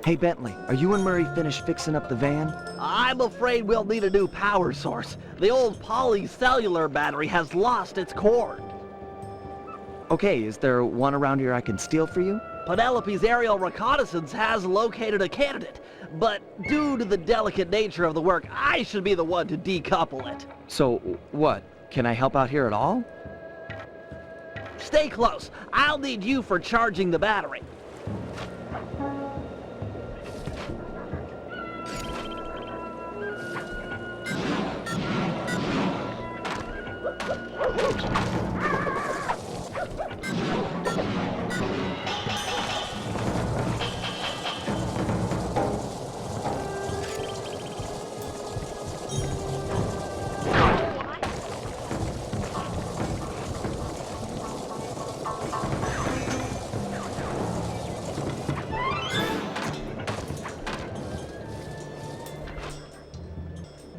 Hey Bentley, are you and Murray finished fixing up the van? I'm afraid we'll need a new power source. The old polycellular battery has lost its cord. Okay, is there one around here I can steal for you? Penelope's aerial reconnaissance has located a candidate, but due to the delicate nature of the work, I should be the one to decouple it. So, what? Can I help out here at all? Stay close. I'll need you for charging the battery.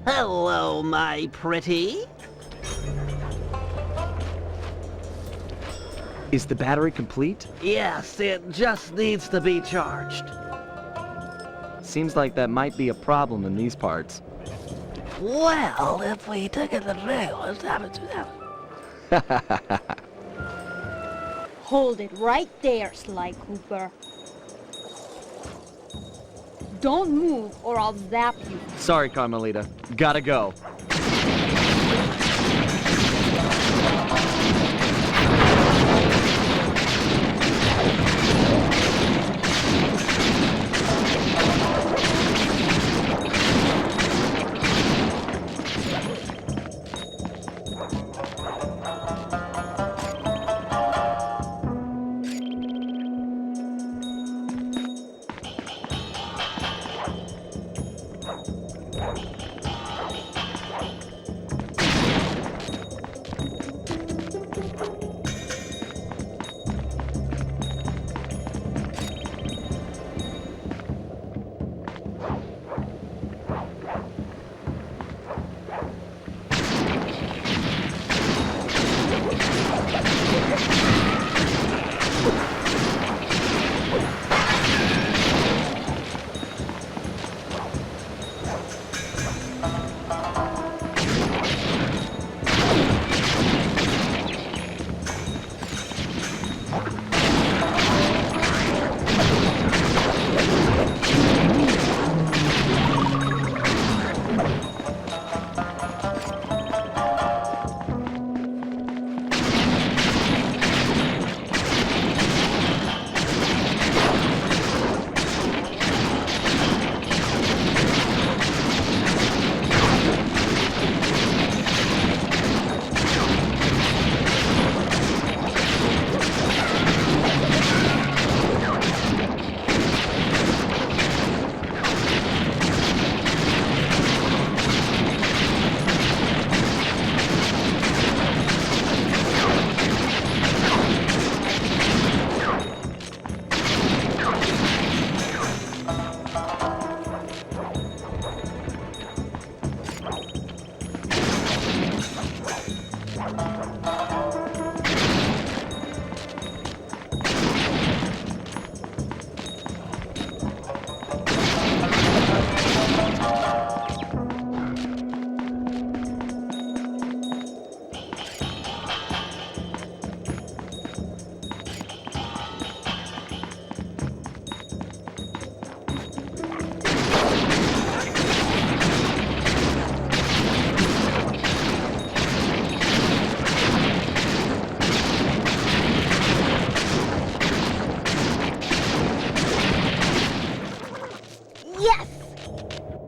Hello, my pretty. Is the battery complete? Yes, it just needs to be charged. Seems like that might be a problem in these parts. Well, if we took it the trail, let's have it to that. Hold it right there, Sly Cooper. Don't move or I'll zap you. Sorry, Carmelita. Gotta go.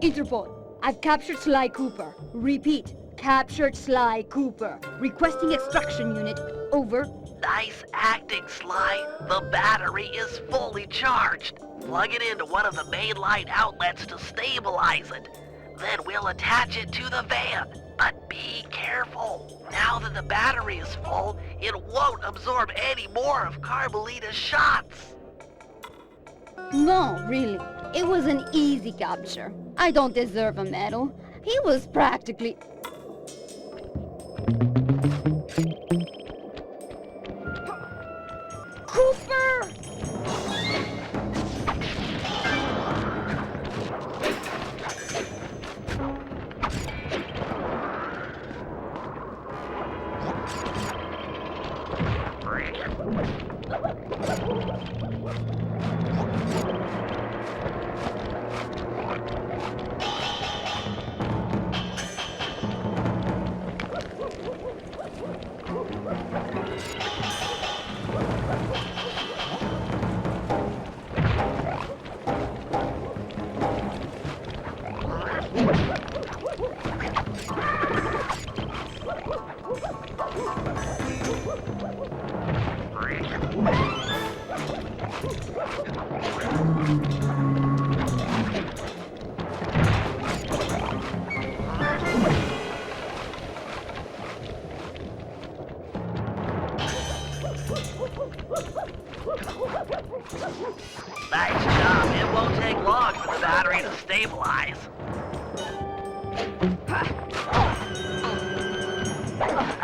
Interpol, I've captured Sly Cooper. Repeat, captured Sly Cooper. Requesting extraction unit. Over. Nice acting, Sly. The battery is fully charged. Plug it into one of the mainline outlets to stabilize it. Then we'll attach it to the van. But be careful. Now that the battery is full, it won't absorb any more of Carmelita's shots. No, really. It was an easy capture. I don't deserve a medal. He was practically... Cooper!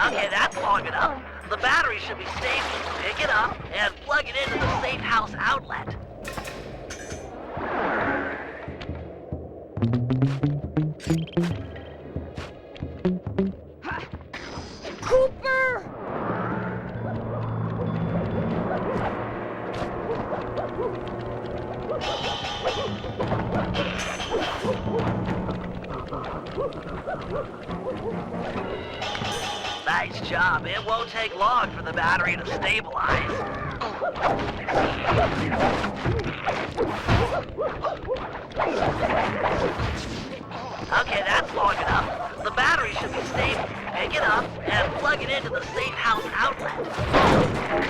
Okay, that's long enough. The battery should be stable. Pick it up and plug it into the safe house outlet. Cooper! Nice job. It won't take long for the battery to stabilize. Okay, that's long enough. The battery should be stable. Pick it up and plug it into the safe house outlet.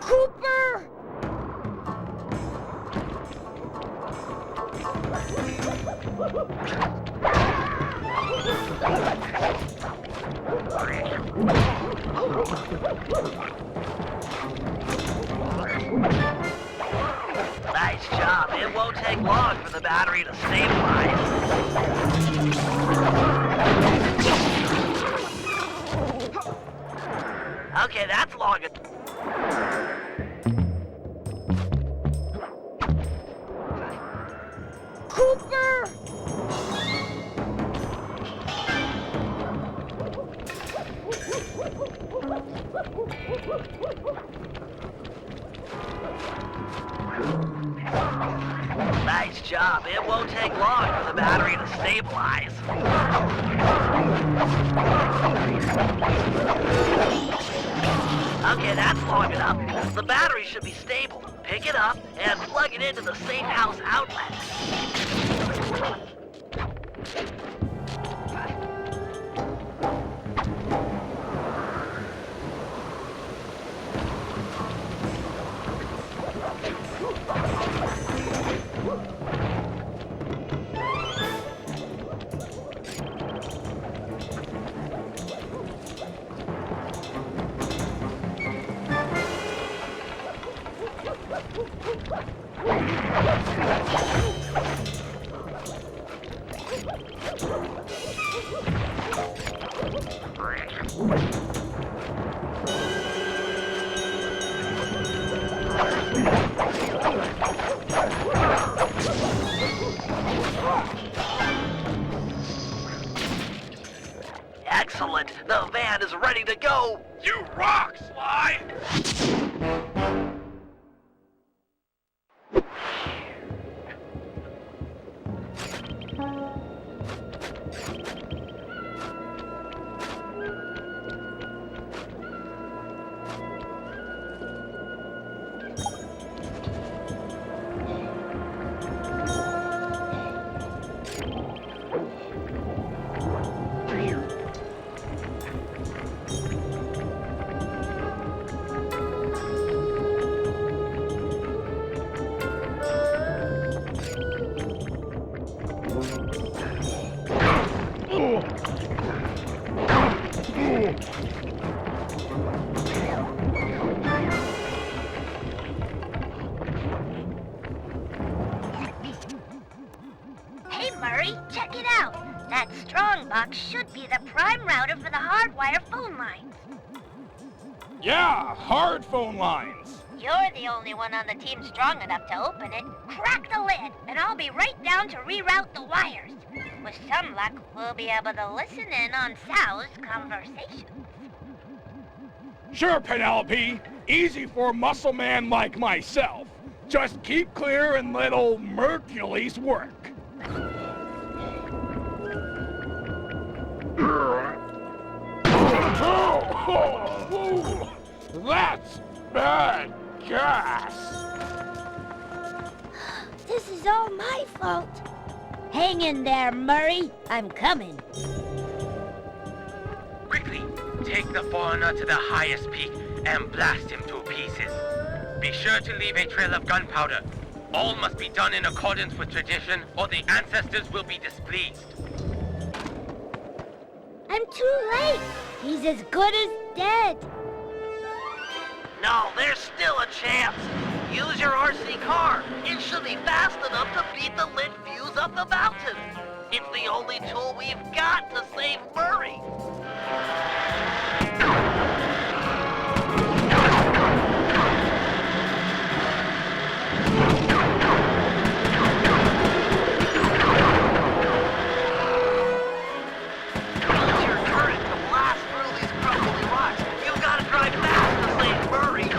Cooper! Nice job. It won't take long for the battery to stabilize. Okay, that's long enough. Cooper! Nice job. It won't take long for the battery to stabilize. Okay, that's long enough. The battery should be stable. Pick it up and plug it into the safe house outlet. Excellent. The van is ready to go. You rock, Sly! Hey, Murray, check it out. That strong box should be the prime router for the hardwire phone lines. Yeah, hard phone lines. You're the only one on the team strong enough to open it. Crack the lid, and I'll be right down to reroute the wires. With some luck, we'll be able to listen in on Sal's conversation. Sure, Penelope. Easy for a muscle man like myself. Just keep clear and let old Mercules work. That's bad gas. This is all my fault. Hang in there, Murray. I'm coming. Quickly, take the foreigner to the highest peak and blast him to pieces. Be sure to leave a trail of gunpowder. All must be done in accordance with tradition, or the ancestors will be displeased. I'm too late. He's as good as dead. No, there's still a chance. Use your RC car. It should be fast enough to beat the lit fuse up the mountain. It's the only tool we've got to save Murray. Use your turret to blast through these crumbly rocks. You've got to drive fast to save Murray.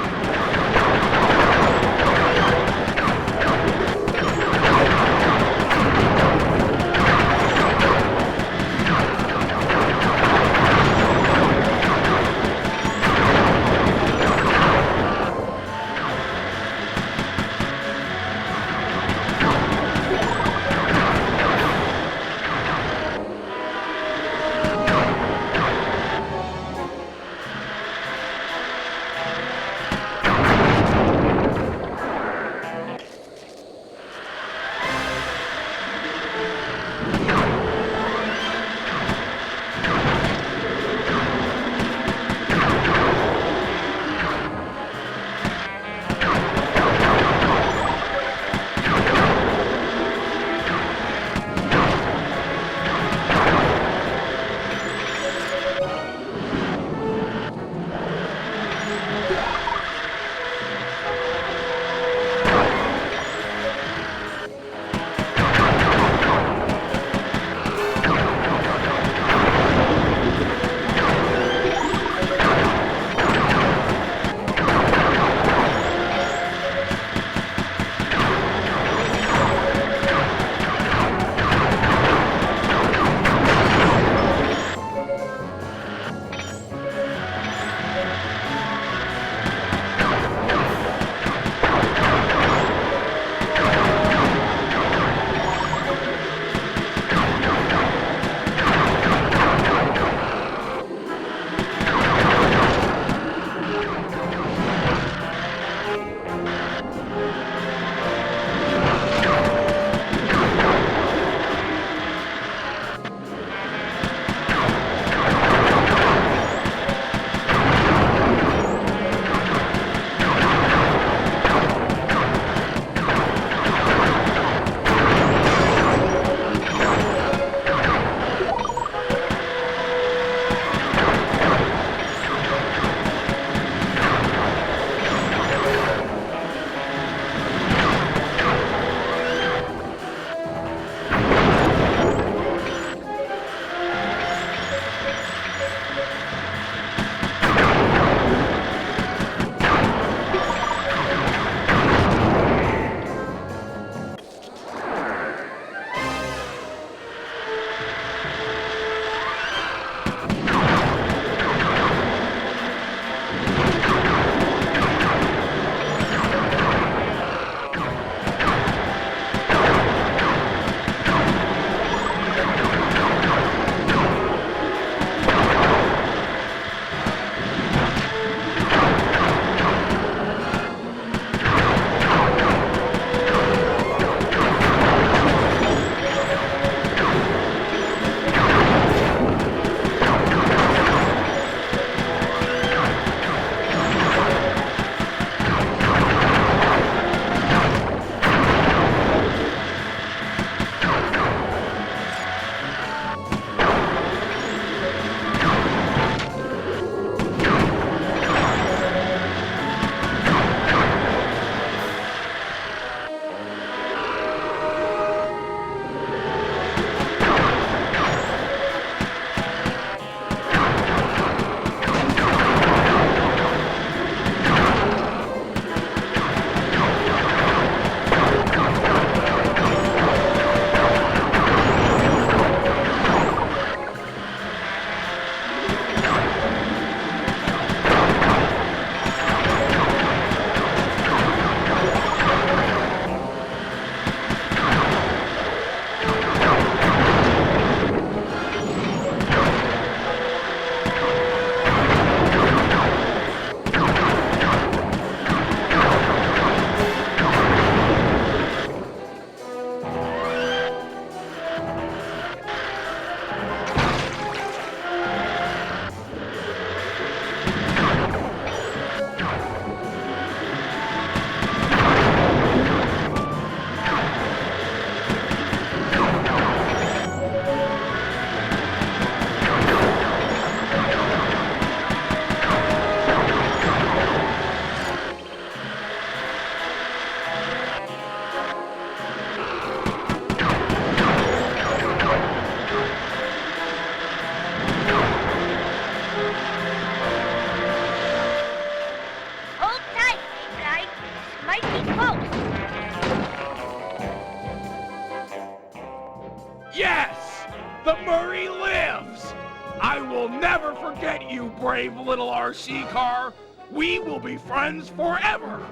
lives! I will never forget you, brave little RC car. We will be friends forever.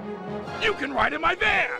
You can ride in my van.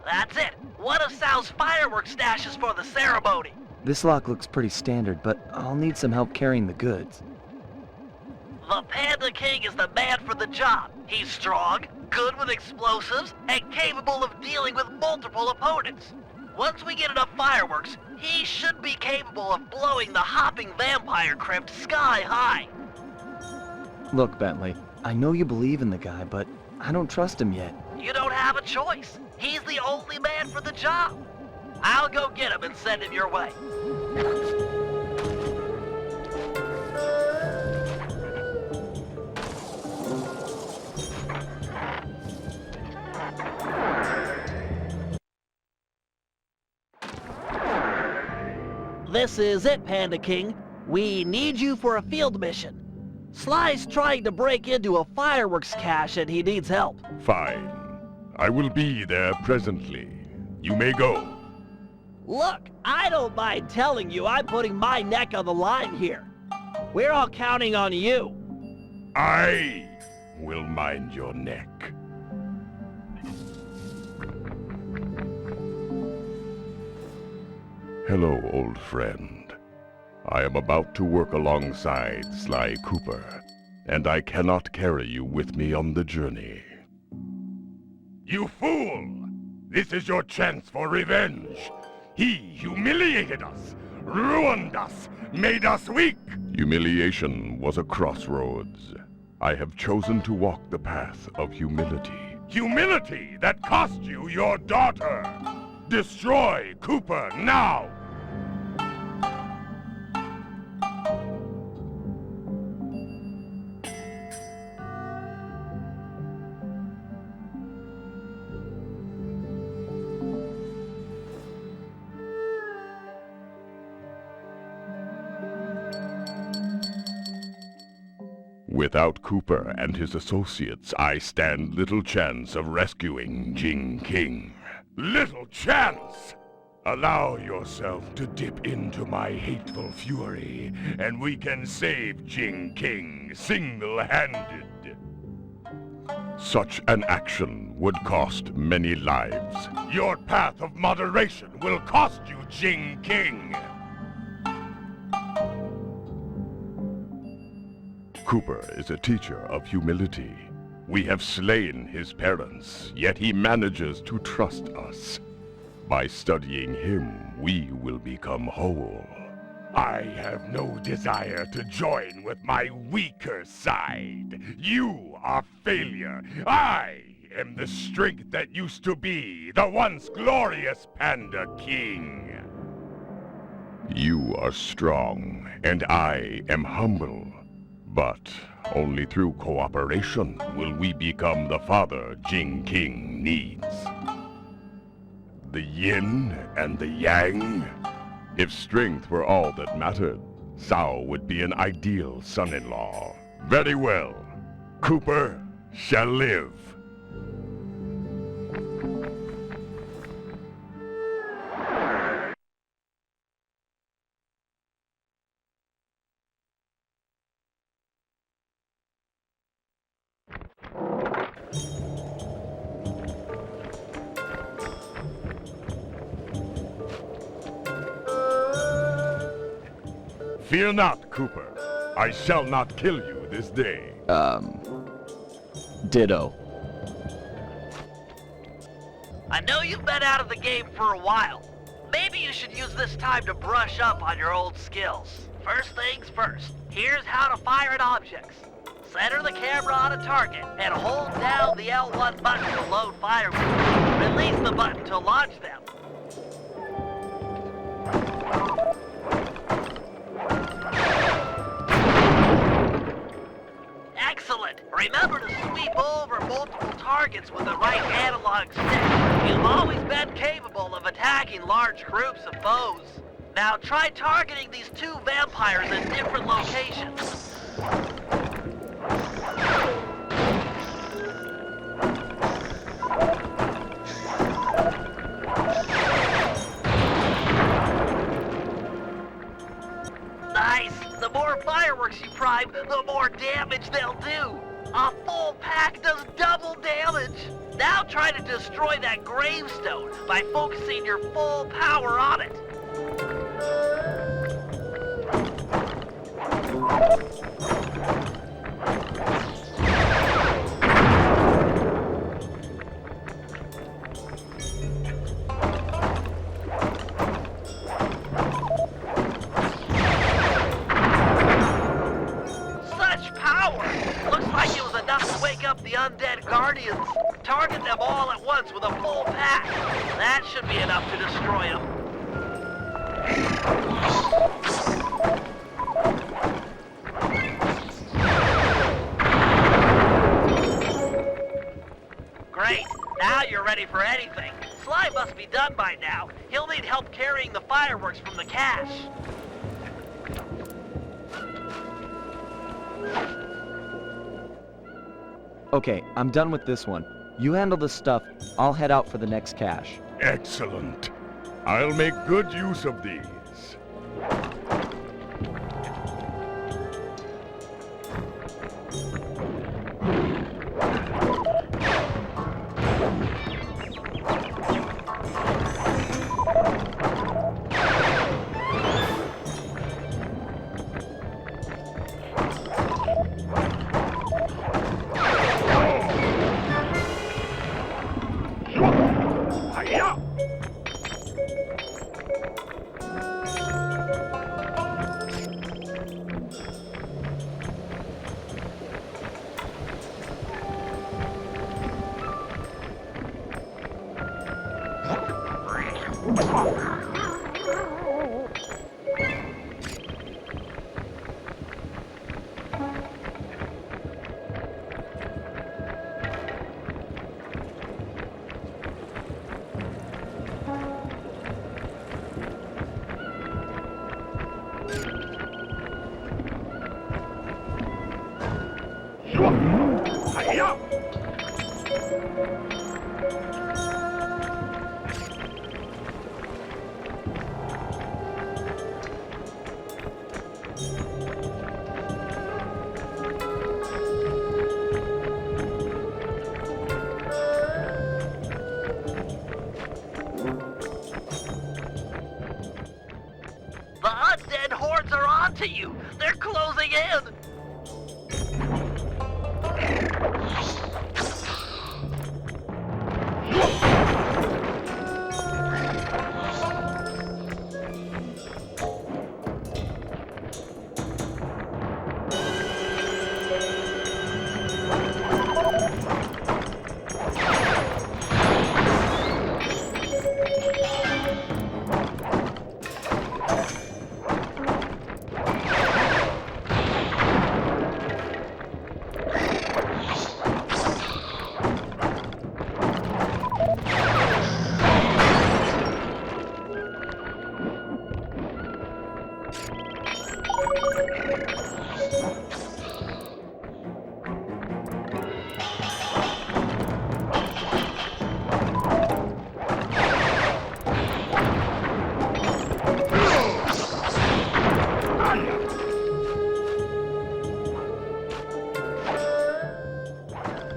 That's it. One of Sal's fireworks stashes for the ceremony. This lock looks pretty standard, but I'll need some help carrying the goods. The Panda King is the man for the job. He's strong, good with explosives, and capable of dealing with multiple opponents. Once we get enough fireworks, he should be capable of blowing the hopping vampire crypt sky high. Look, Bentley, I know you believe in the guy, but I don't trust him yet. You don't have a choice. He's the only man for the job. I'll go get him and send him your way. This is it, Panda King. We need you for a field mission. Sly's trying to break into a fireworks cache and he needs help. Fine. I will be there presently. You may go. Look, I don't mind telling you I'm putting my neck on the line here. We're all counting on you. I will mind your neck. Hello, old friend. I am about to work alongside Sly Cooper, and I cannot carry you with me on the journey. You fool! This is your chance for revenge. He humiliated us, ruined us, made us weak. Humiliation was a crossroads. I have chosen to walk the path of humility. Humility that cost you your daughter! Destroy Cooper now! Without Cooper and his associates, I stand little chance of rescuing Jing King. Little chance! Allow yourself to dip into my hateful fury, and we can save Jing King single-handed. Such an action would cost many lives. Your path of moderation will cost you Jing King! Cooper is a teacher of humility. We have slain his parents, yet he manages to trust us. By studying him, we will become whole. I have no desire to join with my weaker side. You are failure. I am the strength that used to be the once glorious Panda King. You are strong, and I am humble. But only through cooperation will we become the father Jing King needs. The yin and the yang? If strength were all that mattered, Sao would be an ideal son-in-law. Very well. Cooper shall live. Fear not, Cooper. I shall not kill you this day. Ditto. I know you've been out of the game for a while. Maybe you should use this time to brush up on your old skills. First things first, here's how to fire at objects. Center the camera on a target and hold down the L1 button to load fireworks. Release the button to launch them. Excellent! Remember to sweep over multiple targets with the right analog stick. You've always been capable of attacking large groups of foes. Now try targeting these two vampires in different locations. Nice! The more fireworks you prime, the more damage they'll do! A full pack does double damage! Now try to destroy that gravestone by focusing your full power on it! up the undead guardians. Target them all at once with a full pack. That should be enough to destroy them. Great. Now you're ready for anything. Sly must be done by now. He'll need help carrying the fireworks from the cache. Okay, I'm done with this one. You handle the stuff, I'll head out for the next cache. Excellent. I'll make good use of these. The undead hordes are onto you. They're closing in.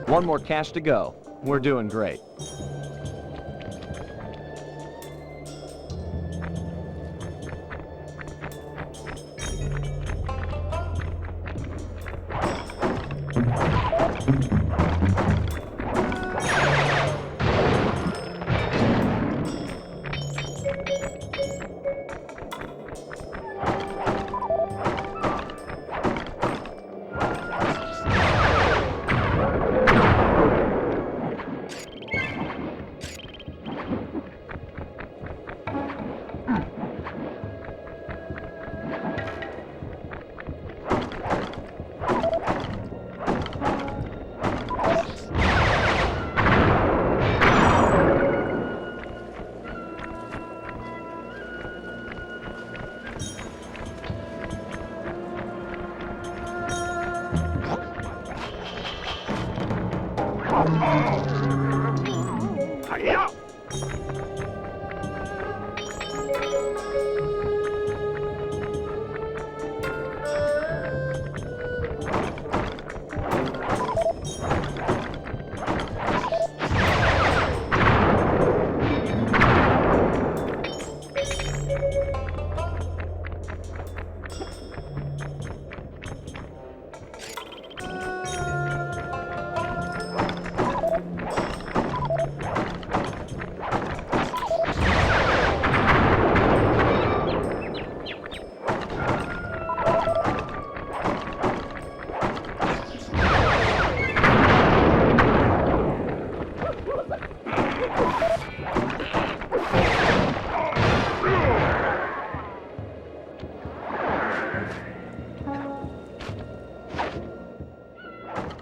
One more cache to go. We're doing great.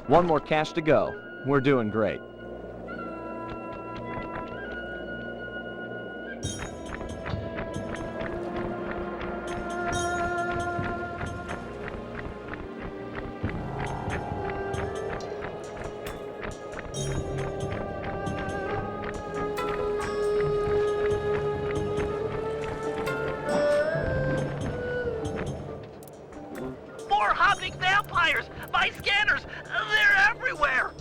One more cache to go. We're doing great. More hopping vampires! My scanners, they're everywhere!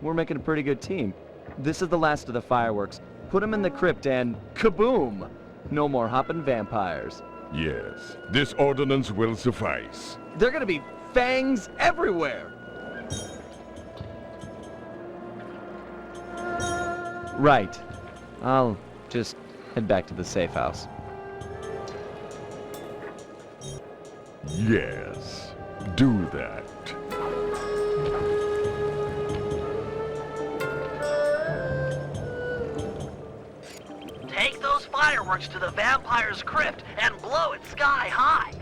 We're making a pretty good team. This is the last of the fireworks. Put them in the crypt and kaboom! No more hopping vampires. Yes, this ordinance will suffice. They're gonna be fangs everywhere! Right. I'll just head back to the safe house. Yes, do that. Take those fireworks to the vampire's crypt and blow it sky high.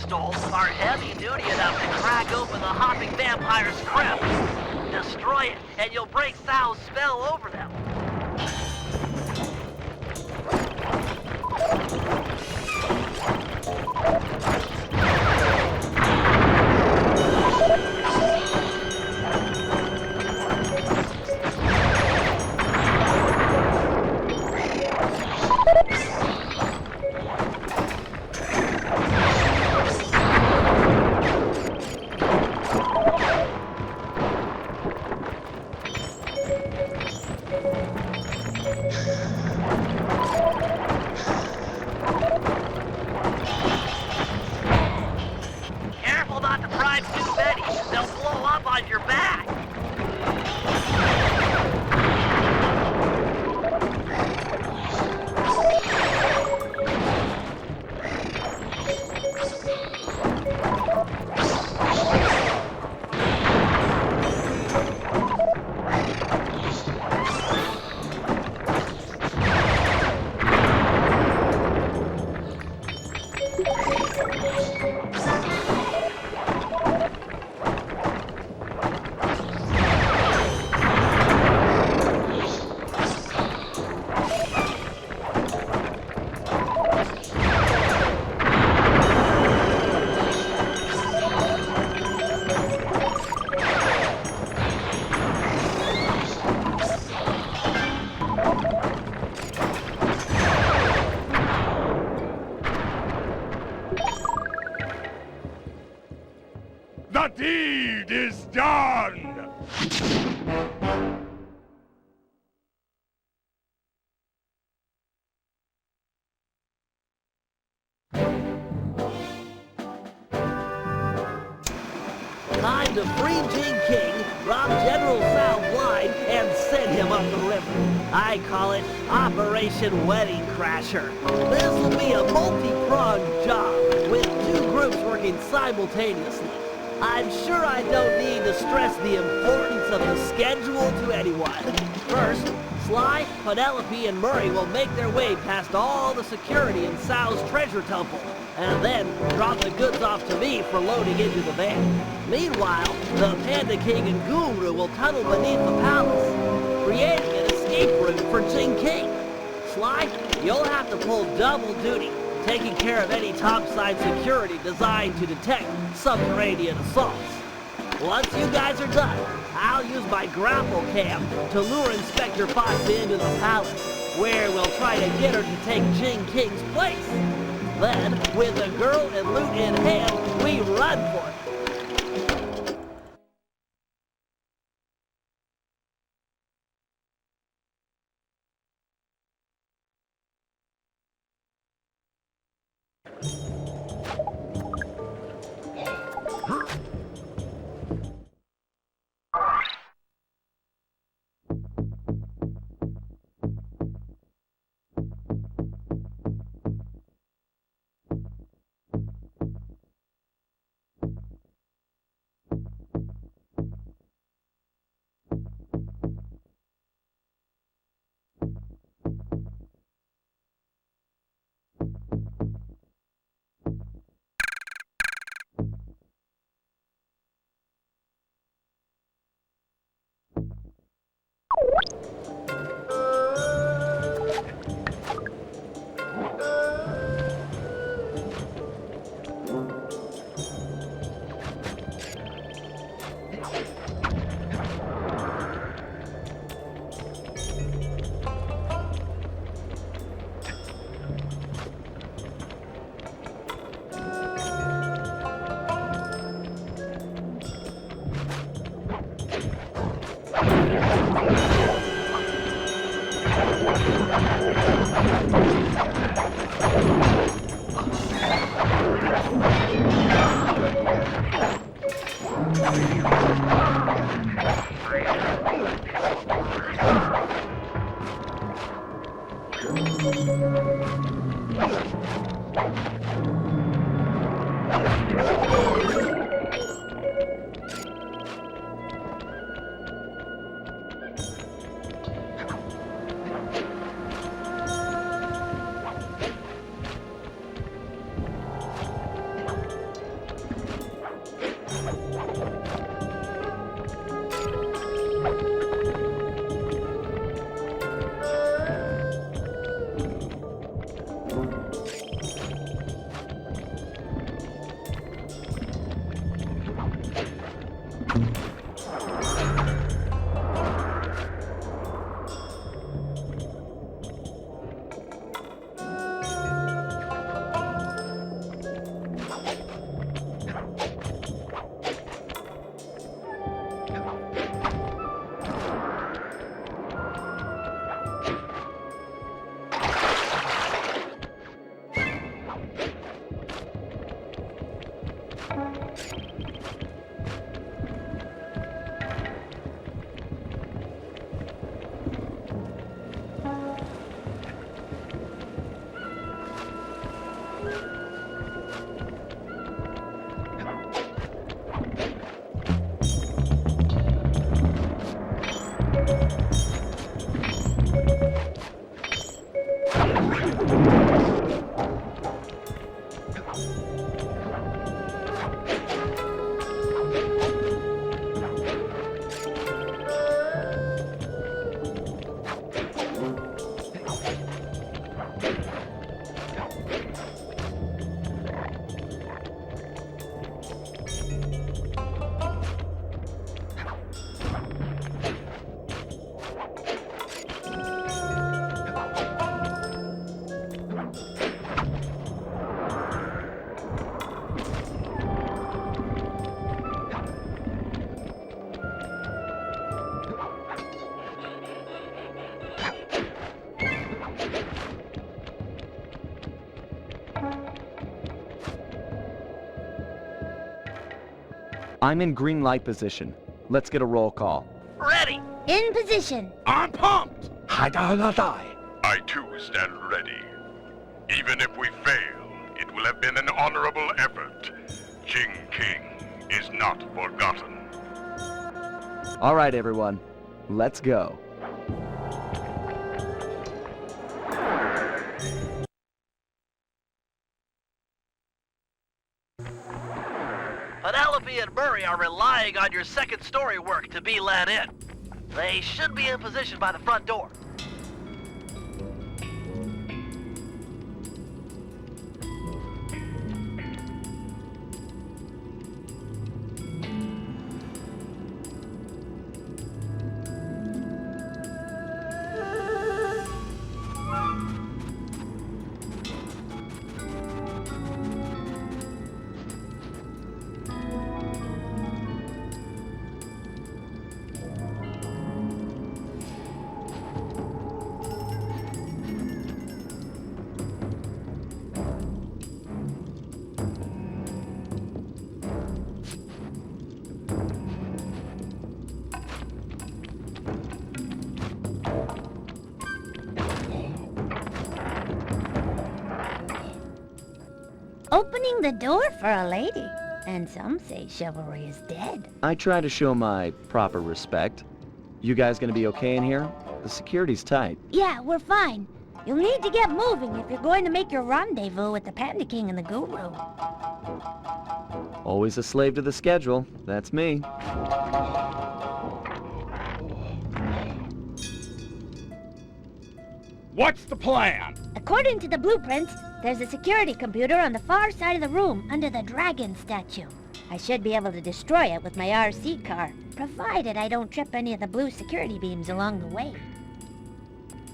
stole are heavy duty enough to crack open the hopping vampire's crypt. Destroy it, and you'll break Sal's spell over them. Careful not to prime too many. They'll blow up on your back. The deed is done! Time to free Jing King, rob General Sal blind, and send him up the river. I call it Operation Wedding Crasher. This will be a multi-pronged job, with 2 groups working simultaneously. I'm sure I don't need to stress the importance of the schedule to anyone. First, Sly, Penelope, and Murray will make their way past all the security in Sal's treasure temple, and then drop the goods off to me for loading into the van. Meanwhile, the Panda King and Guru will tunnel beneath the palace, creating an escape route for Jing King. Sly, you'll have to pull double duty, taking care of any topside security designed to detect subterranean assaults. Once you guys are done, I'll use my grapple cam to lure Inspector Fox into the palace, where we'll try to get her to take Jing King's place. Then, with the girl and loot in hand, we run for it. I'm in green light position. Let's get a roll call. Ready! In position. I'm pumped! I too stand ready. Even if we fail, it will have been an honorable effort. Jing King is not forgotten. All right, everyone. Let's go. Penelope and Murray are relying on your second story work to be let in. They should be in position by the front door. Opening the door for a lady. And some say chivalry is dead. I try to show my proper respect. You guys gonna be okay in here? The security's tight. Yeah, we're fine. You'll need to get moving if you're going to make your rendezvous with the Panda King and the Guru. Always a slave to the schedule. That's me. What's the plan? According to the blueprints, there's a security computer on the far side of the room under the dragon statue. I should be able to destroy it with my RC car, provided I don't trip any of the blue security beams along the way.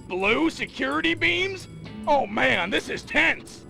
Blue security beams? Oh man, this is tense!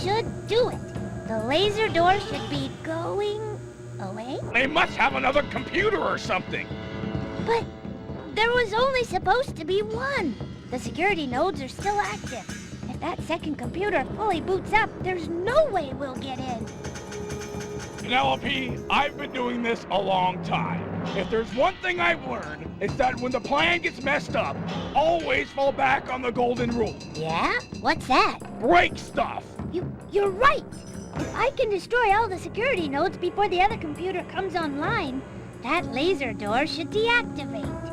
Should do it. The laser door should be going away. They must have another computer or something. But there was only supposed to be one. The security nodes are still active. If that second computer fully boots up, there's no way we'll get in. Penelope, I've been doing this a long time. If there's one thing I've learned, it's that when the plan gets messed up, always fall back on the golden rule. Yeah? What's that? Break stuff! You're right! If I can destroy all the security nodes before the other computer comes online, that laser door should deactivate.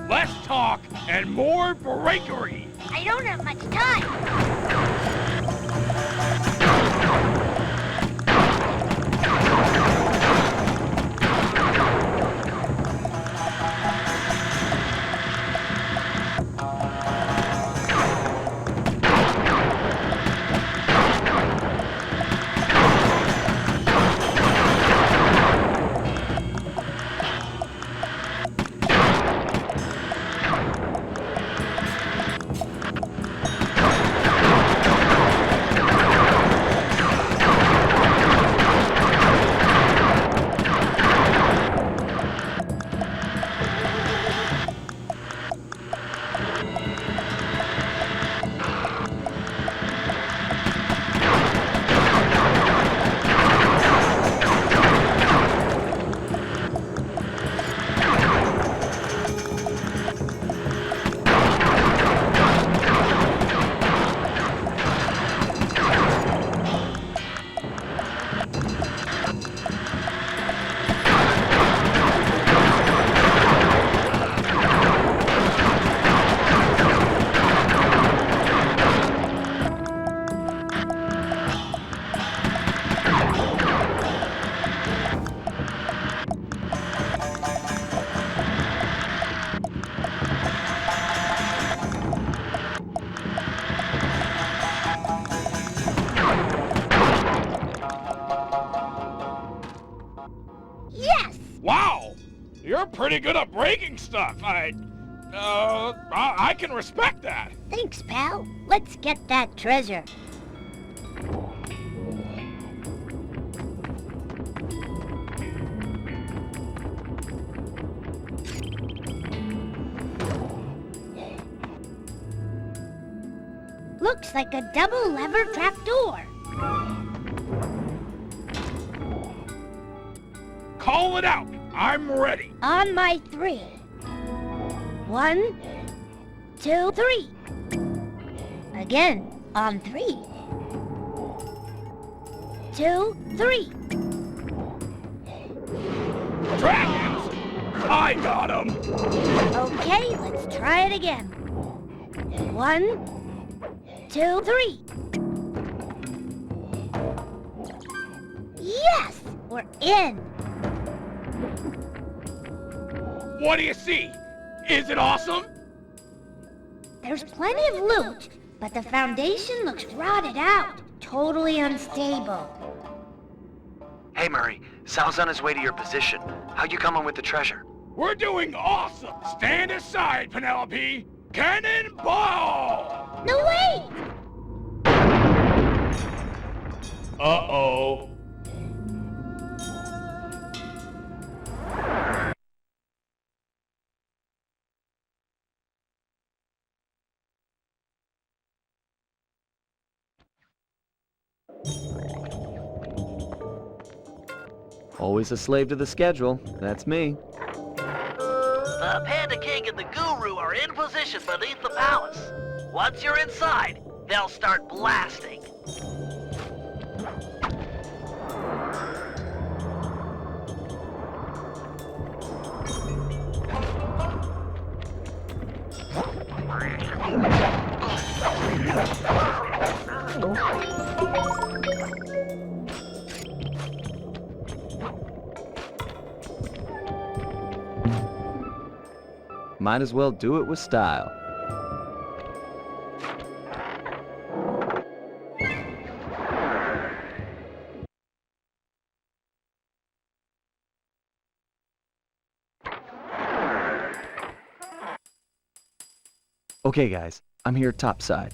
Less talk and more breakery! I don't have much time! Wow! You're pretty good at breaking stuff. I can respect that. Thanks, pal. Let's get that treasure. Looks like a double lever trapdoor. Call it out. I'm ready. On my 3. 1, 2, 3. Again, on 3. 2, 3. Dragons! I got 'em! Okay, let's try it again. 1, 2, 3. Yes! We're in! What do you see? Is it awesome? There's plenty of loot, but the foundation looks rotted out. Totally unstable. Hey, Murray. Sal's on his way to your position. How you coming with the treasure? We're doing awesome! Stand aside, Penelope! Cannonball! No, wait! Uh-oh. Always a slave to the schedule. That's me. The Panda King and the Guru are in position beneath the palace. Once you're inside, they'll start blasting. Might as well do it with style. Okay, guys, I'm here topside.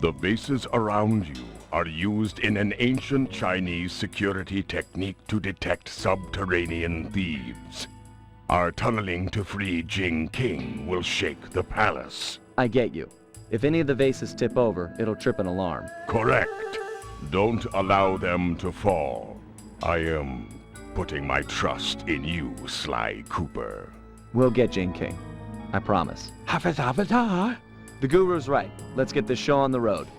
The bases around you are used in an ancient Chinese security technique to detect subterranean thieves. Our tunneling to free Jing King will shake the palace. I get you. If any of the vases tip over, it'll trip an alarm. Correct. Don't allow them to fall. I am putting my trust in you, Sly Cooper. We'll get Jing King. I promise. Hafazavata. The Guru's right. Let's get this show on the road.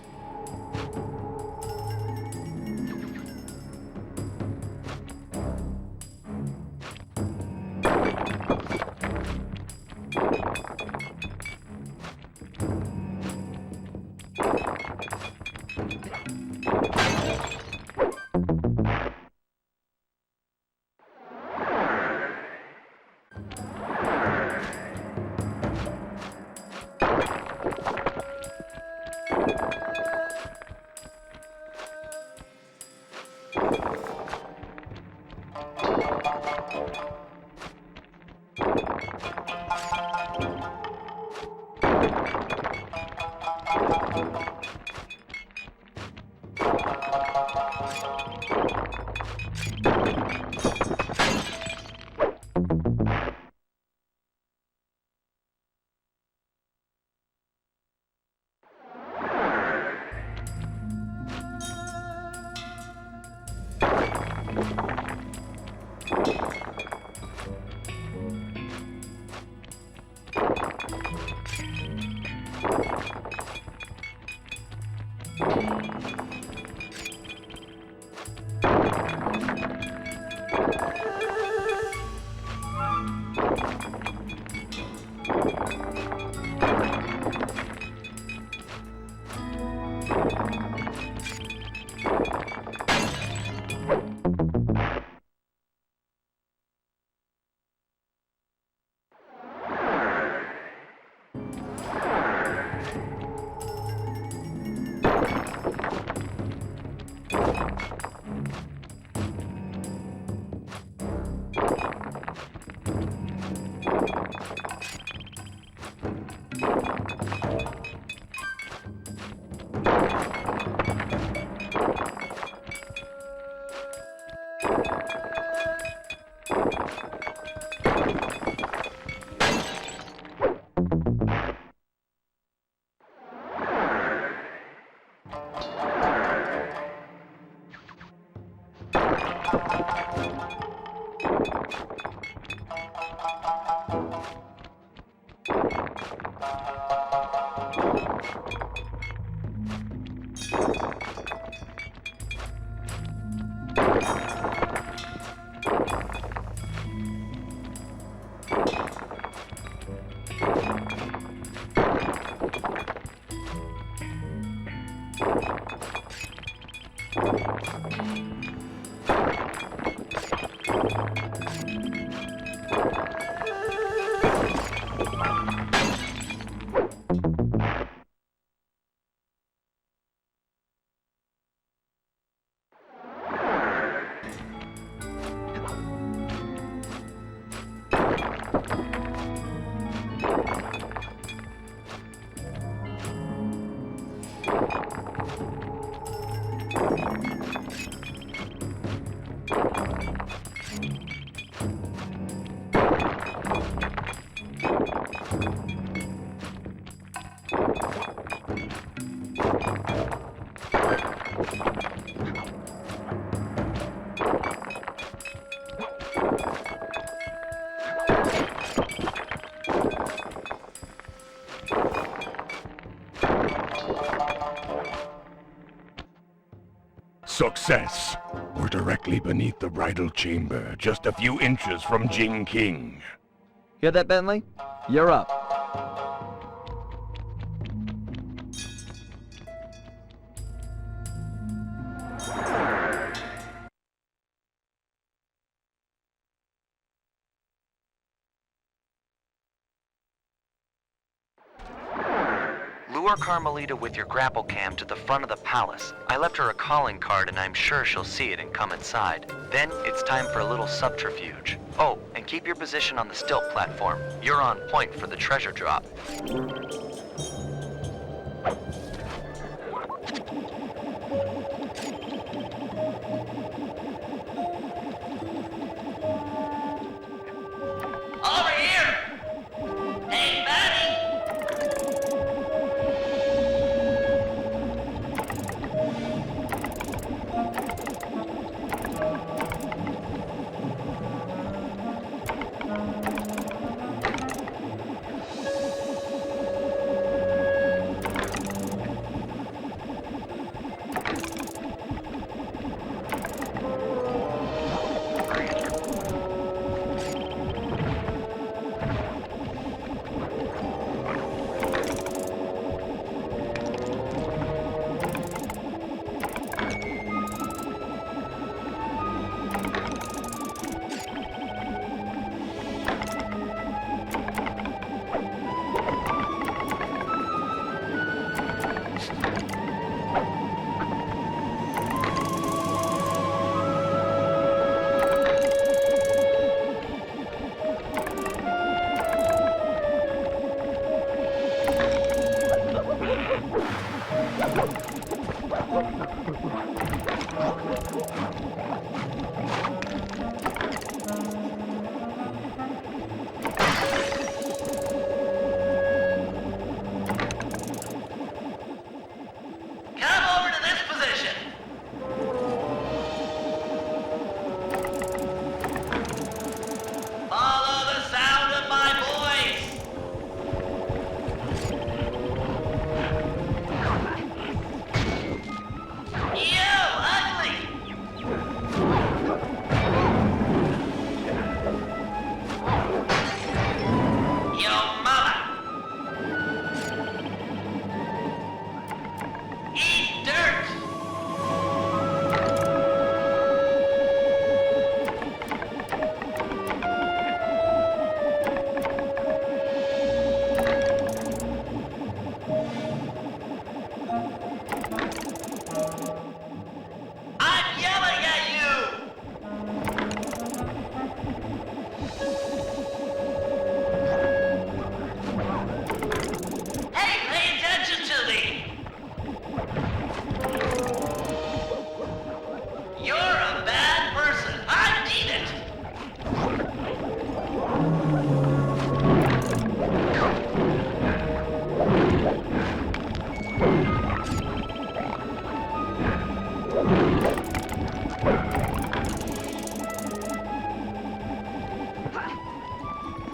Success! We're directly beneath the bridal chamber, just a few inches from Jing King. Hear that, Bentley? You're up. Lure Carmelita with your grapple cam to the front of the palace. I left her a calling card and I'm sure she'll see it and come inside. Then it's time for a little subterfuge. Oh, and keep your position on the stilt platform. You're on point for the treasure drop. Over here! Hey, buddy! Come over to this position. Follow the sound of my voice. You ugly! Yo mama! Eat dirt! I'm yelling at you! Hey, pay attention to me! You're a bad person. I need it.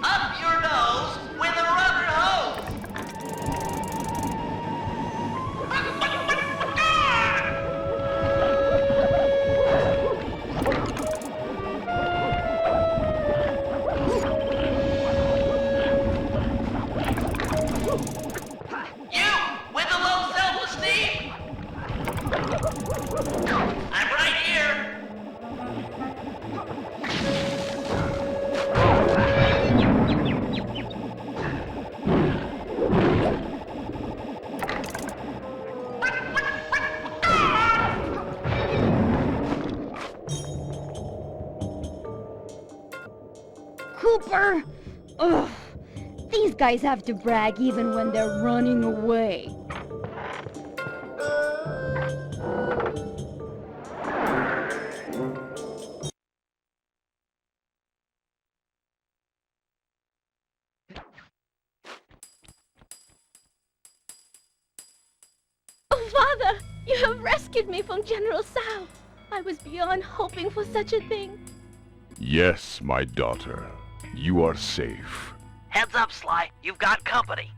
Up your nose with a rubber hose. You with the low self-esteem? I'm right here. Cooper! Ugh. These guys have to brag even when they're running away. Oh, Father! You have rescued me from General Sao. I was beyond hoping for such a thing. Yes, my daughter. You are safe. Heads up, Sly. You've got company.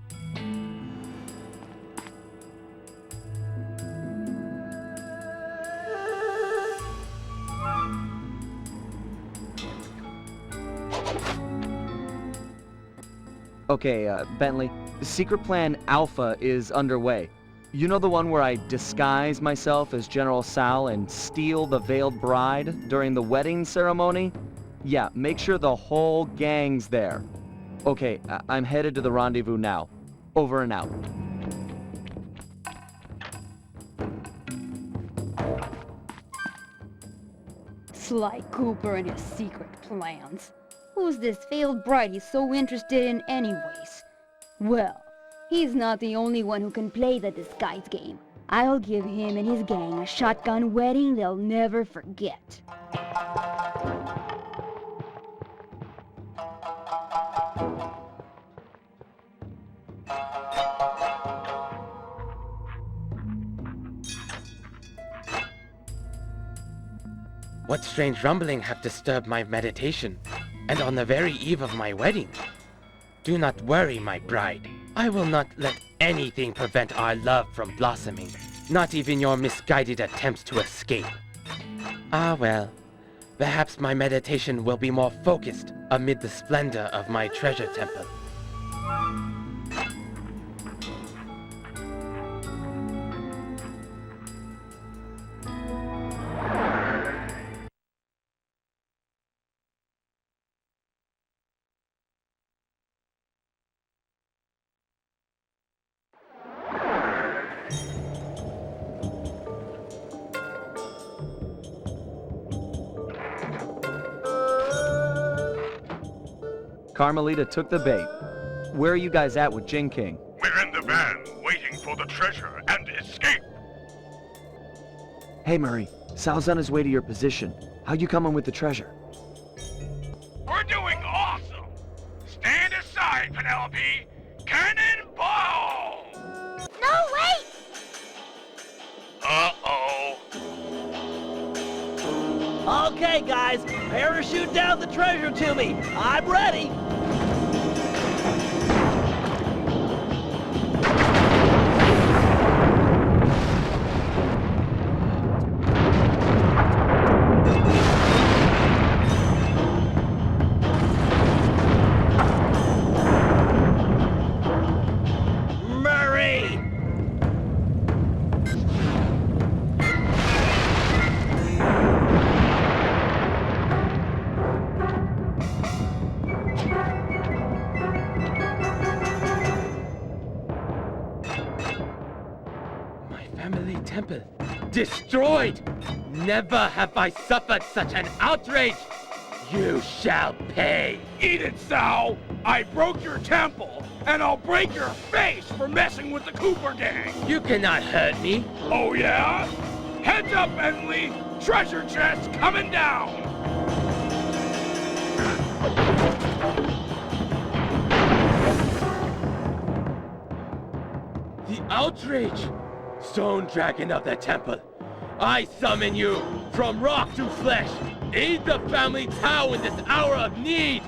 Okay, Bentley, Secret Plan Alpha is underway. You know the one where I disguise myself as General Sal and steal the veiled bride during the wedding ceremony? Yeah, make sure the whole gang's there. Okay, I'm headed to the rendezvous now. Over and out. Sly Cooper and his secret plans. Who's this veiled bride he's so interested in anyways? Well, he's not the only one who can play the disguise game. I'll give him and his gang a shotgun wedding they'll never forget. What strange rumbling have disturbed my meditation, and on the very eve of my wedding? Do not worry, my bride. I will not let anything prevent our love from blossoming, not even your misguided attempts to escape. Ah well, perhaps my meditation will be more focused amid the splendor of my treasure temple. Carmelita took the bait. Where are you guys at with Jin King? We're in the van, waiting for the treasure and escape. Hey Murray, Sal's on his way to your position. How you coming with the treasure? We're doing awesome! Stand aside, Penelope! Cannonball! No, wait! Uh-oh. Okay, guys, parachute down the treasure to me. I'm ready. Murray! Family temple destroyed! Never have I suffered such an outrage! You shall pay! Eat it, Sal! I broke your temple, and I'll break your face for messing with the Cooper gang! You cannot hurt me! Oh yeah? Heads up, Bentley! Treasure chest coming down! The outrage! Stone Dragon of the Temple, I summon you from rock to flesh! Aid the family Tao in this hour of need!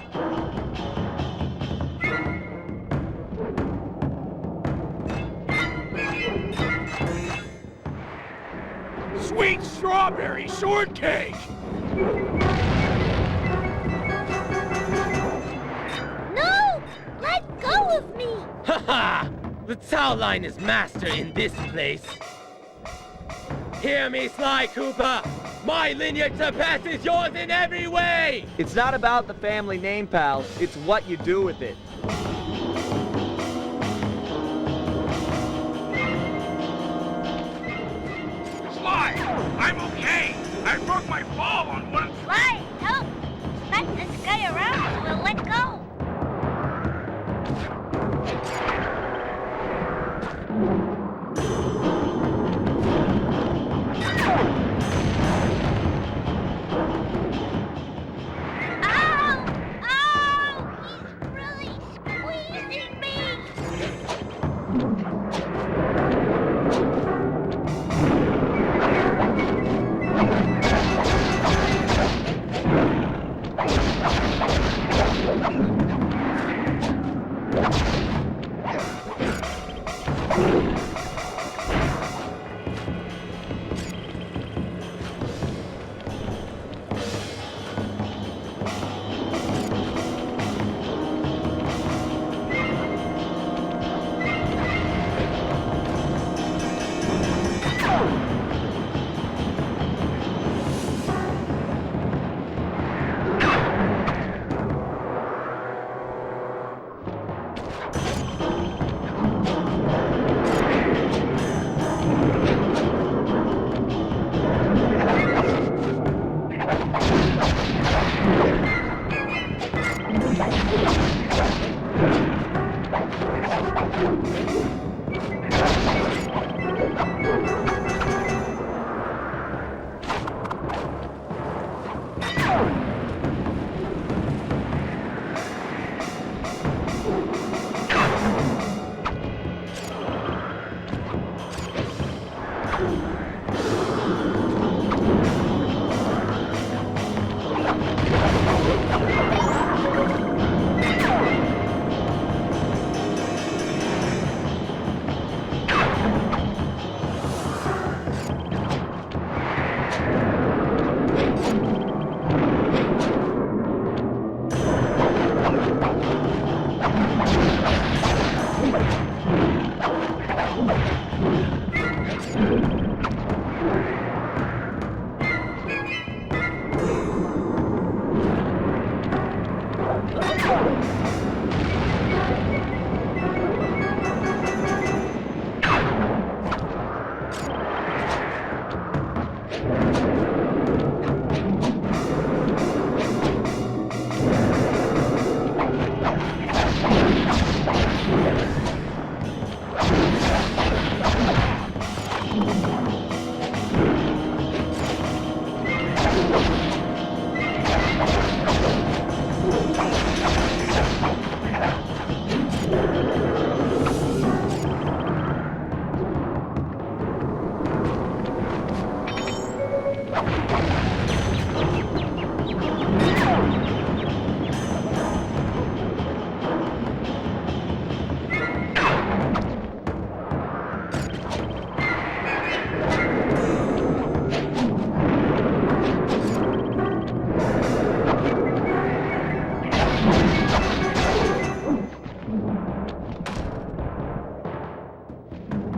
Sweet strawberry shortcake! No! Let go of me! Ha! The Tao line is master in this place. Hear me, Sly Cooper! My lineage surpasses yours in every way! It's not about the family name, pal. It's what you do with it. Sly, I'm okay! I broke my fall on one... Sly, help! Smack this guy around and we'll let go! Ow! Ow! He's really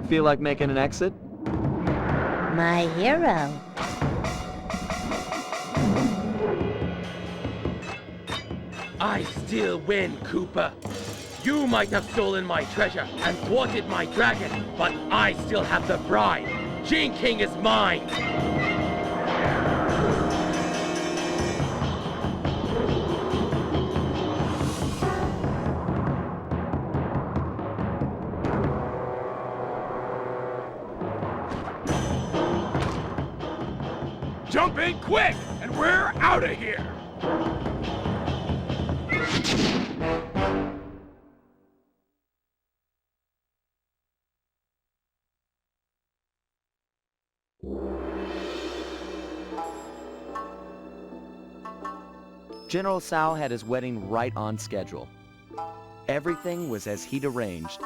Feel like making an exit? My hero. I still win, Cooper. You might have stolen my treasure and thwarted my dragon, but I still have the bride. Gene King is mine! Jump in quick, and we're out of here! General Tsao had his wedding right on schedule. Everything was as he'd arranged,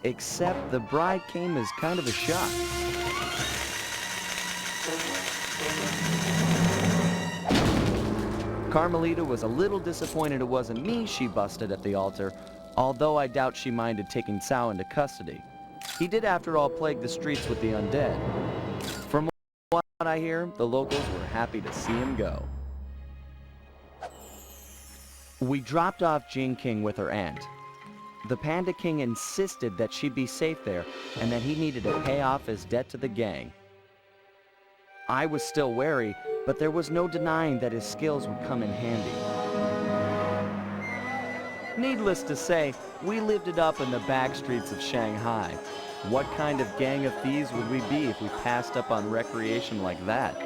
except the bride came as kind of a shock. Carmelita was a little disappointed it wasn't me she busted at the altar, although I doubt she minded taking Tsao into custody. He did, after all, plague the streets with the undead. From what I hear, the locals were happy to see him go. We dropped off Gene King with her aunt. The Panda King insisted that she'd be safe there and that he needed to pay off his debt to the gang. I was still wary, but there was no denying that his skills would come in handy. Needless to say, we lived it up in the back streets of Shanghai. What kind of gang of thieves would we be if we passed up on recreation like that?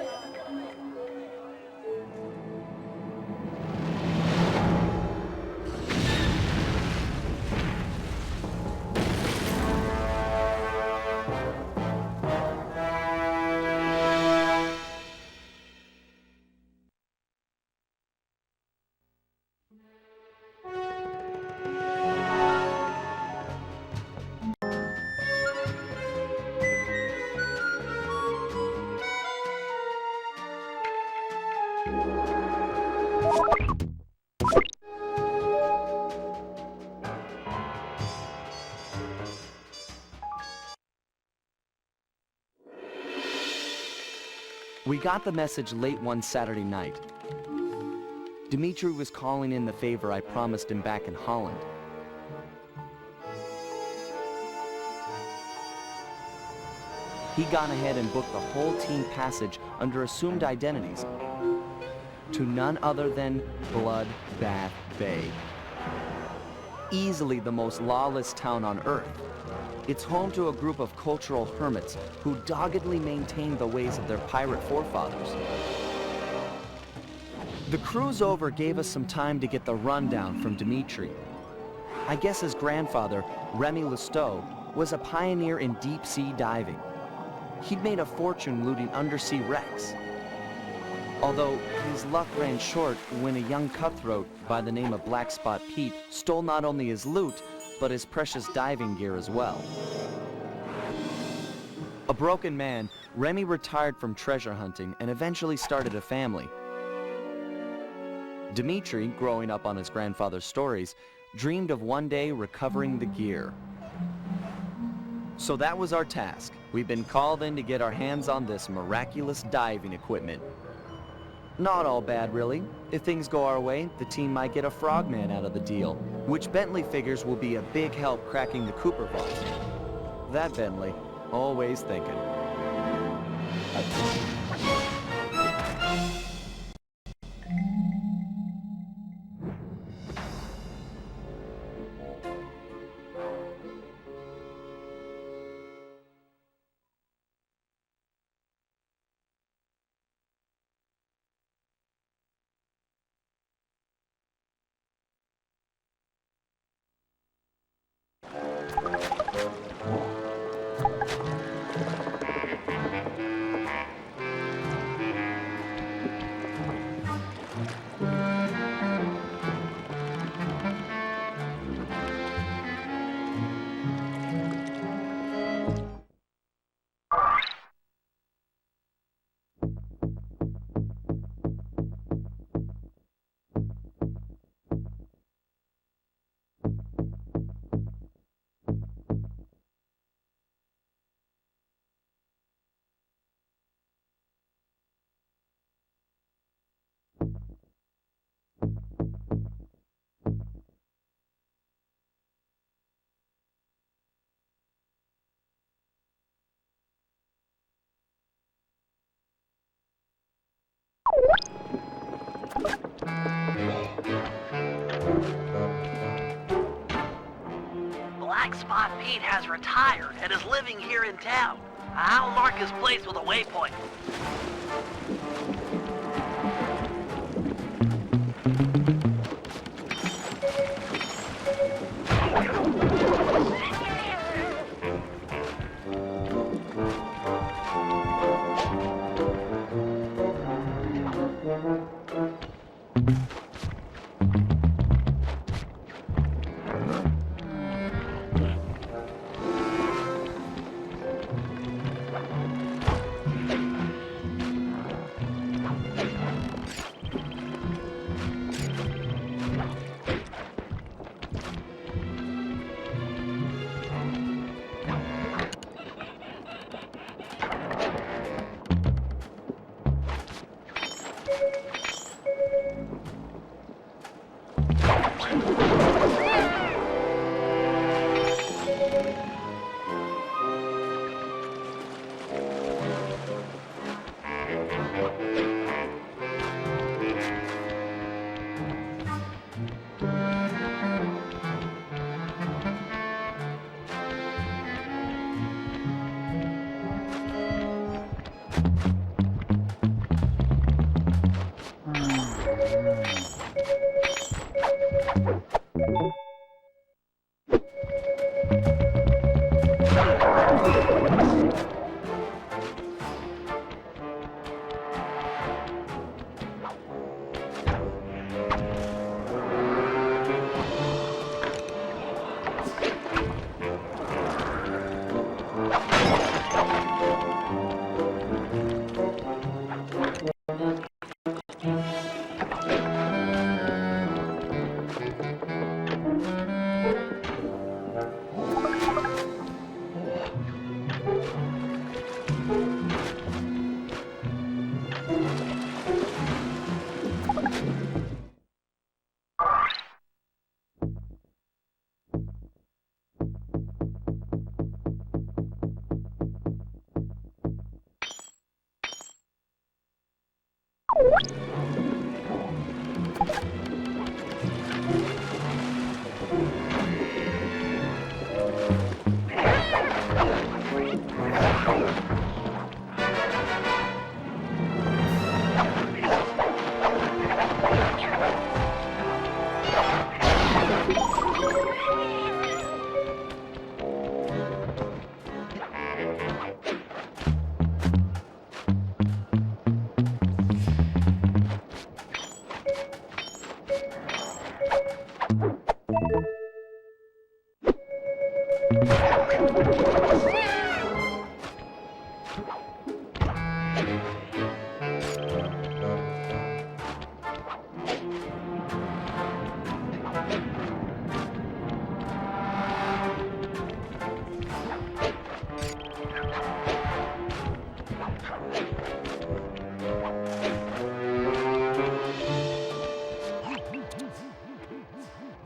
We got the message late one Saturday night. Dmitri was calling in the favor I promised him back in Holland. He'd gone ahead and booked the whole team passage under assumed identities to none other than Bloodbath Bay. Easily the most lawless town on Earth. It's home to a group of cultural hermits who doggedly maintain the ways of their pirate forefathers. The cruise over gave us some time to get the rundown from Dmitri. I guess his grandfather, Remy Lestow, was a pioneer in deep-sea diving. He'd made a fortune looting undersea wrecks. Although his luck ran short when a young cutthroat by the name of Black Spot Pete stole not only his loot, but his precious diving gear as well. A broken man, Remy retired from treasure hunting and eventually started a family. Dmitri, growing up on his grandfather's stories, dreamed of one day recovering the gear. So that was our task. We've been called in to get our hands on this miraculous diving equipment. Not all bad, really. If things go our way, the team might get a frogman out of the deal, which Bentley figures will be a big help cracking the Cooper vault. That Bentley, always thinking. Black Spot Pete has retired and is living here in town. I'll mark his place with a waypoint.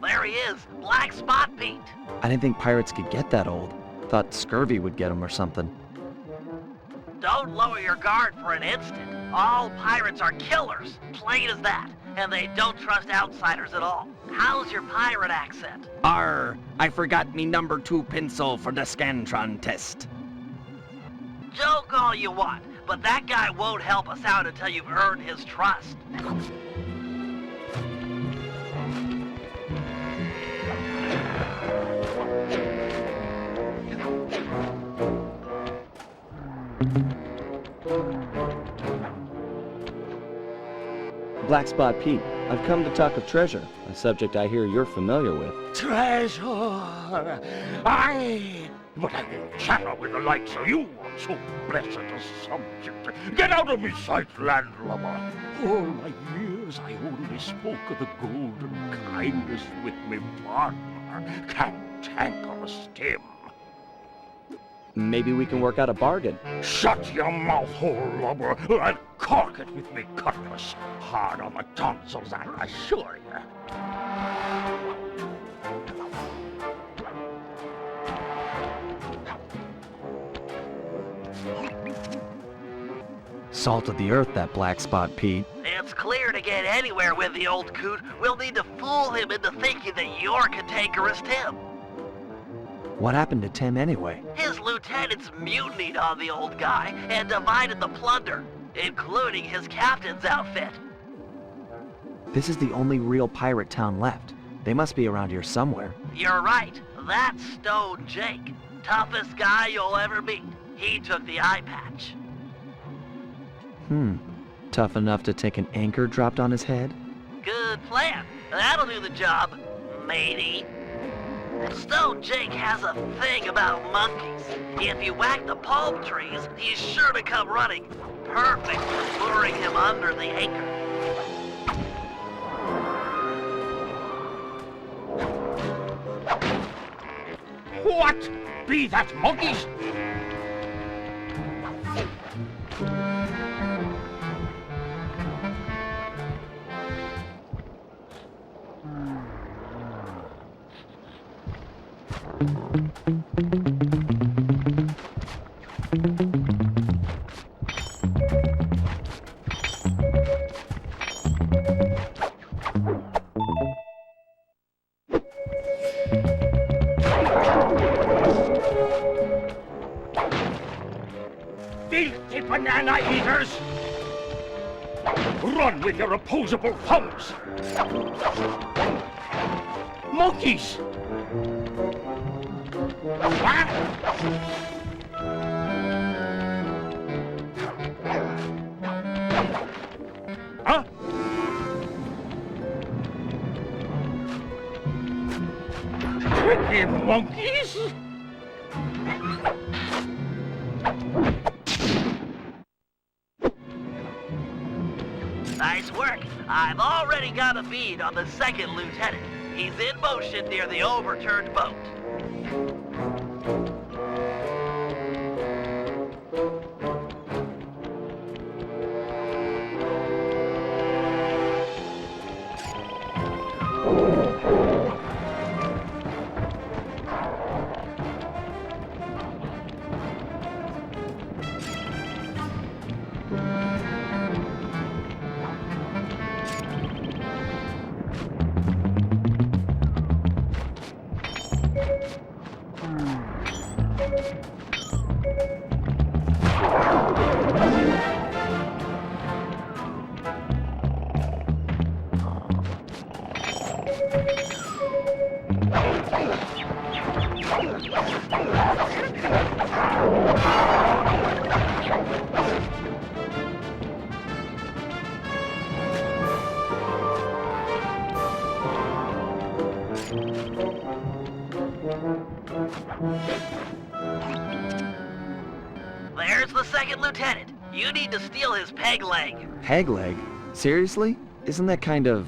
There he is, Black Spot Pete. I didn't think pirates could get that old. Thought scurvy would get them or something. Don't lower your guard for an instant. All pirates are killers, plain as that, and they don't trust outsiders at all. How's your pirate accent? Arr, I forgot me number 2 pencil for the Scantron test. Joke all you want, but that guy won't help us out until you've earned his trust. Black Spot Pete, I've come to talk of treasure, a subject I hear you're familiar with. Treasure! Aye! But I won't chatter with the likes of you on so blessed a subject. Get out of my sight, landlubber! All my years I only spoke of the golden kindness with me partner. Can't anchor a stem. Maybe we can work out a bargain. Shut your mouth hole, lubber, and cork it with me cutlass. Hard on the tonsils, I assure you. Salt of the earth, that Black Spot Pete. It's clear to get anywhere with the old coot. We'll need to fool him into thinking that you're cantankerous Tim. What happened to Tim anyway? His lieutenants mutinied on the old guy and divided the plunder, including his captain's outfit. This is the only real pirate town left. They must be around here somewhere. You're right. That's Stone Jake. Toughest guy you'll ever meet. He took the eye patch. Tough enough to take an anchor dropped on his head? Good plan. That'll do the job, matey. Stone Jake has a thing about monkeys. If you whack the palm trees, he's sure to come running. Perfect for luring him under the anchor. What? Be that monkeys? Filthy banana eaters! Run with your opposable thumbs! Monkeys! What? Huh? Tricky monkeys! Nice work. I've already got a bead on the second lieutenant. He's in motion near the overturned boat. There's the second lieutenant. You need to steal his peg leg. Peg leg? Seriously? Isn't that kind of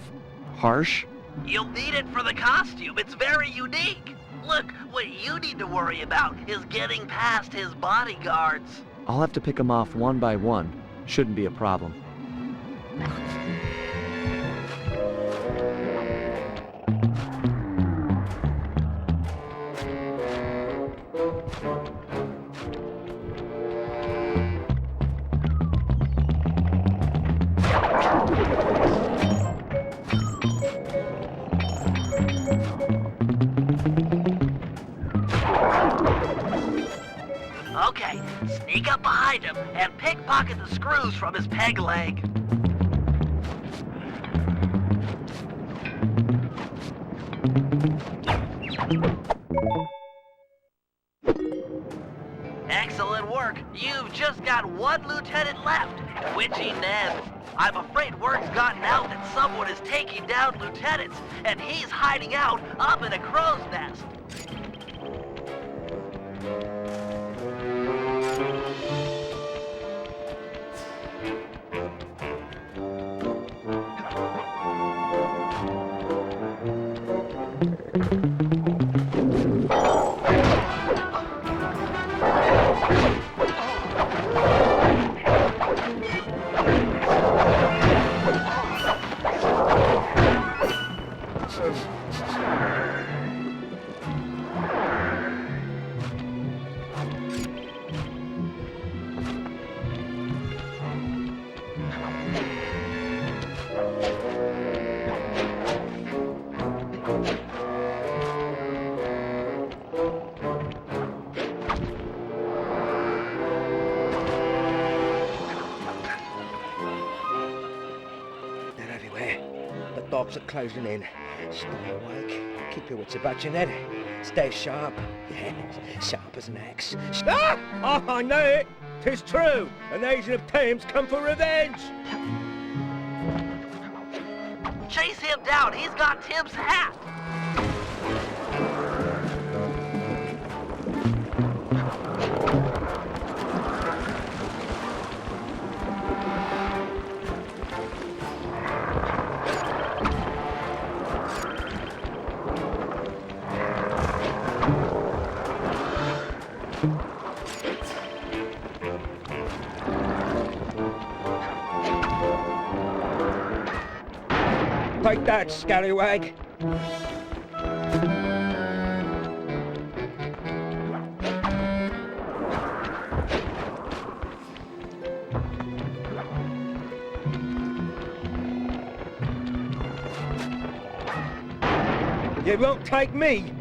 harsh? You'll need it for the costume. It's very unique. Look, what you need to worry about is getting past his bodyguards. I'll have to pick them off one by one. Shouldn't be a problem. Okay, sneak up behind him and pickpocket the screws from his peg leg. Excellent work. You've just got one lieutenant left, Twitchy Ned. I'm afraid word's gotten out that someone is taking down lieutenants, and he's hiding out up in a crow's nest. They're everywhere. The dogs are closing in. Stay awake. Keep your wits about your head. Stay sharp. Yeah, sharp as an axe. Ah! Oh, I know it. 'Tis true. An agent of Thames come for revenge. Chase him down. He's got Tim's hat. Take that, scallywag. You won't take me.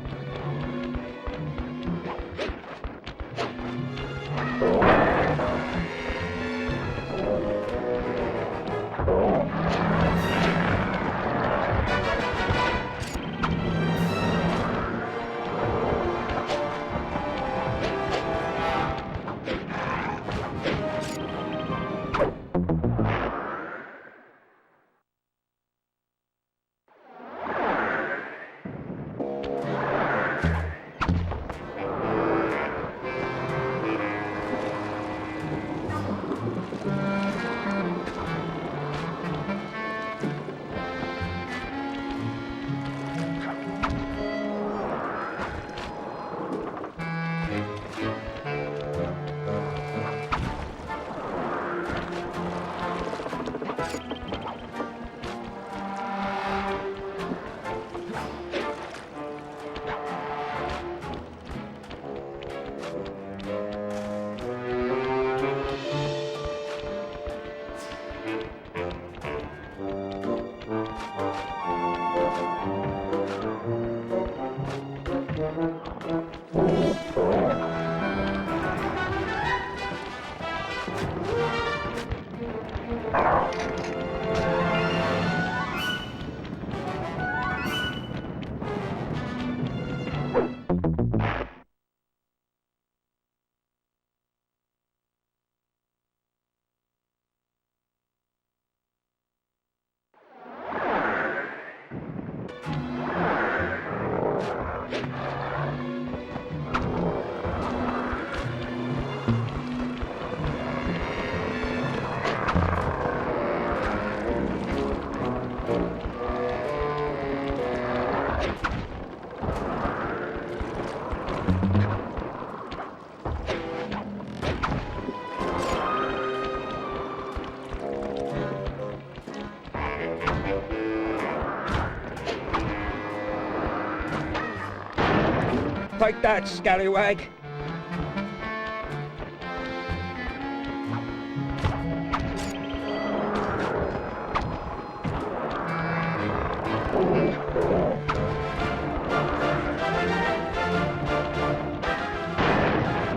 Take that, scallywag.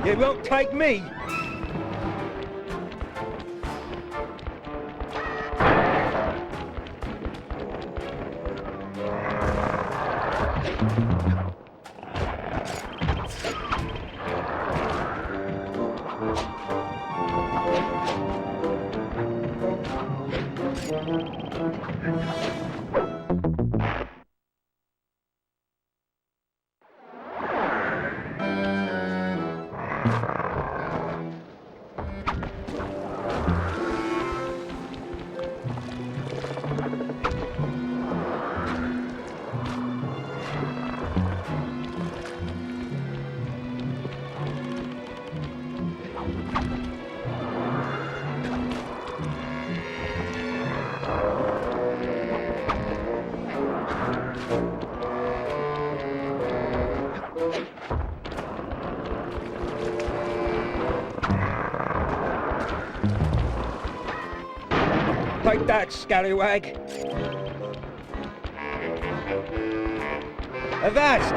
You won't take me. Take that, scallywag. Avast!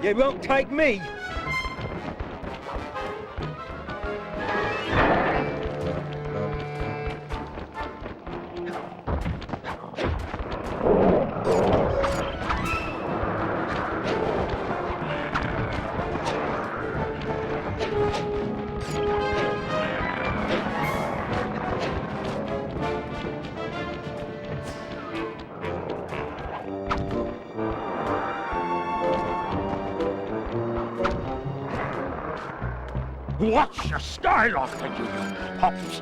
You won't take me. Watch your style off the you pups.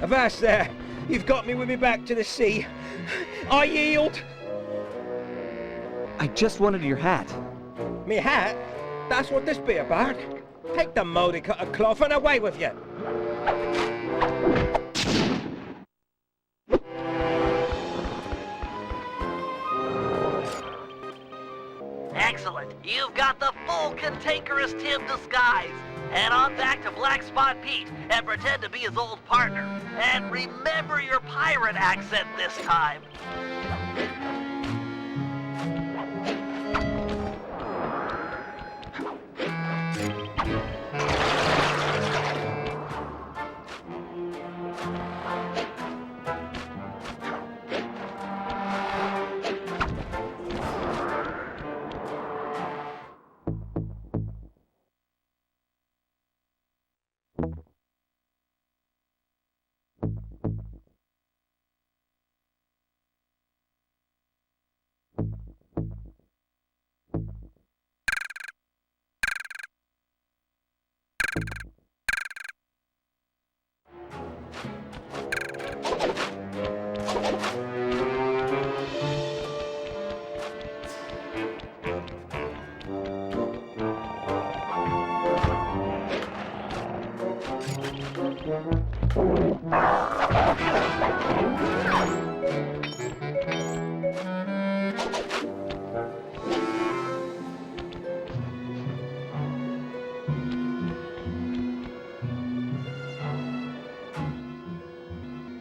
Avast there! You've got me with me back to the sea. I yield! I just wanted your hat. Me hat? That's what this be about. Take the mouldy cut of cloth and away with you. Excellent. You've got the full cantankerous Tim disguise. Head on back to Black Spot Pete and pretend to be his old partner. And remember your pirate accent this time.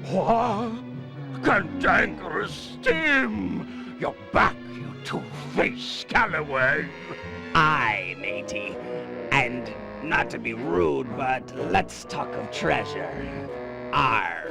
What? Cantankerous Tim! You're back, you two-faced scallywag! Aye, matey. And not to be rude, but let's talk of treasure. Arr.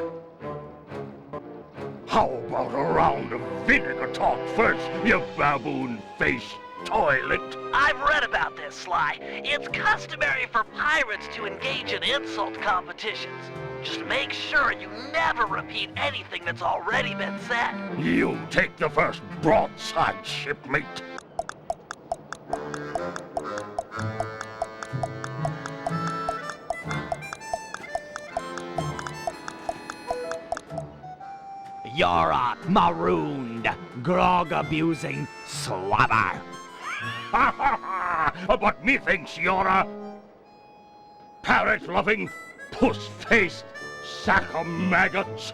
How about a round of vinegar talk first, you baboon-faced toilet? I've read about this, Sly. It's customary for pirates to engage in insult competitions. Just make sure you never repeat anything that's already been said. You take the first broadside, shipmate. You're a marooned, grog-abusing slobber. Ha ha ha! But methinks you're a parrot-loving, puss-faced sack of maggots.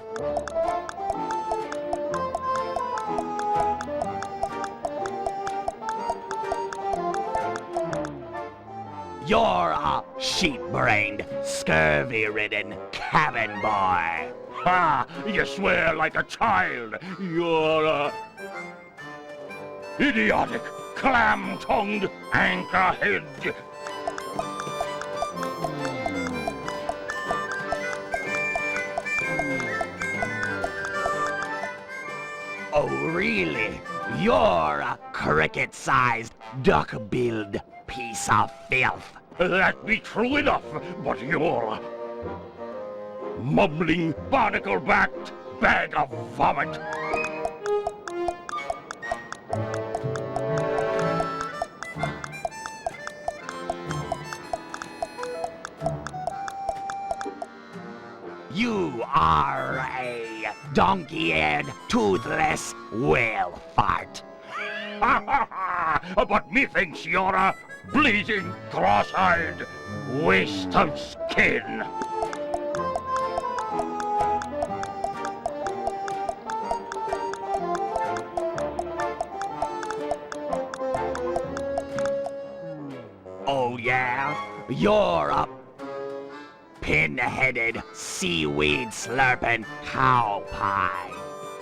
You're a sheep-brained, scurvy-ridden cabin boy. Ha! You swear like a child. You're idiotic, clam-tongued anchorhead. Oh, really? You're a cricket-sized, duck-billed piece of filth. That be true enough, but you're mumbling, barnacle-backed bag of vomit. You are a donkey-eared, toothless whale fart. But methinks you're a bleeding, cross-eyed waste of skin. Oh, yeah? You're a pin-headed, seaweed-slurping cow pie.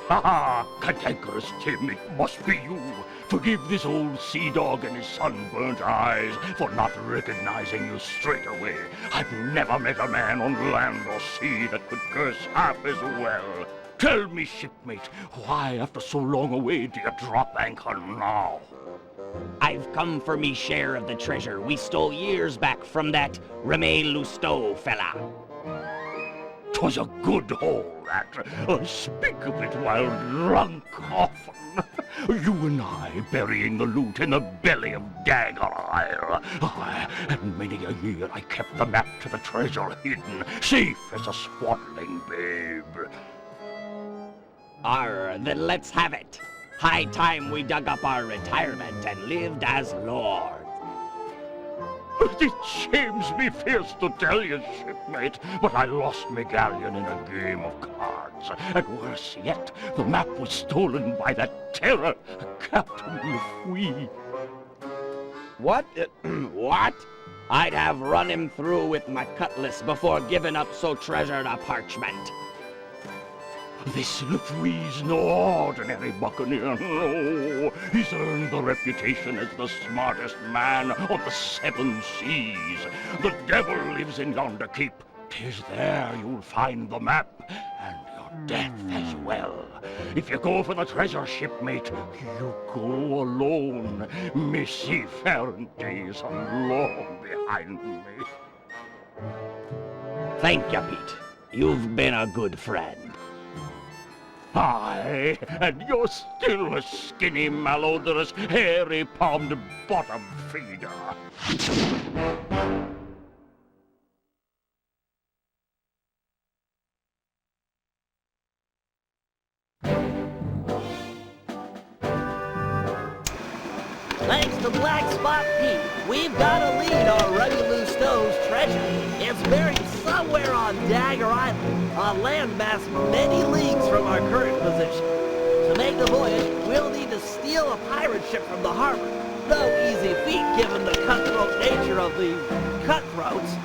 Ha ha! Cantankerous Tim, it must be you. Forgive this old sea dog and his sunburnt eyes for not recognizing you straight away. I've never met a man on land or sea that could curse half as well. Tell me, shipmate, why after so long away do you drop anchor now? I've come for me share of the treasure we stole years back from that Reme Lousteau fella. 'Twas a good haul, that. Speak of it while drunk often. You and I burying the loot in the belly of Dagger Isle. Aye, and many a year I kept the map to the treasure hidden, safe as a swaddling babe. Then let's have it. High time we dug up our retirement and lived as lords. It shames me fierce to tell you, shipmate, but I lost me galleon in a game of cards. And worse yet, the map was stolen by that terror, Captain Lefouille. What? What? I'd have run him through with my cutlass before giving up so treasured a parchment. This Lefouille's no ordinary buccaneer, no. He's earned the reputation as the smartest man on the 7 seas. The devil lives in yonder keep. 'Tis there you'll find the map, and your death as well. If you go for the treasure, shipmate, you go alone. Me seafaring days are long behind me. Thank you, Pete. You've been a good friend. Aye, and you're still a skinny, malodorous, hairy-palmed bottom feeder. Thanks to Black Spot Pete, we've got a lead on Remy Lousteau's treasure. It's buried somewhere on Dagger Island, a landmass many leagues from our current position. To make the voyage, we'll need to steal a pirate ship from the harbor. No easy feat given the cutthroat nature of the cutthroats.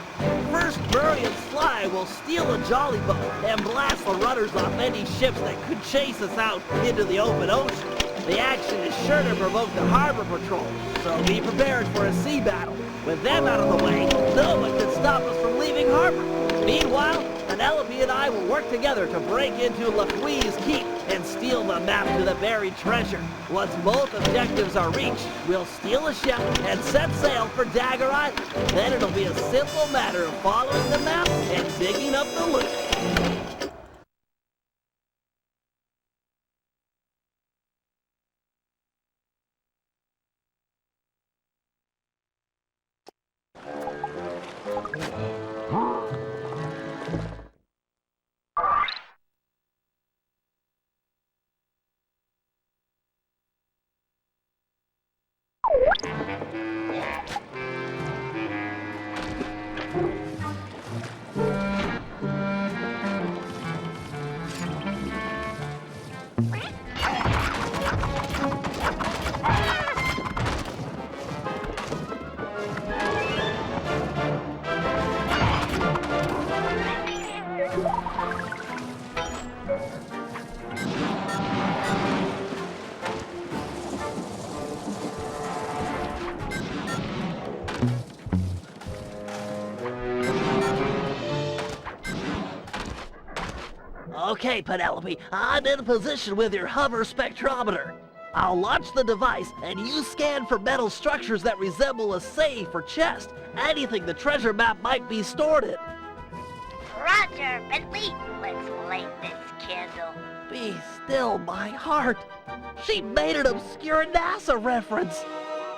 First, Murray and Sly will steal a jolly boat and blast the rudders off any ships that could chase us out into the open ocean. The action is sure to provoke the harbor patrol, so be prepared for a sea battle. With them out of the way, no one can stop us from leaving harbor. Meanwhile, Penelope and I will work together to break into Lefouille's keep and steal the map to the buried treasure. Once both objectives are reached, we'll steal a ship and set sail for Dagger Island. Then it'll be a simple matter of following the map and digging up the loot. Okay, Penelope, I'm in position with your hover spectrometer. I'll launch the device, and you scan for metal structures that resemble a safe or chest, anything the treasure map might be stored in. Roger, Bentley. Let's light this candle. Be still, my heart. She made an obscure NASA reference.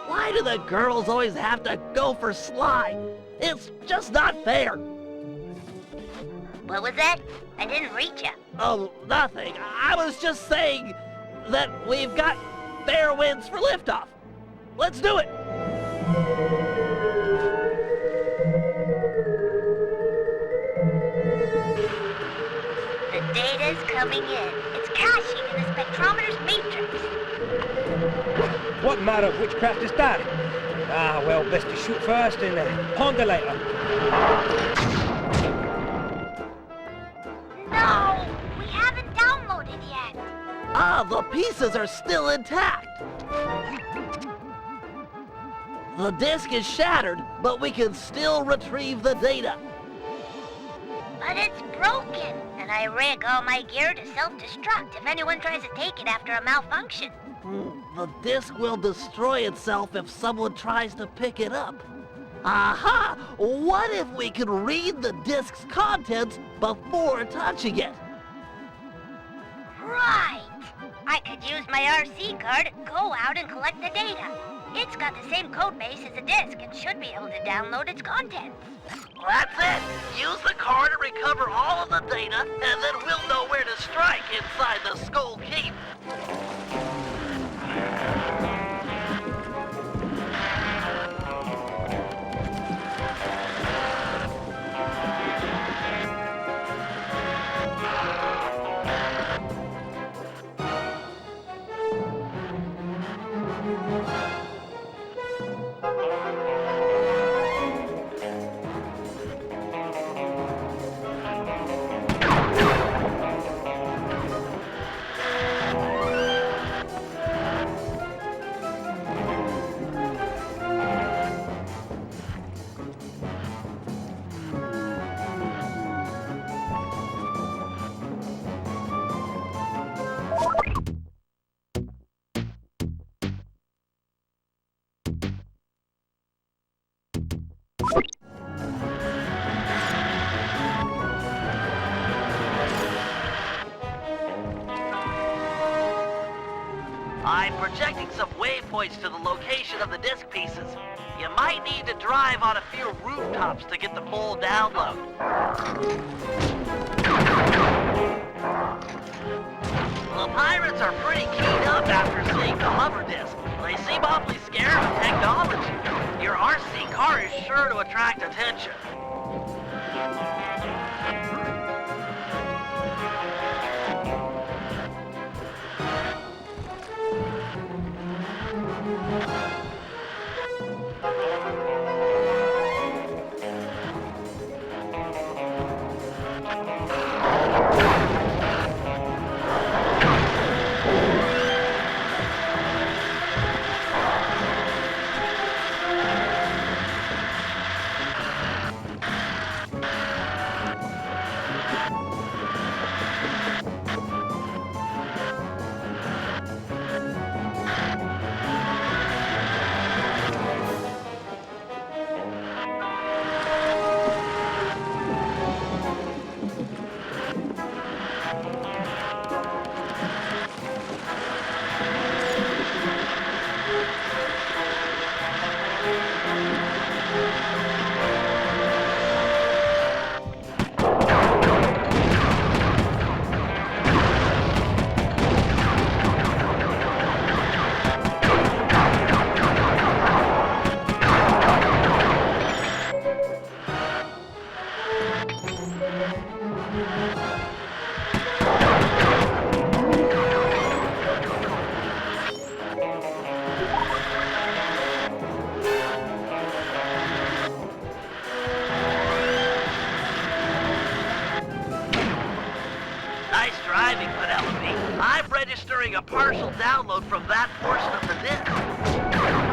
Why do the girls always have to go for Sly? It's just not fair. What was that? I didn't reach you. Oh, nothing. I was just saying that we've got fair winds for liftoff. Let's do it. The data's coming in. It's caching in the spectrometer's matrix. What manner of witchcraft is that? Ah, well, best to shoot first and ponder later. No! We haven't downloaded yet. Ah, the pieces are still intact. The disk is shattered, but we can still retrieve the data. But it's broken, and I rig all my gear to self-destruct if anyone tries to take it after a malfunction. The disk will destroy itself if someone tries to pick it up. Aha! What if we could read the disk's contents before touching it? Right! I could use my RC card, go out and collect the data. It's got the same code base as the disk and should be able to download its contents. That's it! Use the card to recover all of the data, and then we'll know where to strike inside the Skull Keep. I'm projecting some waypoints to the location of the disk pieces. You might need to drive on a few rooftops to get the full download. The pirates are pretty keyed up after seeing the hover disk. They seem awfully scared of technology. Your RC car is sure to attract attention. Nice driving, Penelope. I'm registering a partial download from that portion of the disk.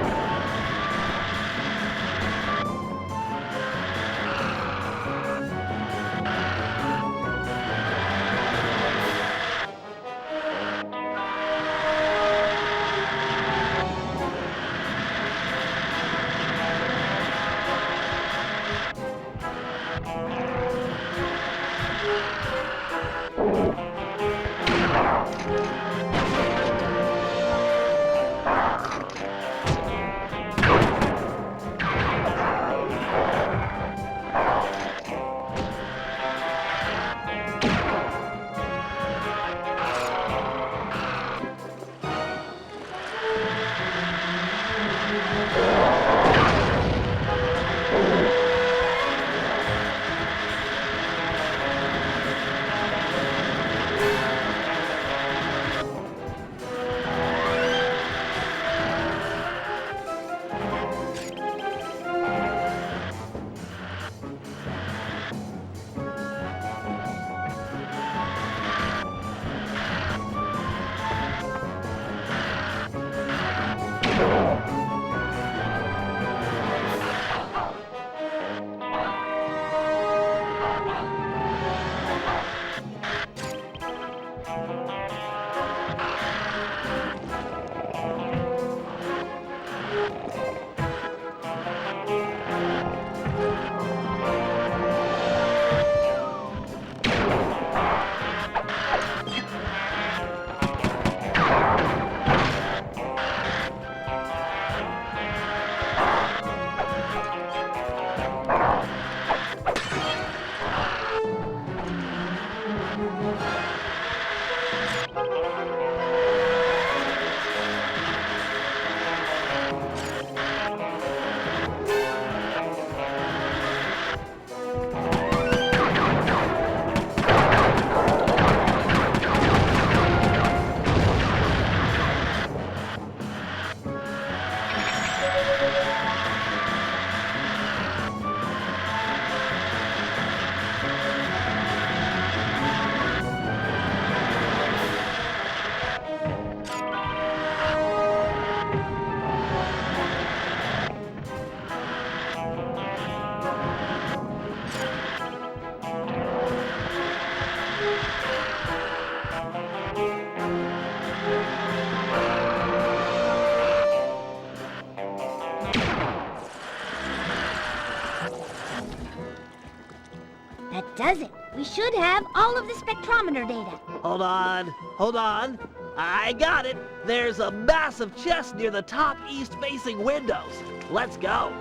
That does it. We should have all of the spectrometer data. Hold on. I got it. There's a massive chest near the top east-facing windows. Let's go.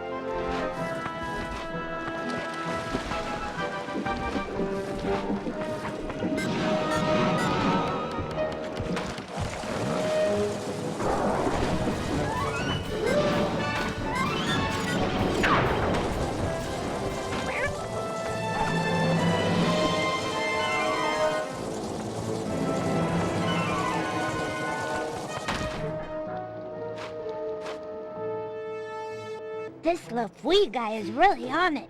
This LaFouille guy is really on it.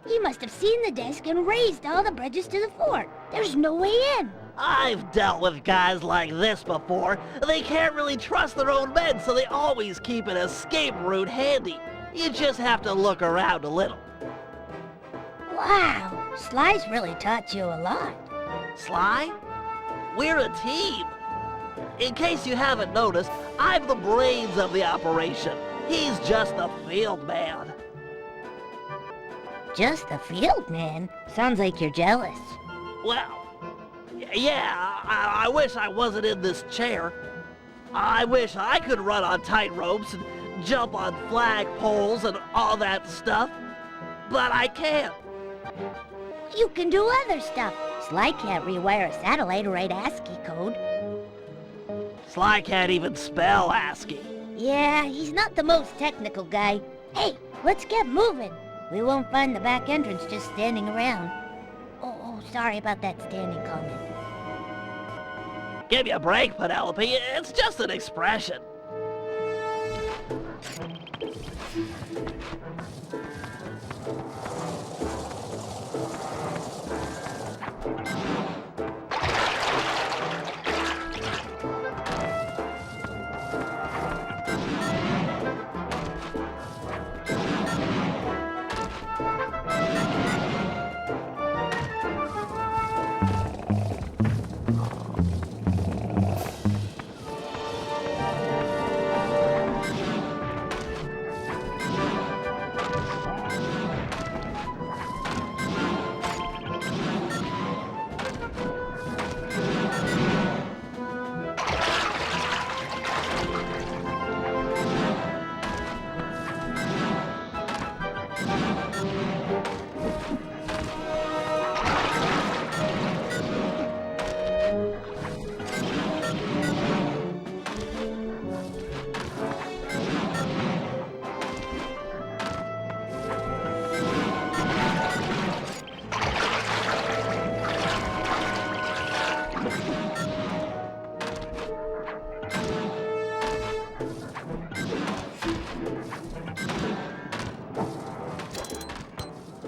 He must have seen the desk and raised all the bridges to the fort. There's no way in. I've dealt with guys like this before. They can't really trust their own men, so they always keep an escape route handy. You just have to look around a little. Wow, Sly's really taught you a lot. Sly? We're a team. In case you haven't noticed, I'm the brains of the operation. He's just the field man. Just the field man? Sounds like you're jealous. Well, yeah, I wish I wasn't in this chair. I wish I could run on tight ropes and jump on flagpoles and all that stuff. But I can't. You can do other stuff. Sly can't rewire a satellite or write ASCII code. Sly can't even spell ASCII. Yeah, he's not the most technical guy. Hey, let's get moving. We won't find the back entrance just standing around. Oh, sorry about that standing comment. Give me a break, Penelope. It's just an expression.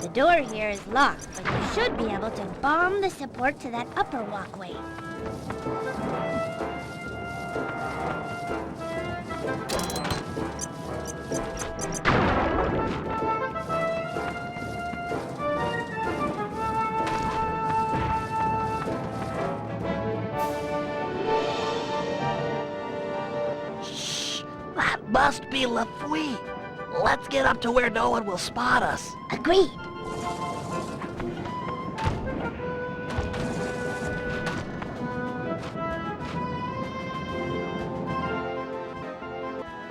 The door here is locked, but you should be able to bomb the support to that upper walkway. Shh! That must be LaFouille. Let's get up to where no one will spot us. Agreed.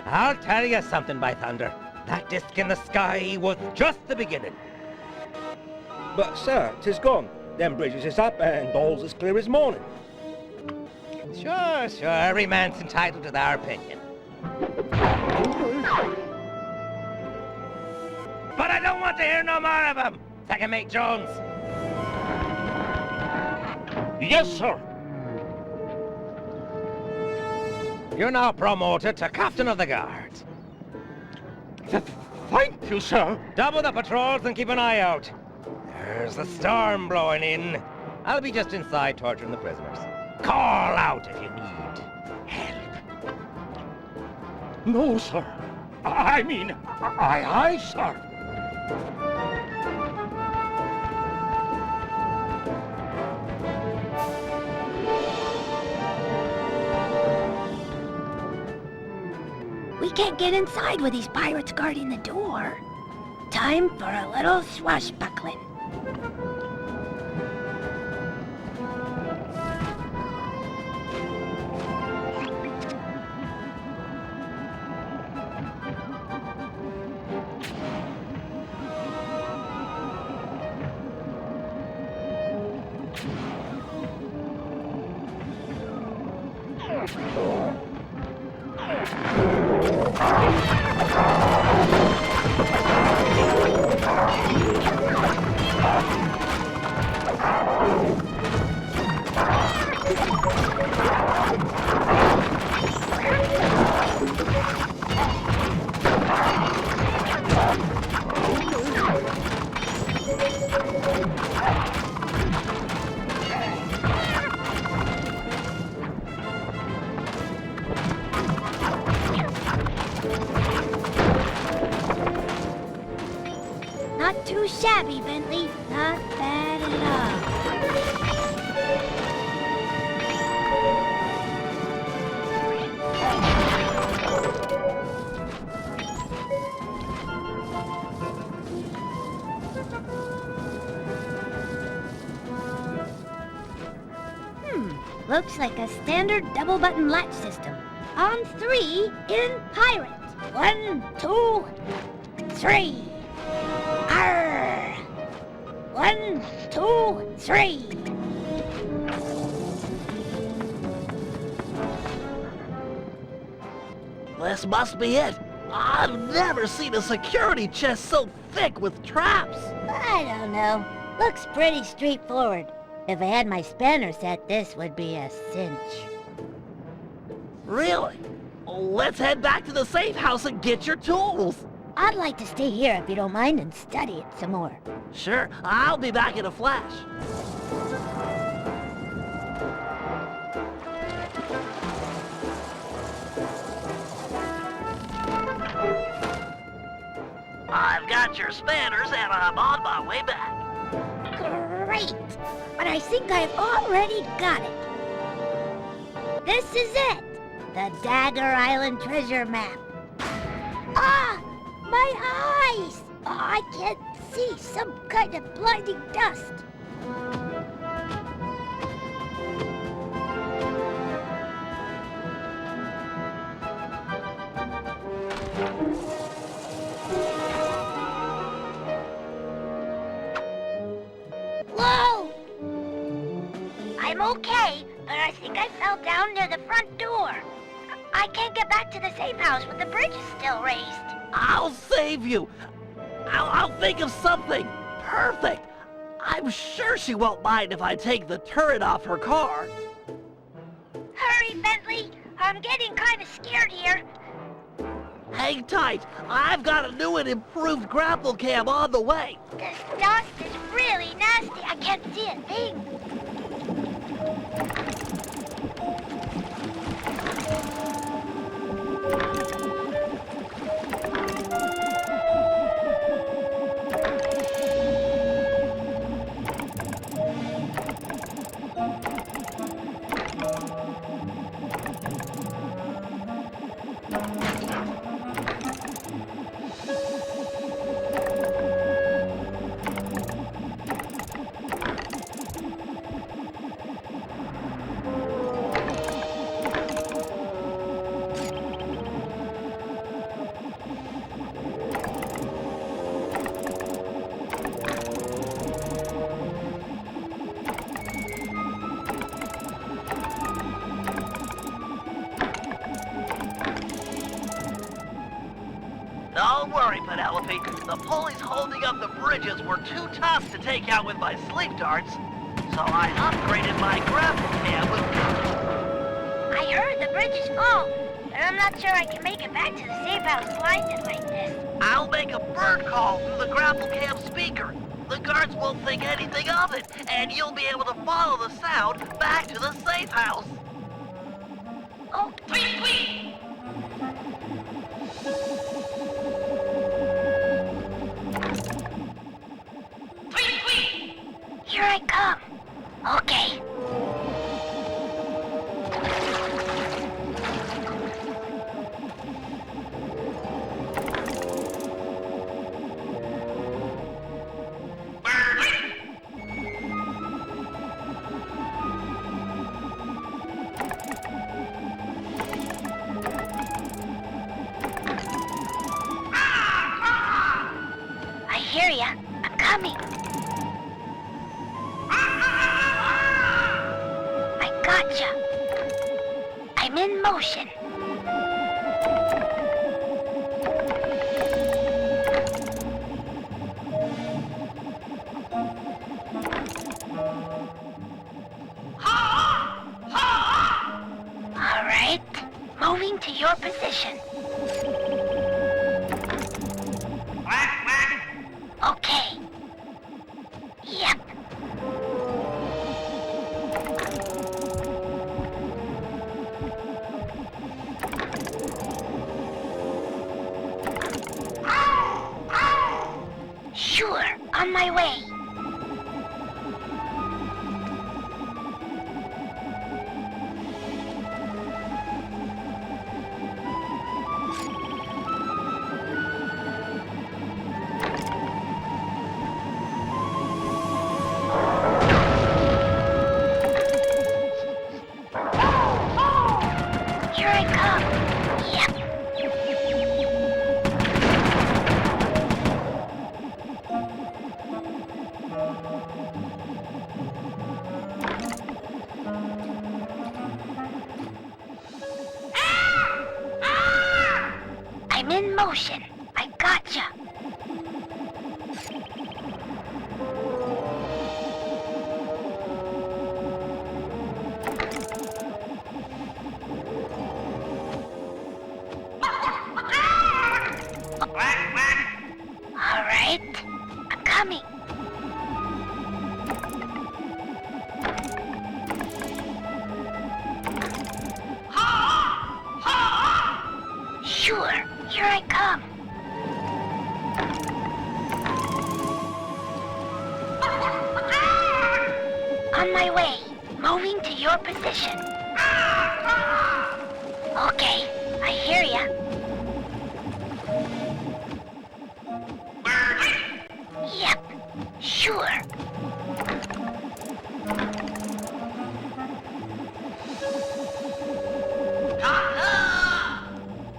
I'll tell you something, by thunder. That disc in the sky was just the beginning. But, sir, 'tis gone. Them bridges is up and all's as clear as morning. Sure, every man's entitled to their opinion. But I don't want to hear no more of him. Second Mate Jones. Yes, sir. You're now promoted to Captain of the Guards. Thank you, sir. Double the patrols and keep an eye out. There's a storm blowing in. I'll be just inside torturing the prisoners. Call out if you need help. No, sir. I mean, aye, sir. We can't get inside with these pirates guarding the door. Time for a little swashbuckling. Not too shabby, Bentley. Not bad at all. Looks like a standard double-button latch system. On 3 in pirate. 1, 2, 3. Arr! 1, 2, 3. This must be it. I've never seen a security chest so thick with traps. I don't know. Looks pretty straightforward. If I had my spanner set, this would be a cinch. Really? Let's head back to the safe house and get your tools. I'd like to stay here if you don't mind and study it some more. Sure, I'll be back in a flash. I've got your spanners and I'm on my way back. Great! But I think I've already got it. This is it! The Dagger Island treasure map. Ah! My eyes! Oh, I can't see. Some kind of blinding dust. Whoa! I'm okay, but I think I fell down near the front door. I can't get back to the safe house with the bridge still raised. I'll save you. I'll think of something. Perfect. I'm sure she won't mind if I take the turret off her car. Hurry, Bentley. I'm getting kind of scared here. Hang tight. I've got a new and improved grapple cam on the way. This dust is really nasty. I can't see a thing. Penelope. The pulleys holding up the bridges were too tough to take out with my sleep darts. So I upgraded my grapple cam with... I heard the bridge is full, but I'm not sure I can make it back to the safe house blinded like this. I'll make a bird call through the grapple cam speaker. The guards won't think anything of it, and you'll be able to follow the sound back to the safe house. Oh, Tweet, tweet! Tweet, tweet! here I come. Okay. I hear ya. I'm coming. I gotcha. I'm in motion. All right. Moving to your position. Okay. Yep. Sure, on my way. Here I come. Yep. I'm in motion. I gotcha. All right. I'm coming. Sure, here I come. On my way, moving to your position. Okay, I hear ya. Yep, sure.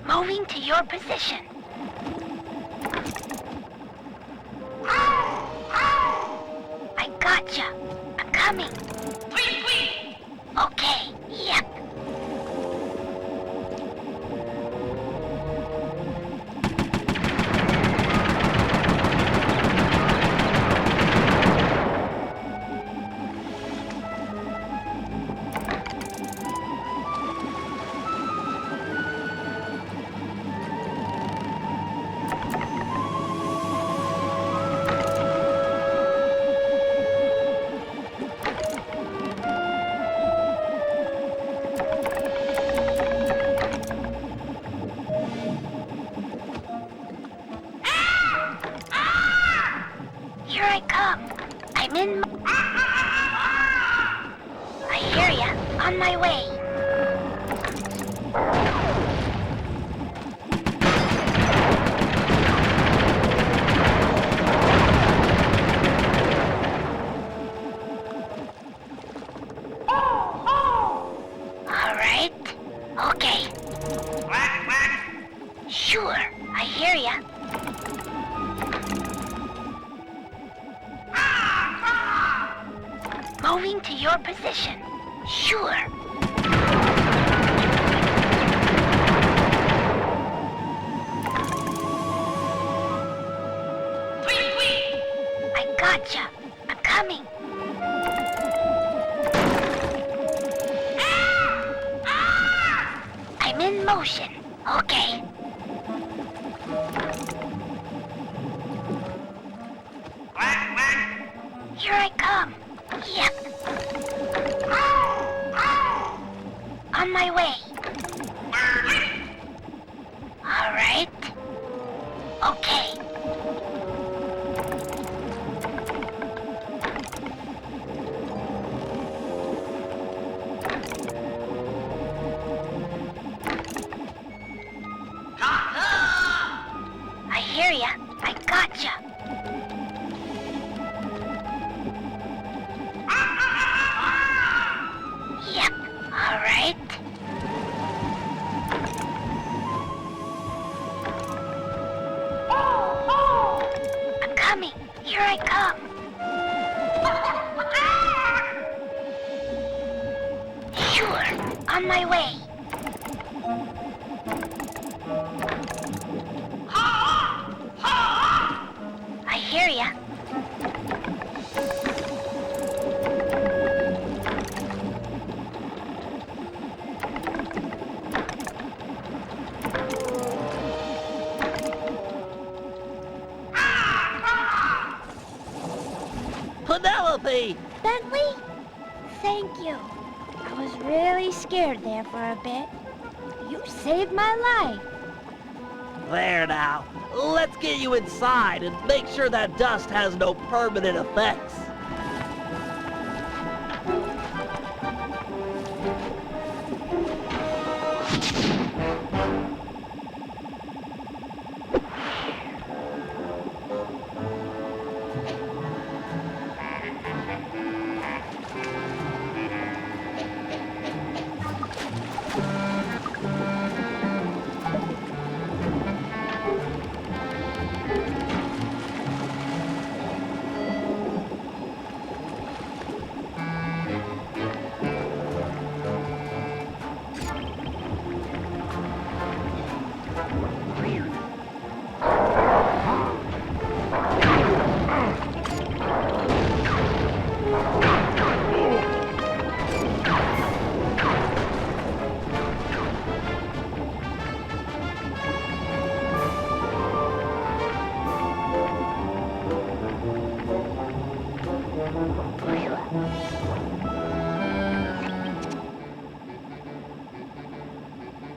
Moving to your position. I gotcha. I'm coming. Okay, yep. Here I come. I'm in. I hear ya. On my way. All right. Okay. Sure. I hear ya. Moving to your position. Sure. gotcha. I'm coming. I'm in motion. Okay. Here I come. Yep. On my way. All right. Okay. I hear ya. I gotcha. Yep. All right. I'm coming. Here I come. Sure. On my way. I hear ya. Penelope! Bentley? Thank you. I was really scared there for a bit. You saved my life. There now. Let's get you inside and make sure that dust has no permanent effects.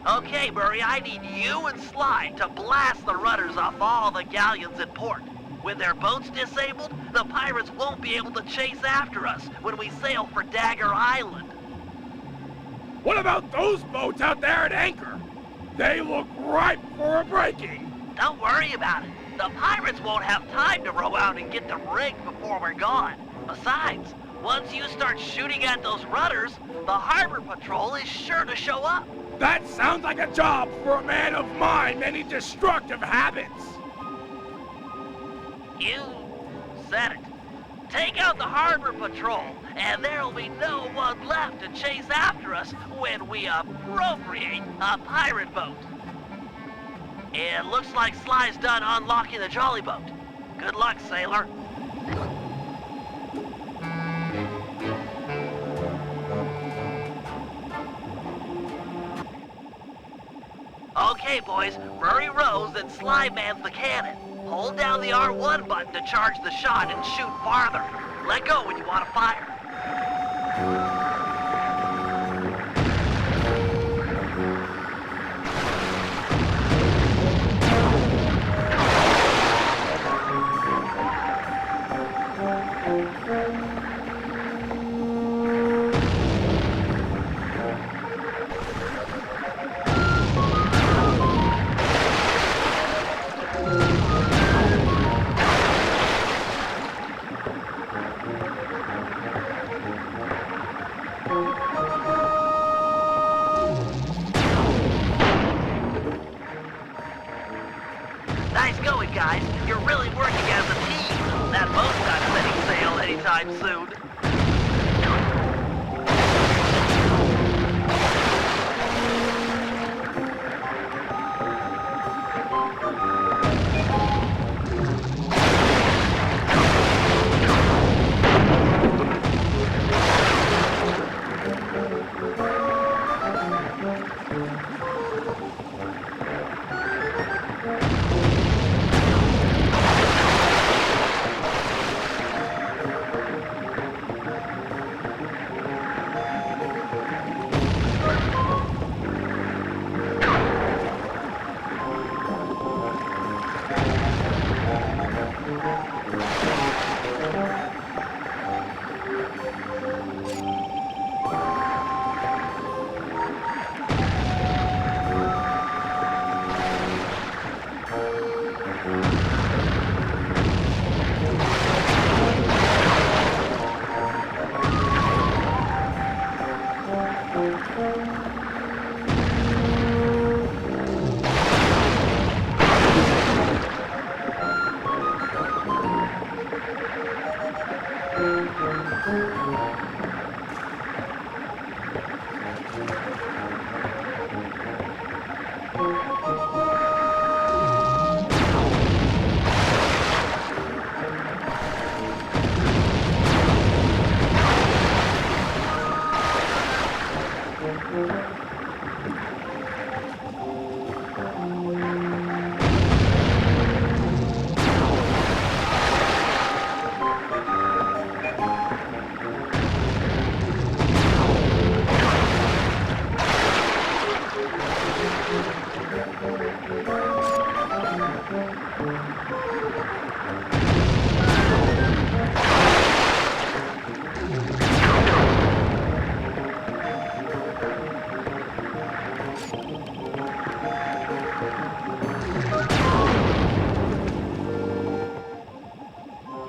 Okay, Murray, I need you and Sly to blast the rudders off all the galleons in port. With their boats disabled, the pirates won't be able to chase after us when we sail for Dagger Island. What about those boats out there at anchor? They look ripe for a breaking. Don't worry about it. The pirates won't have time to row out and get them rigged before we're gone. Besides, once you start shooting at those rudders, the harbor patrol is sure to show up. That sounds like a job for a man of my many destructive habits. You said it. Take out the harbor patrol, and there'll be no one left to chase after us when we appropriate a pirate boat. It looks like Sly's done unlocking the jolly boat. Good luck, sailor. Okay, boys, Murray rows and Sly mans the cannon. Hold down the R1 button to charge the shot and shoot farther. Let go when you want to fire. Nice going, guys. You're really working as a team. That boat's not setting sail anytime soon.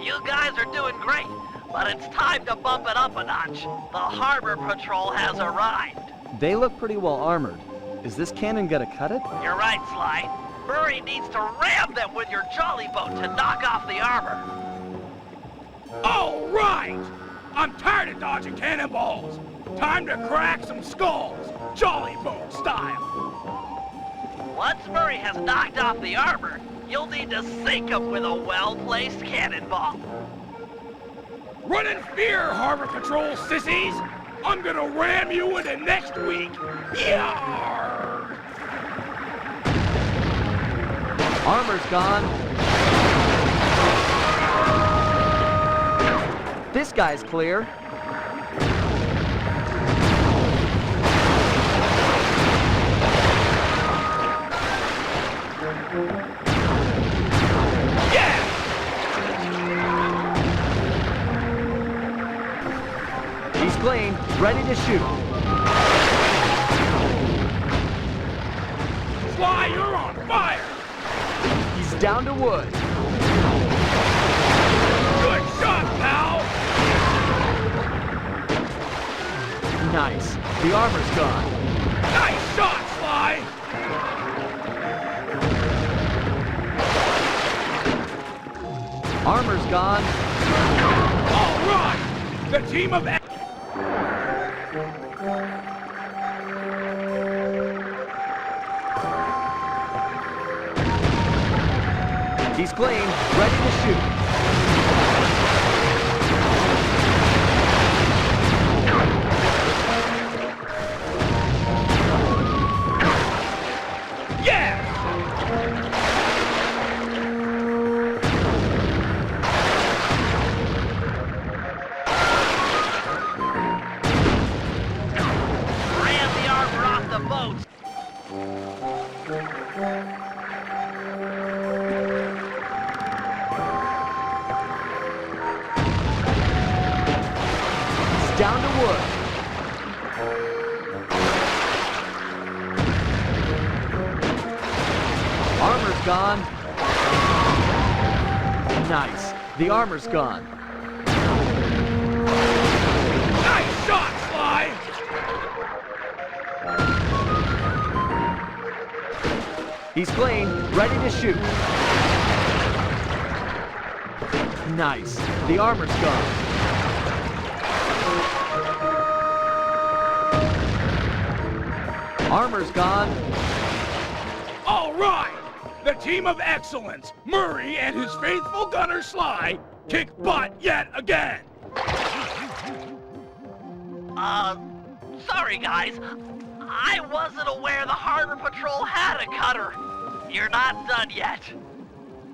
You guys are doing great, but it's time to bump it up a notch. The Harbor Patrol has arrived. They look pretty well armored. Is this cannon gonna cut it? You're right, Sly. Murray needs to ram them with your jolly boat to knock off the armor. All right! I'm tired of dodging cannonballs. Time to crack some skulls, jolly boat style. Once Murray has knocked off the armor, you'll need to sink him with a well-placed cannonball. Run in fear, Harbor Patrol sissies! I'm gonna ram you into next week! Yarr! Armor's gone. This guy's clear. He's clean, ready to shoot. Sly, you're on fire! He's down to wood. Good shot, pal! Nice. The armor's gone. Nice shot, Sly! Armor's gone. All right! The team of... He's clean, ready to shoot. Down to wood. Armor's gone. Nice. The armor's gone. Nice shot, Sly! He's clean, ready to shoot. Nice. The armor's gone. Armor's gone. All right! The team of excellence, Murray and his faithful gunner Sly, kick butt yet again! Sorry guys. I wasn't aware the Harbor Patrol had a cutter. You're not done yet.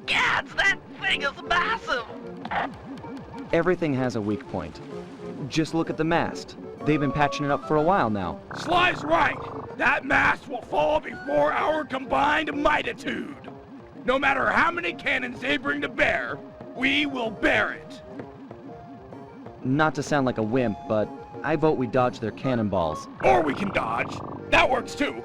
Gads, that thing is massive! Everything has a weak point. Just look at the mast. They've been patching it up for a while now. Sly's right! That mast will fall before our combined mightitude. No matter how many cannons they bring to bear, we will bear it. Not to sound like a wimp, but I vote we dodge their cannonballs. Or we can dodge. That works too.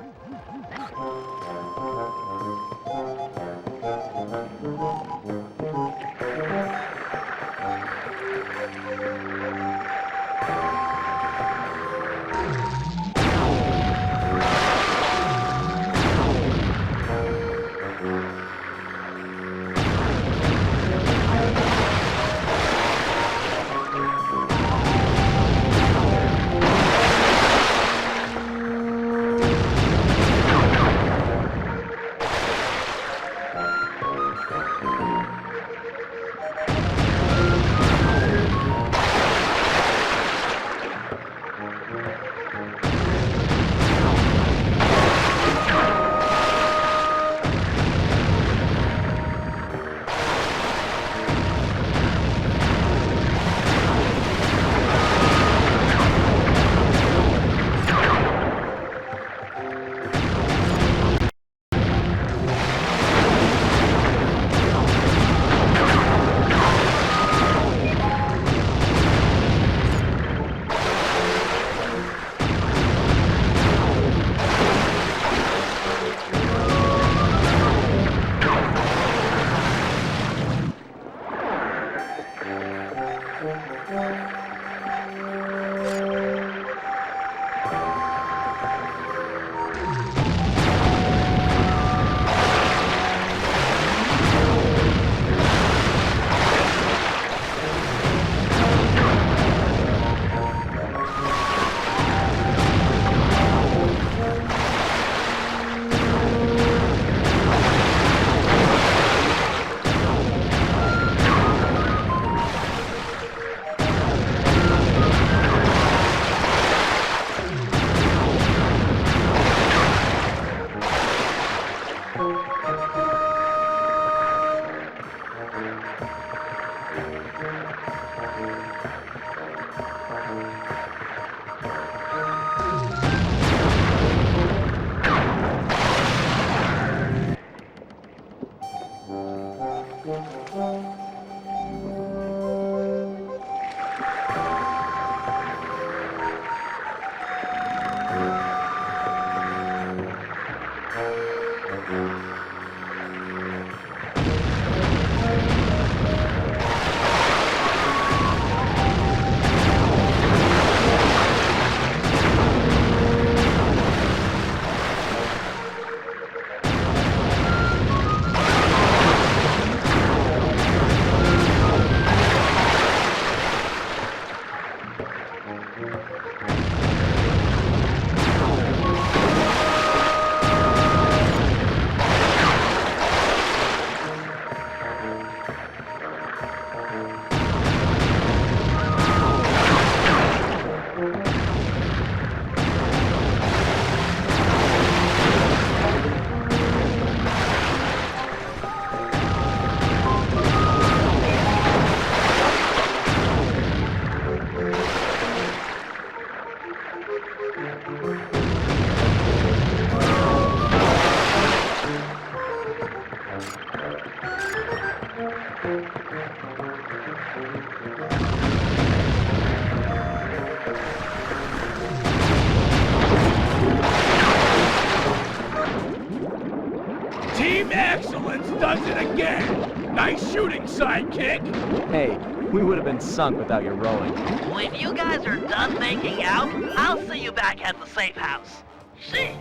Team Excellence does it again! Nice shooting, sidekick! Hey, we would have been sunk without your rowing. Well, if you guys are done making out, I'll see you back at the safe house. Sheesh.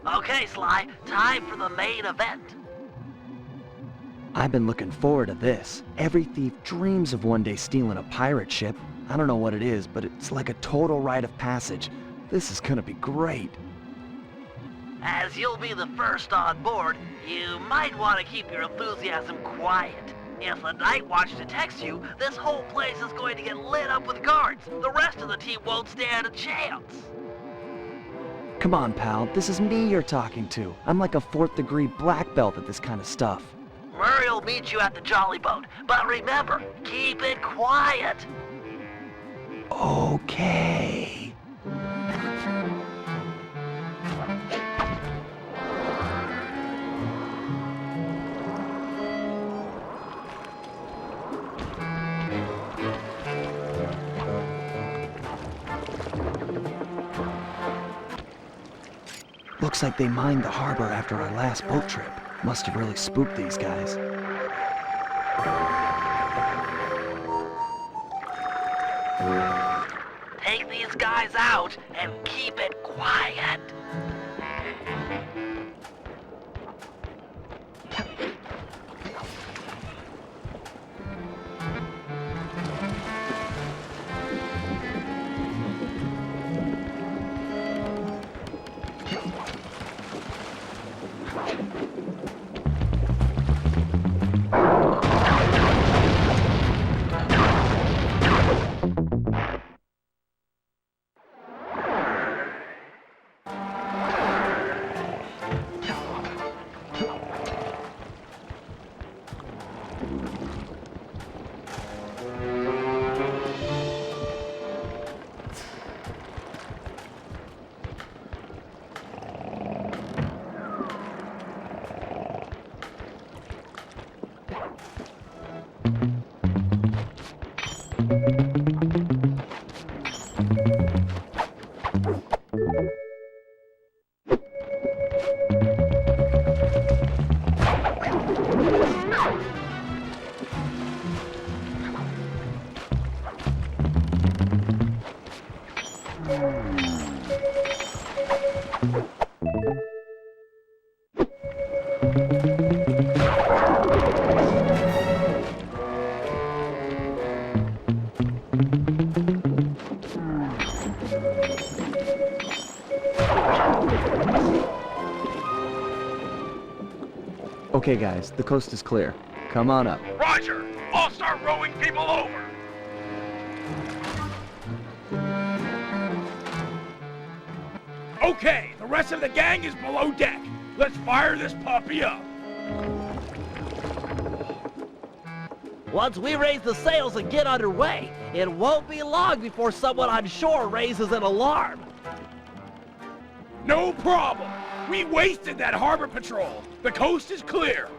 Okay, Sly, time for the main event. I've been looking forward to this. Every thief dreams of one day stealing a pirate ship. I don't know what it is, but it's like a total rite of passage. This is gonna be great. As you'll be the first on board, you might want to keep your enthusiasm quiet. If the Night Watch detects you, this whole place is going to get lit up with guards. The rest of the team won't stand a chance. Come on, pal. This is me you're talking to. I'm like a 4th degree black belt at this kind of stuff. Murray will meet you at the Jolly Boat, but remember, keep it quiet. Okay. Looks like they mined the harbor after our last boat trip. Must have really spooked these guys. Take these guys out and keep it quiet. Okay guys, the coast is clear. Come on up. Roger! I'll start rowing people over! Okay, the rest of the gang is below deck. Let's fire this puppy up. Once we raise the sails and get underway, it won't be long before someone on shore raises an alarm. No problem. We wasted that harbor patrol. The coast is clear.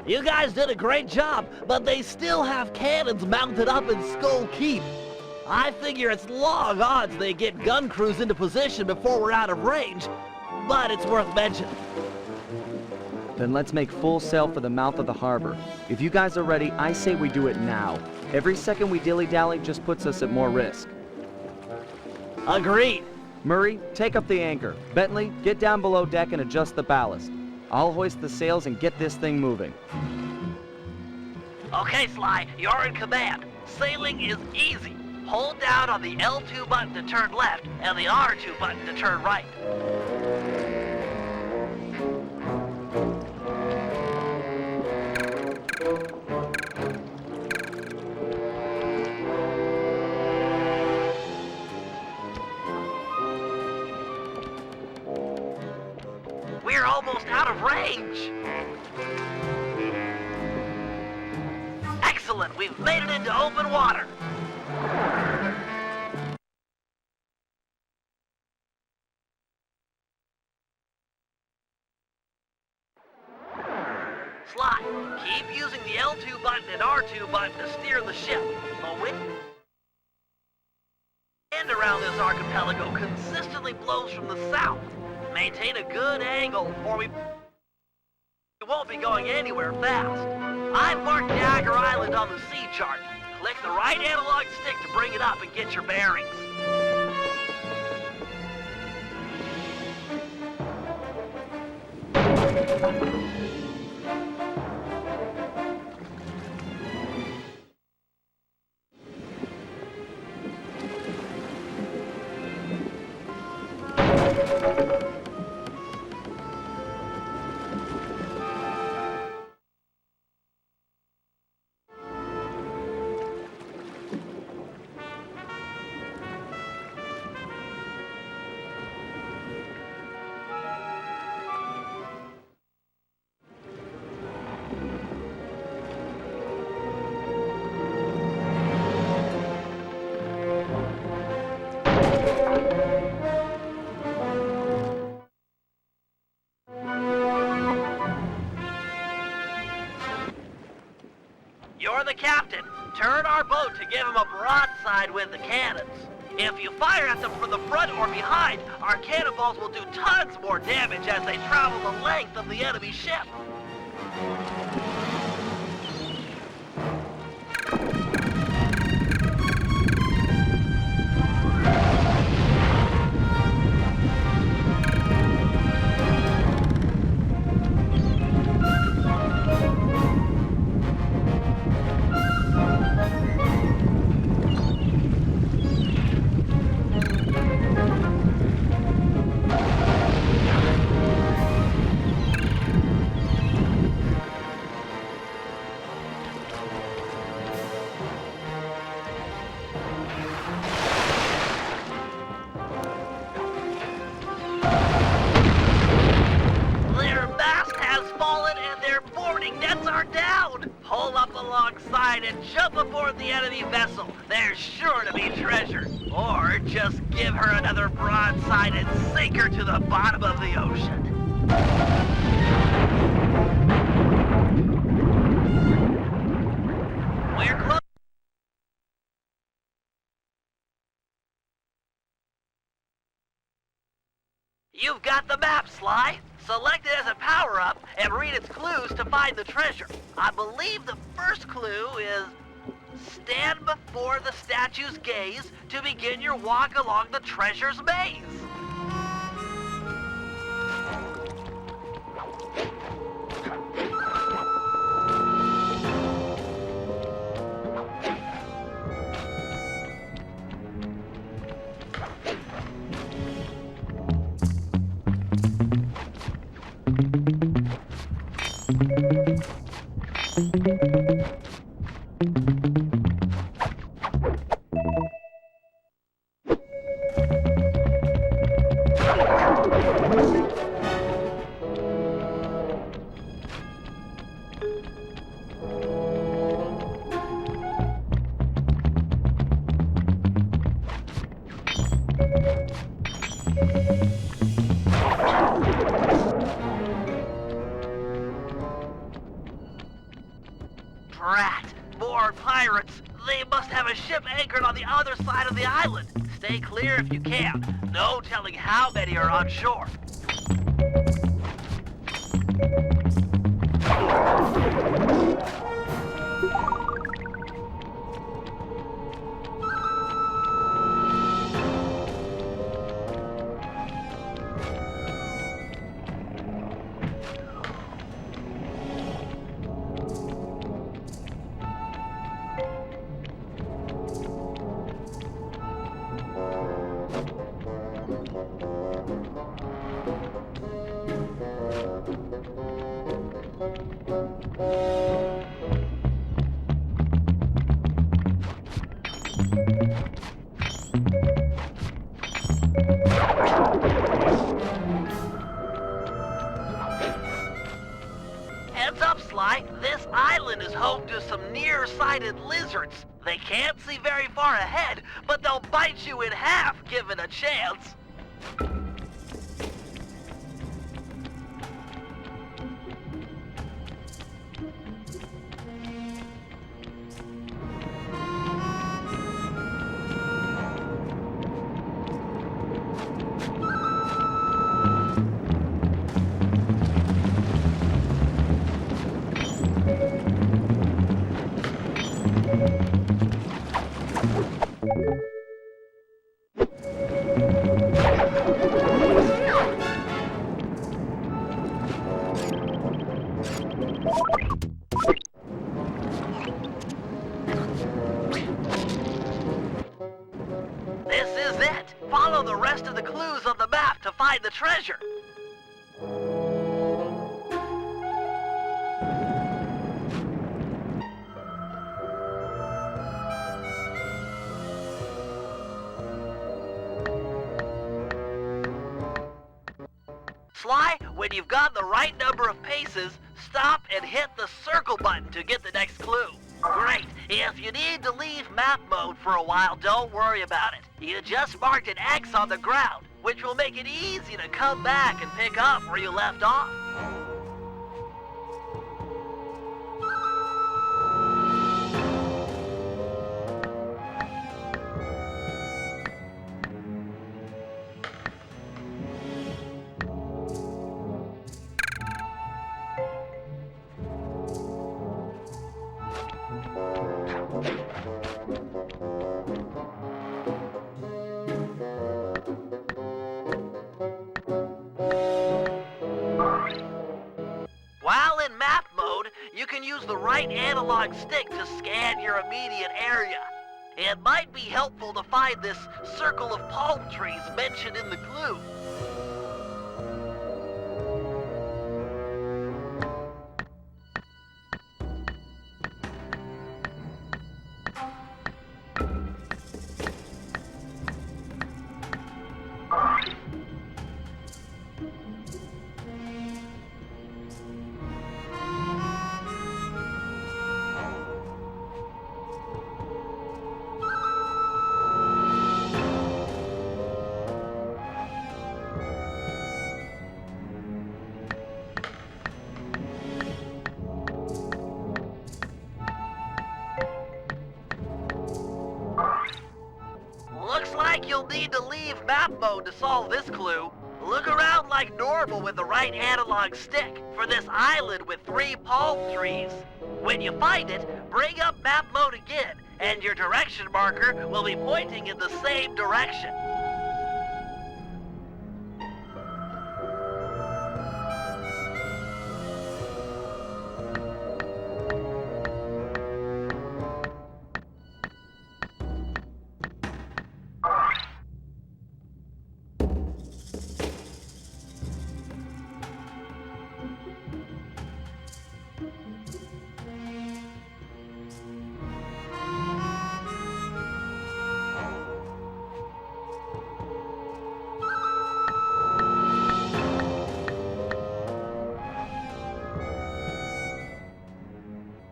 You guys did a great job, but they still have cannons mounted up in Skull Keep. I figure it's long odds they get gun crews into position before we're out of range, but it's worth mentioning. Then let's make full sail for the mouth of the harbor. If you guys are ready, I say we do it now. Every second we dilly-dally just puts us at more risk. Agreed. Murray, take up the anchor. Bentley, get down below deck and adjust the ballast. I'll hoist the sails and get this thing moving. Okay, Sly, you're in command. Sailing is easy. Hold down on the L2 button to turn left and the R2 button to turn right. We're almost out of range. Excellent, we've made it into open water. Sly, keep using the L2 button and R2 button to steer the ship. The wind around this archipelago consistently blows from the south. Maintain a good angle, or we won't be going anywhere fast. I've marked Dagger Island on the sea chart. Click the right analog stick to bring it up and get your bearings. Turn our boat to give them a broadside with the cannons. If you fire at them from the front or behind, our cannonballs will do tons more damage as they travel the length of the enemy ship. Their mast has fallen and their boarding nets are down. Pull up alongside and jump aboard the enemy vessel. There's sure to be treasure. Or just give her another broadside and sink her to the bottom of the ocean. We're close. You've got the map, Sly. Select it as a power-up and read its clues to find the treasure. I believe the first clue is stand before the statue's gaze to begin your walk along the treasure's maze. Drat! More pirates! They must have a ship anchored on the other side of the island. Stay clear if you can. No telling how many are on shore. Heads up, Sly. This island is home to some nearsighted lizards. They can't see very far ahead, but they'll bite you in half given a chance. This is it. Follow the rest of the clues on the map to find the treasure. Sly, when you've got the right number of paces, stop and hit the circle button to get the next clue. Great. If you need to leave map mode for a while, don't worry about it. You just marked an X on the ground, which will make it easy to come back and pick up where you left off. analog stick to scan your immediate area. It might be helpful to find this circle of palm trees mentioned in the clue. Looks like you'll need to leave map mode to solve this clue. Look around like normal with the right analog stick for this island with 3 palm trees. When you find it, bring up map mode again, and your direction marker will be pointing in the same direction.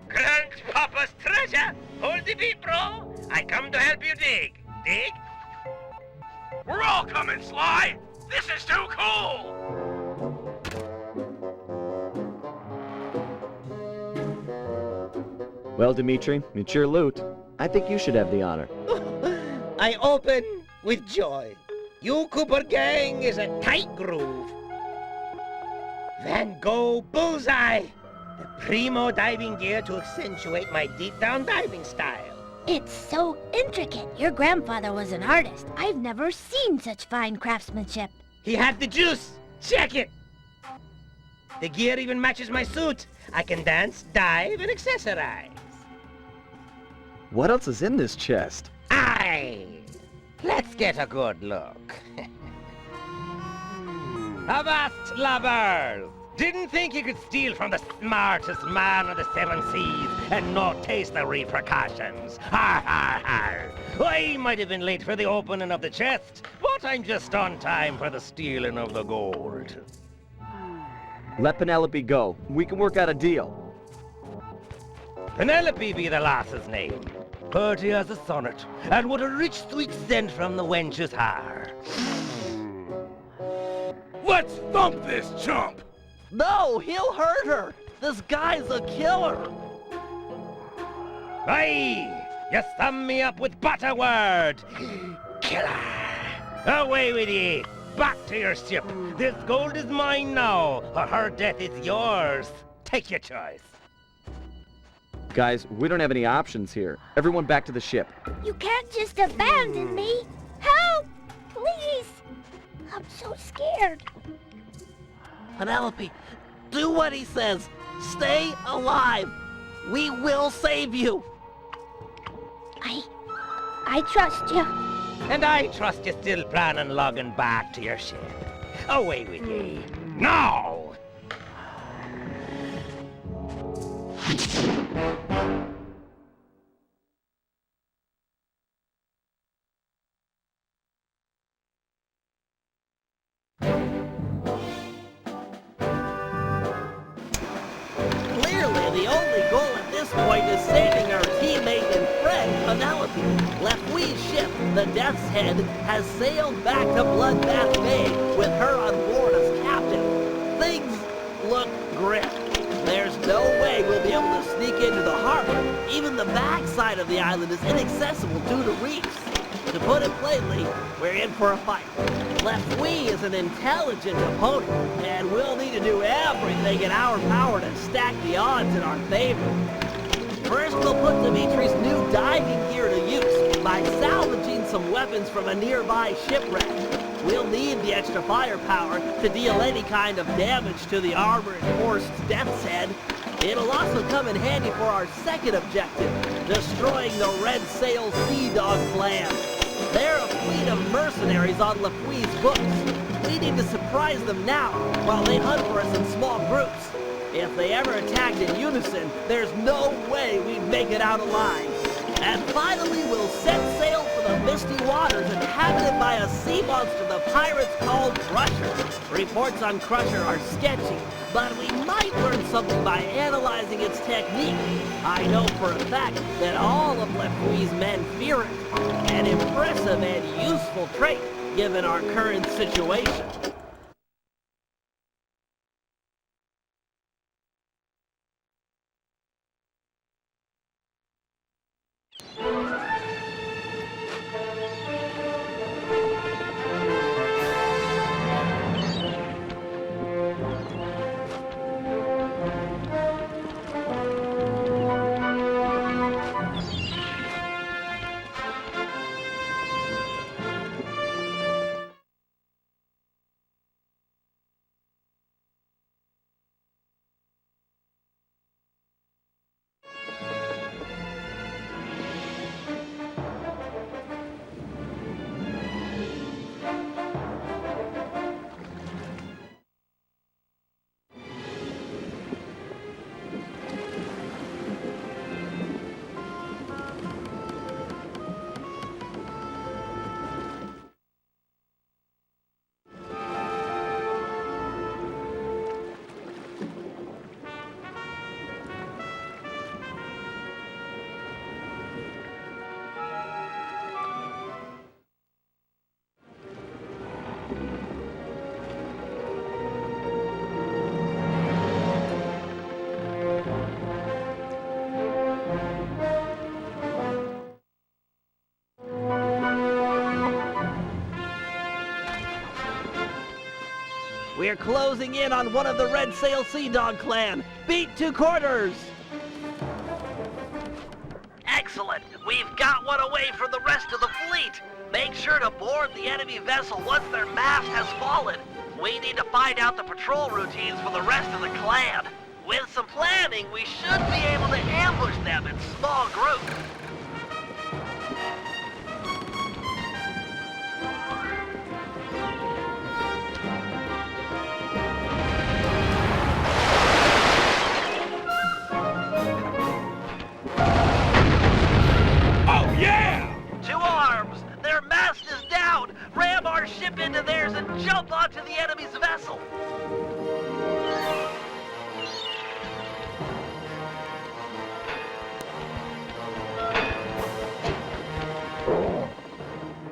Grandpapa's treasure! Hold the beat, bro! I come to help you dig. Dig? We're all coming, Sly! This is too cool! Well, Dimitri, it's your loot. I think you should have the honor. I open with joy. You Cooper gang is a tight groove. Van Gogh Bullseye, the primo diving gear to accentuate my deep-down diving style. It's so intricate. Your grandfather was an artist. I've never seen such fine craftsmanship. He had the juice. Check it. The gear even matches my suit. I can dance, dive, and accessorize. What else is in this chest? Aye. Let's get a good look. Avast, lubbers! Didn't think you could steal from the smartest man of the 7 seas and not taste the repercussions. Har, har, har! I might have been late for the opening of the chest, but I'm just on time for the stealing of the gold. Let Penelope go. We can work out a deal. Penelope be the lass's name. Pretty as a sonnet, and what a rich sweet scent from the wench's hair. Let's thump this chump! No, he'll hurt her. This guy's a killer. Aye! You sum me up with butterword! Killer! Away with ye! Back to your ship! This gold is mine now, or her death is yours. Take your choice. Guys, we don't have any options here. Everyone back to the ship. You can't just abandon me. Help! Please! I'm so scared. Penelope, do what he says. Stay alive. We will save you. I trust you. And I trust you still plan on logging back to your ship. Away with ye. Now! Clearly, the only goal at this point is saving our teammate and friend, Penelope. Leftwee's ship, the Death's Head, has sailed back to Bloodbath Bay with her on board as captain. Things look grim. There's no way we'll be able to sneak into the harbor. Even the backside of the island is inaccessible due to reefs. To put it plainly, we're in for a fight. Leftwee is an intelligent opponent, and we'll need to do everything in our power to stack the odds in our favor. First, we'll put Dimitri's new diving gear to use by salvaging some weapons from a nearby shipwreck. We'll need the extra firepower to deal any kind of damage to the armor-enforced Death's Head. It'll also come in handy for our second objective, destroying the Red Sail Sea Dog clan. They're a fleet of mercenaries on Lapui's books. We need to surprise them now, while they hunt for us in small groups. If they ever attacked in unison, there's no way we'd make it out alive. And finally, we'll set sail for the misty waters inhabited by a sea monster the pirates call Crusher. Reports on Crusher are sketchy, but we might learn something by analyzing its technique. I know for a fact that all of Lapui's men fear it. An impressive and useful trait, given our current situation. We're closing in on one of the Red Sail Sea Dog clan. Beat 2 quarters! Excellent! We've got one away from the rest of the fleet! Make sure to board the enemy vessel once their mast has fallen. We need to find out the patrol routines for the rest of the clan. With some planning, we should be able to ambush them in small groups. Ship into theirs and jump onto the enemy's vessel.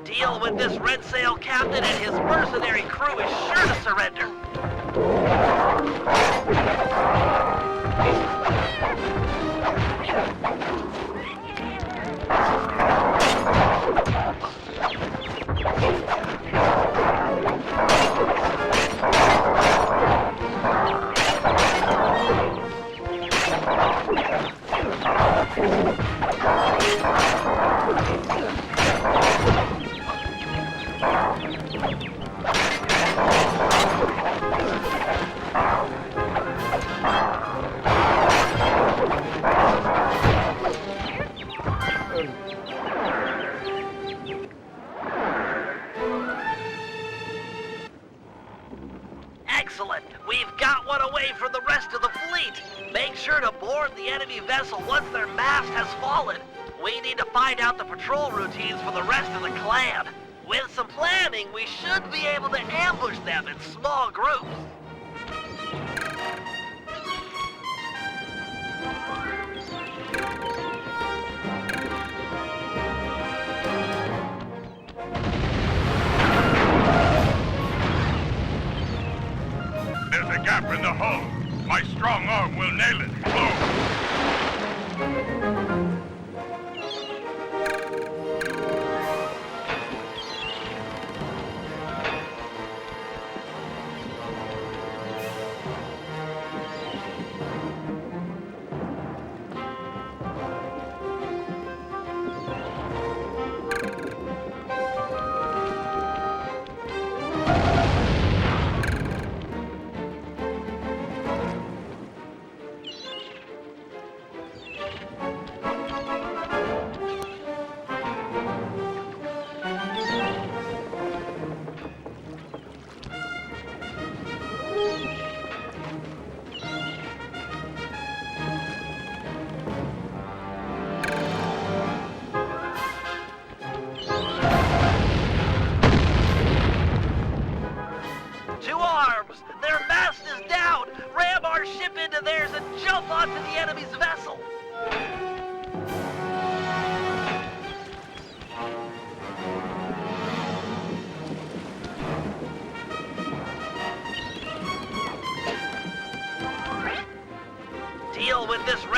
Deal with this Red Sail captain and his mercenary crew is sure to surrender. Excellent! We've got one away from the rest of the fleet! Make sure to board the enemy vessel once their mast has fallen. We need to find out the patrol routines for the rest of the clan. With some planning, we should be able to ambush them in small groups. There's a gap in the hull. My strong arm will nail it. Close.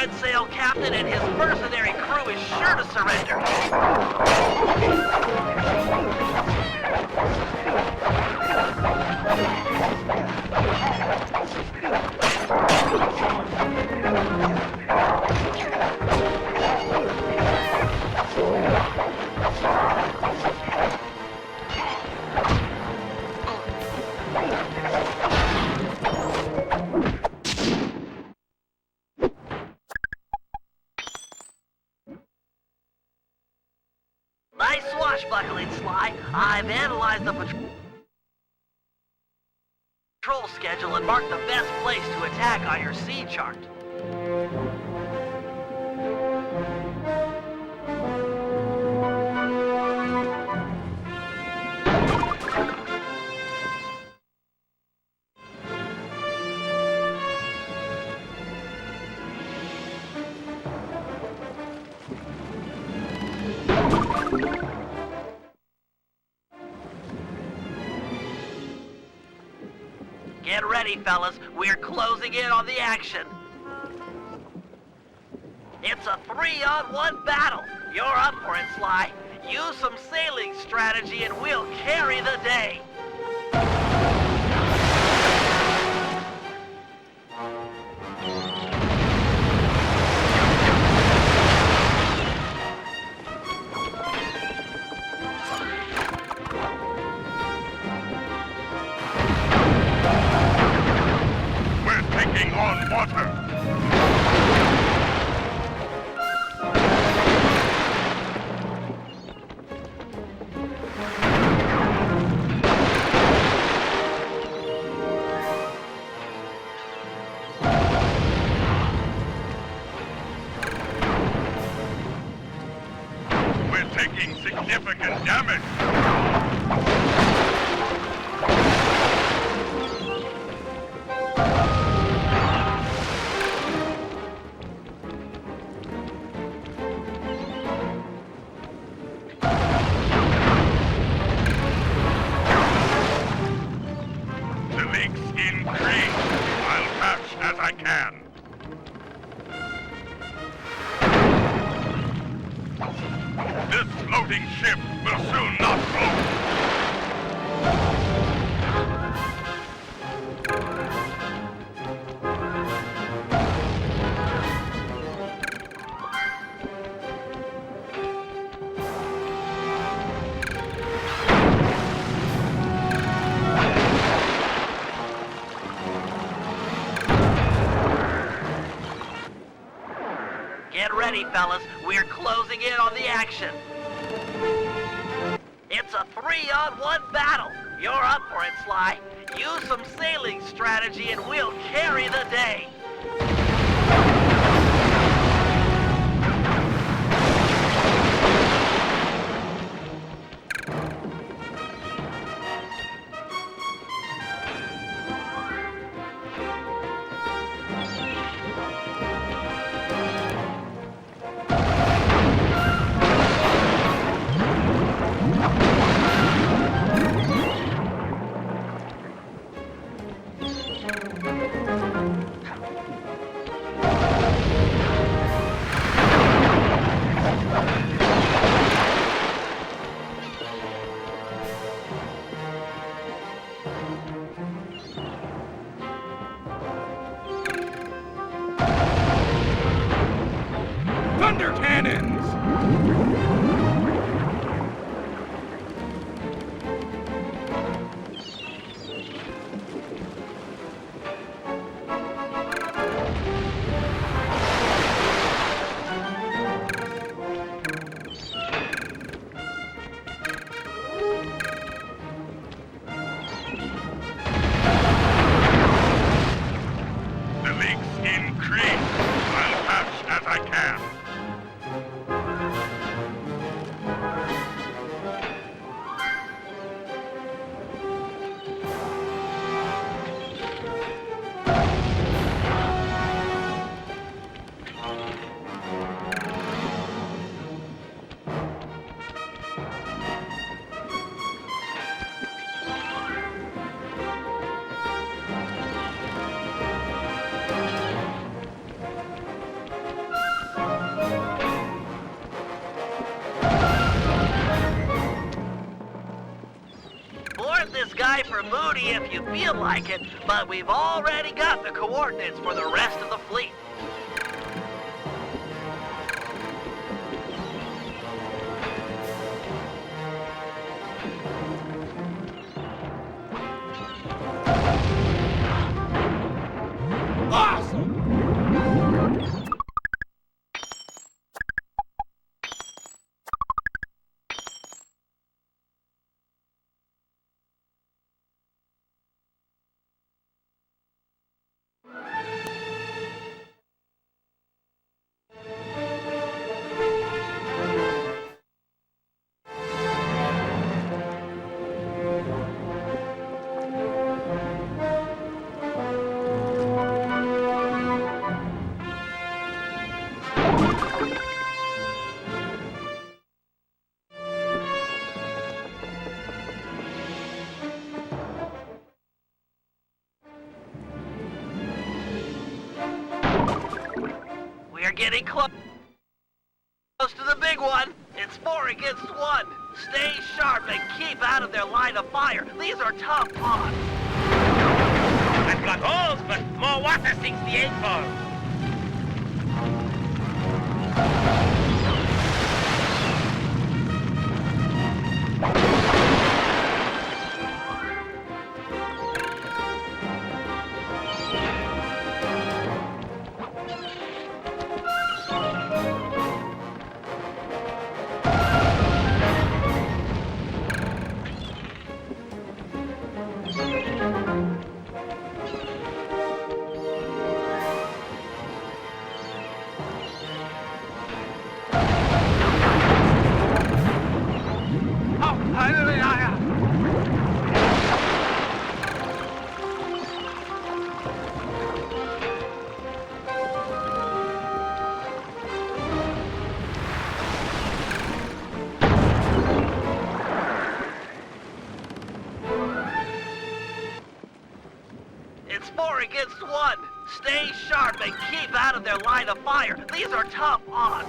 red sail captain and his mercenary crew is sure to surrender. Nice swashbuckling, Sly. I've analyzed the patrol schedule and marked the best place to attack on your sea chart. Get ready, fellas. We're closing in on the action. It's a 3-on-1 battle. You're up for it, Sly. Use some sailing strategy and we'll carry the day. On water! We're taking significant damage! As I can. This floating ship will soon not float. Get ready, fellas. We're closing in on the action. It's a 3-on-1 battle. You're up for it, Sly. Use some sailing strategy and we'll carry the day. sky for booty if you feel like it, but we've already got the coordinates for the rest of the fleet. We're getting close to the big one. It's 4 against 1. Stay sharp and keep out of their line of fire. These are tough odds. I've got holes, but more water sinks the 8 ball. It's 4 against 1. Stay sharp and keep out of their line of fire. These are tough odds.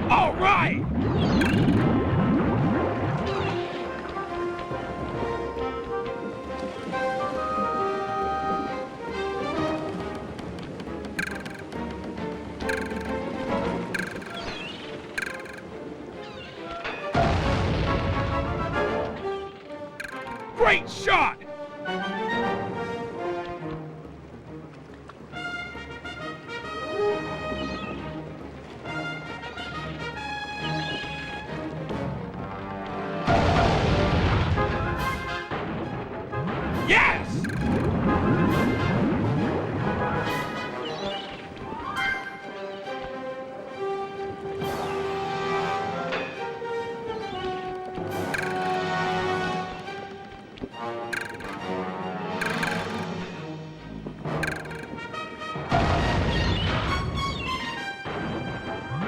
All right! Great shot! Yes!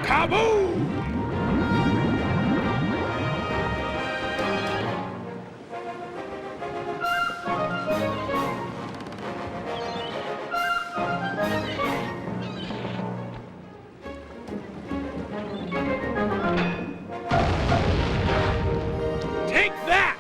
Kaboom! Take that!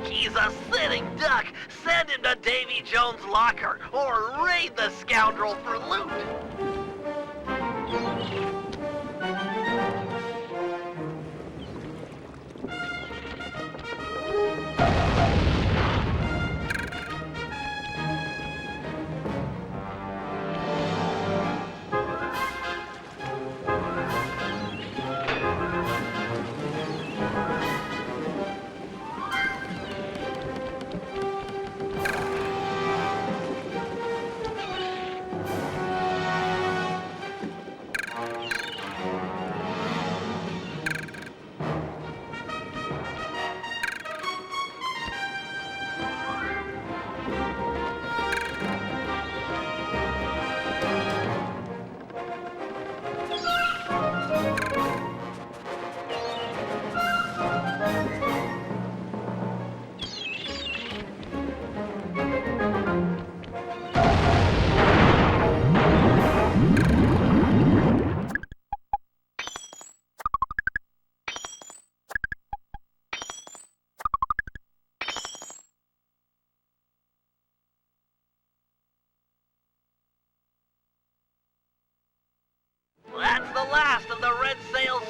He's a sitting duck. Send him to Davy Jones' locker or raid the scoundrel for loot.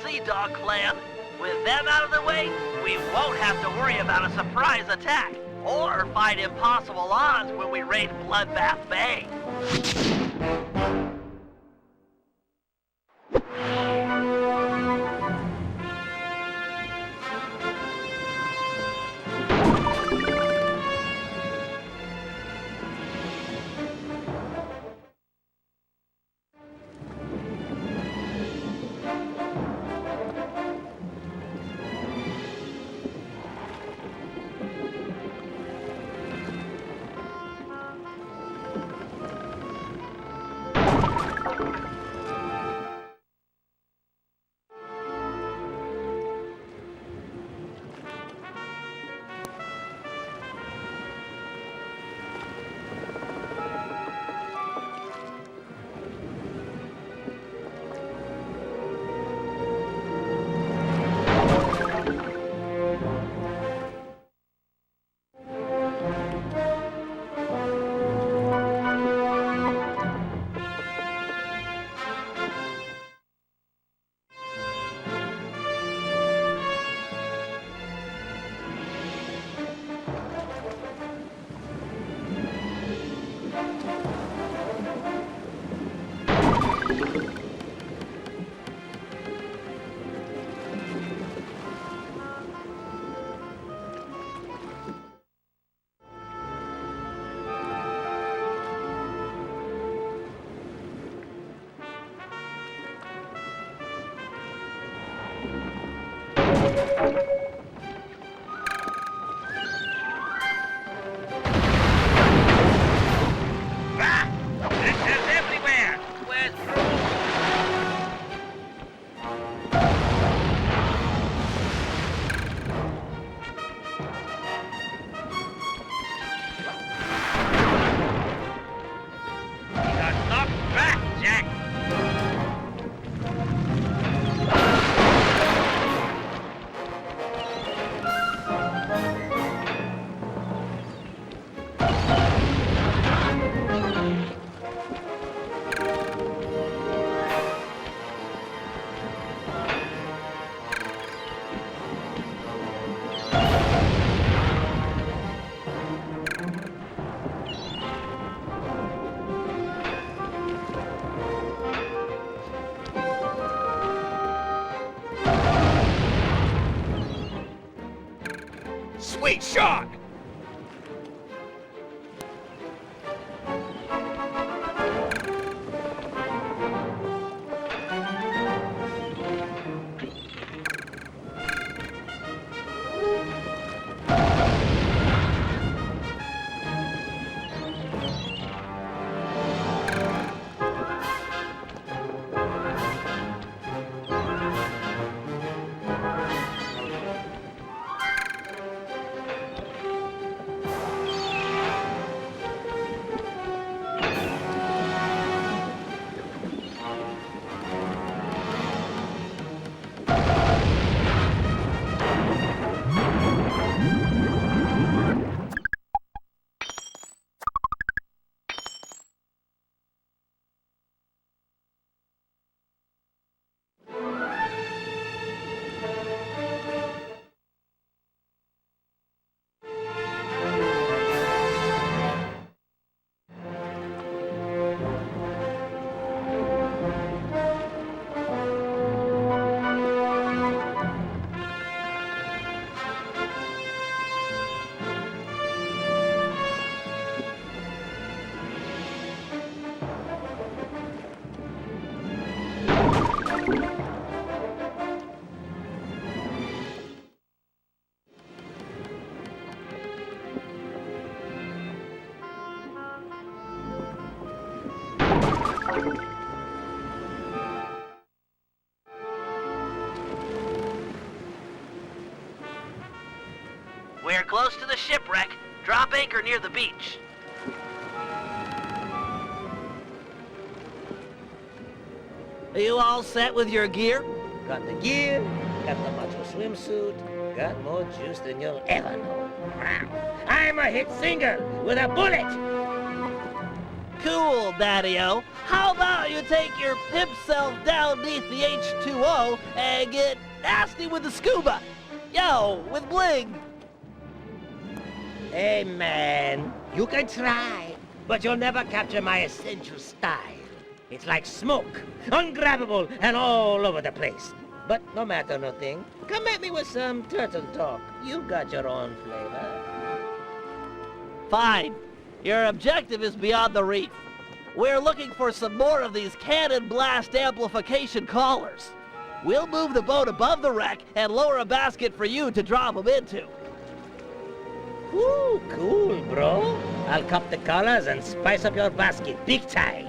Sea Dog clan. With them out of the way, we won't have to worry about a surprise attack or fight impossible odds when we raid Bloodbath Bay. Sweet shot! We're close to the shipwreck. Drop anchor near the beach. Are you all set with your gear? Got the gear, got the macho swimsuit, got more juice than you'll ever know. I'm a hit singer with a bullet. Cool, Daddy-O. How about you take your pimp self down beneaath the H2O and get nasty with the scuba? Yo, with bling. Hey, man, you can try, but you'll never capture my essential style. It's like smoke, ungrabbable and all over the place. But no matter nothing, come at me with some turtle talk. You've got your own flavor. Fine. Your objective is beyond the reef. We're looking for some more of these cannon blast amplification collars. We'll move the boat above the wreck and lower a basket for you to drop them into. Ooh, cool, bro. I'll cup the collars and spice up your basket big time.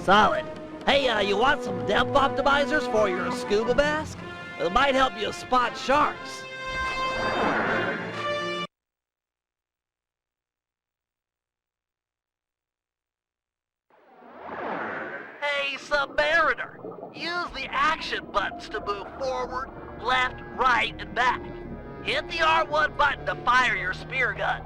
Solid. Hey, you want some depth optimizers for your scuba mask? It might help you spot sharks. Hey, Submariner! Use the action buttons to move forward, left, right, and back. Hit the R1 button to fire your spear gun.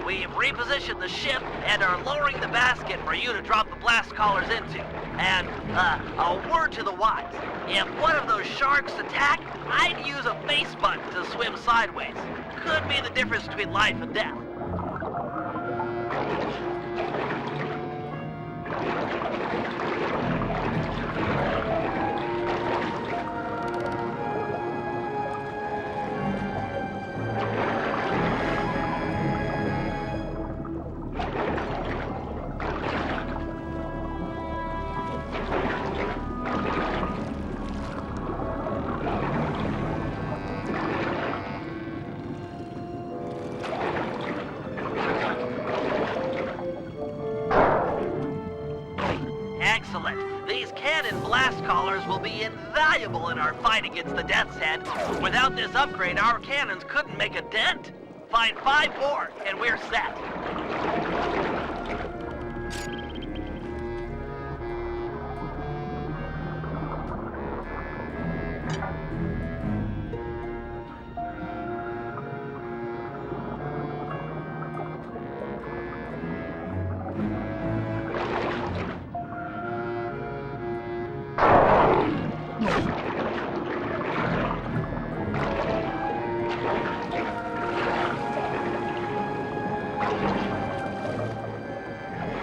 We've repositioned the ship and are lowering the basket for you to drop the blast collars into. And, a word to the wise. If one of those sharks attack, I'd use a face button to swim sideways. Could be the difference between life and death. Excellent. These cannon blast collars will be invaluable in our fight against the Death's Head. Without this upgrade, our cannons couldn't make a dent. Find 5 more, and we're set.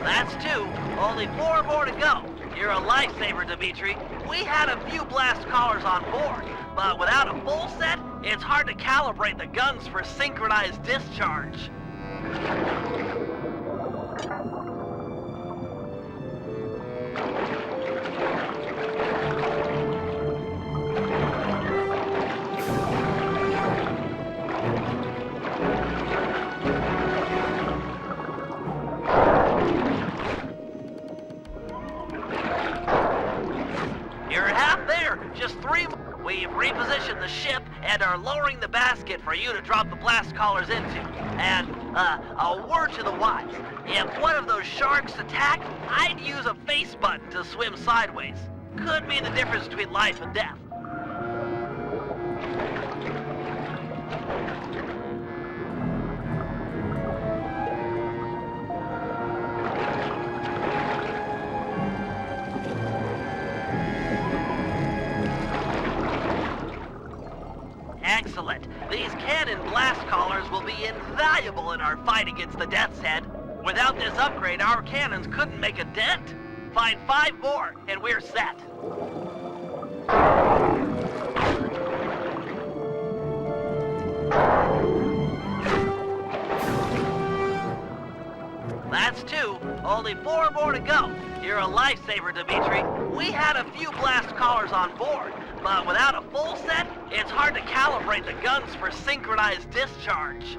That's 2. Only 4 more to go. You're a lifesaver, Dimitri. We had a few blast collars on board, but without a full set, it's hard to calibrate the guns for synchronized discharge. You're half there. Just 3 more. We've repositioned the ship and are lowering the basket for you to drop the blast collars into. And, a word to the wise. If one of those sharks attack, I'd use a face button to swim sideways. Could be the difference between life and death. Excellent. These cannon blast collars will be invaluable in our fight against the Death's Head. Without this upgrade, our cannons couldn't make a dent. Find 5 more, and we're set. That's 2. Only 4 more to go. You're a lifesaver, Dimitri. We had a few blast collars on board, but without a full set, it's hard to calibrate the guns for synchronized discharge.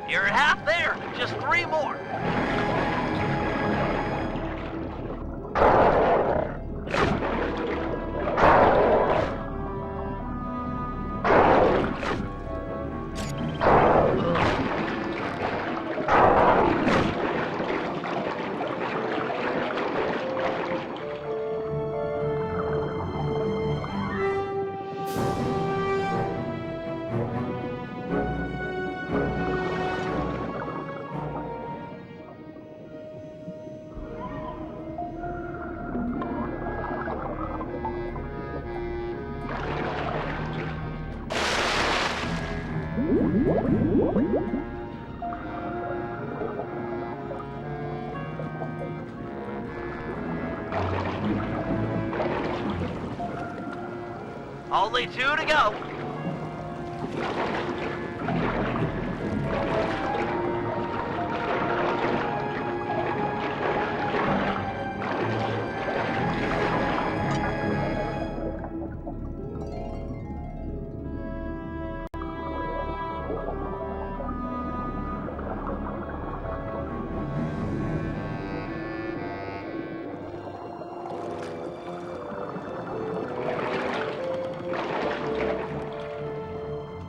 You're half there. Just 3 more. Only 2 to go.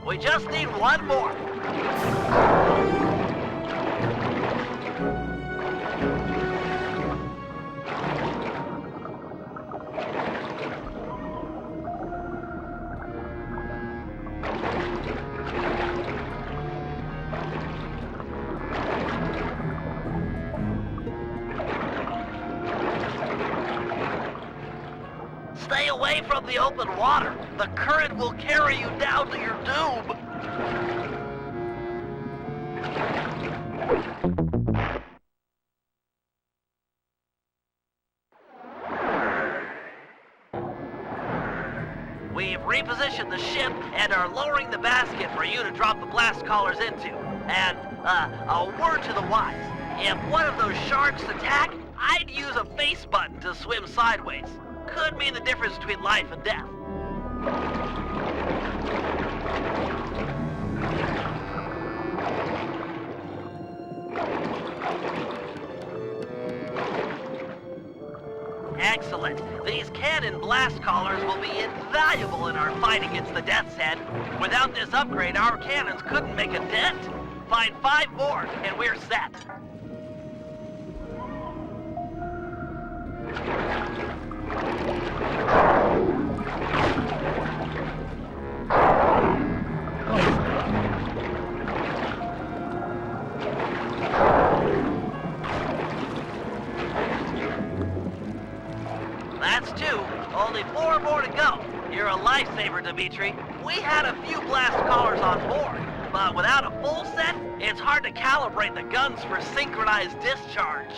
We just need 1 more. Stay away from the open water. The current will carry you down to your doom. We've repositioned the ship and are lowering the basket for you to drop the blast collars into. And, a word to the wise. If one of those sharks attack, I'd use a face button to swim sideways. Could mean the difference between life and death. Excellent. These cannon blast collars will be invaluable in our fight against the Death's Head. Without this upgrade, our cannons couldn't make a dent. Find 5 more, and we're set. That's 2. Only 4 more to go. You're a lifesaver, Dimitri. We had a few blast collars on board, but without a full set, it's hard to calibrate the guns for synchronized discharge.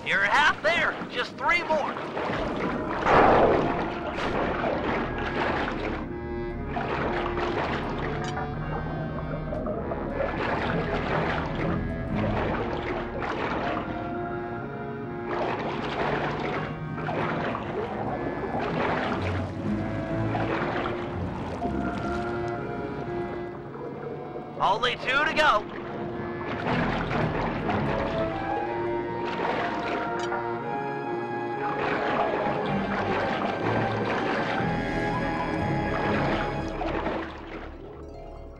You're half there. Just 3 more. Only 2 to go.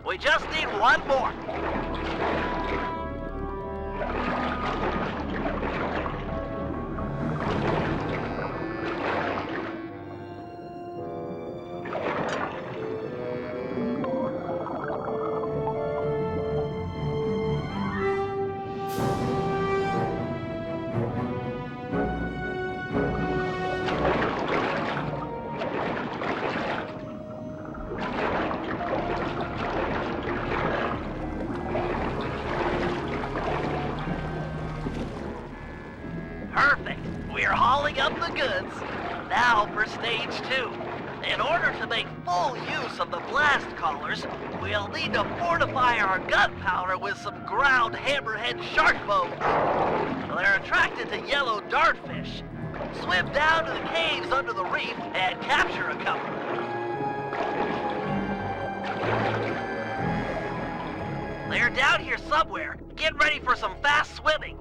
We just need 1 more. Perfect. We're hauling up the goods. Now for stage 2. In order to make full use of the blast collars, we'll need to fortify our gunpowder with some ground hammerhead shark bones. They're attracted to yellow dartfish. Swim down to the caves under the reef and capture a couple. They're down here somewhere. Get ready for some fast swimming.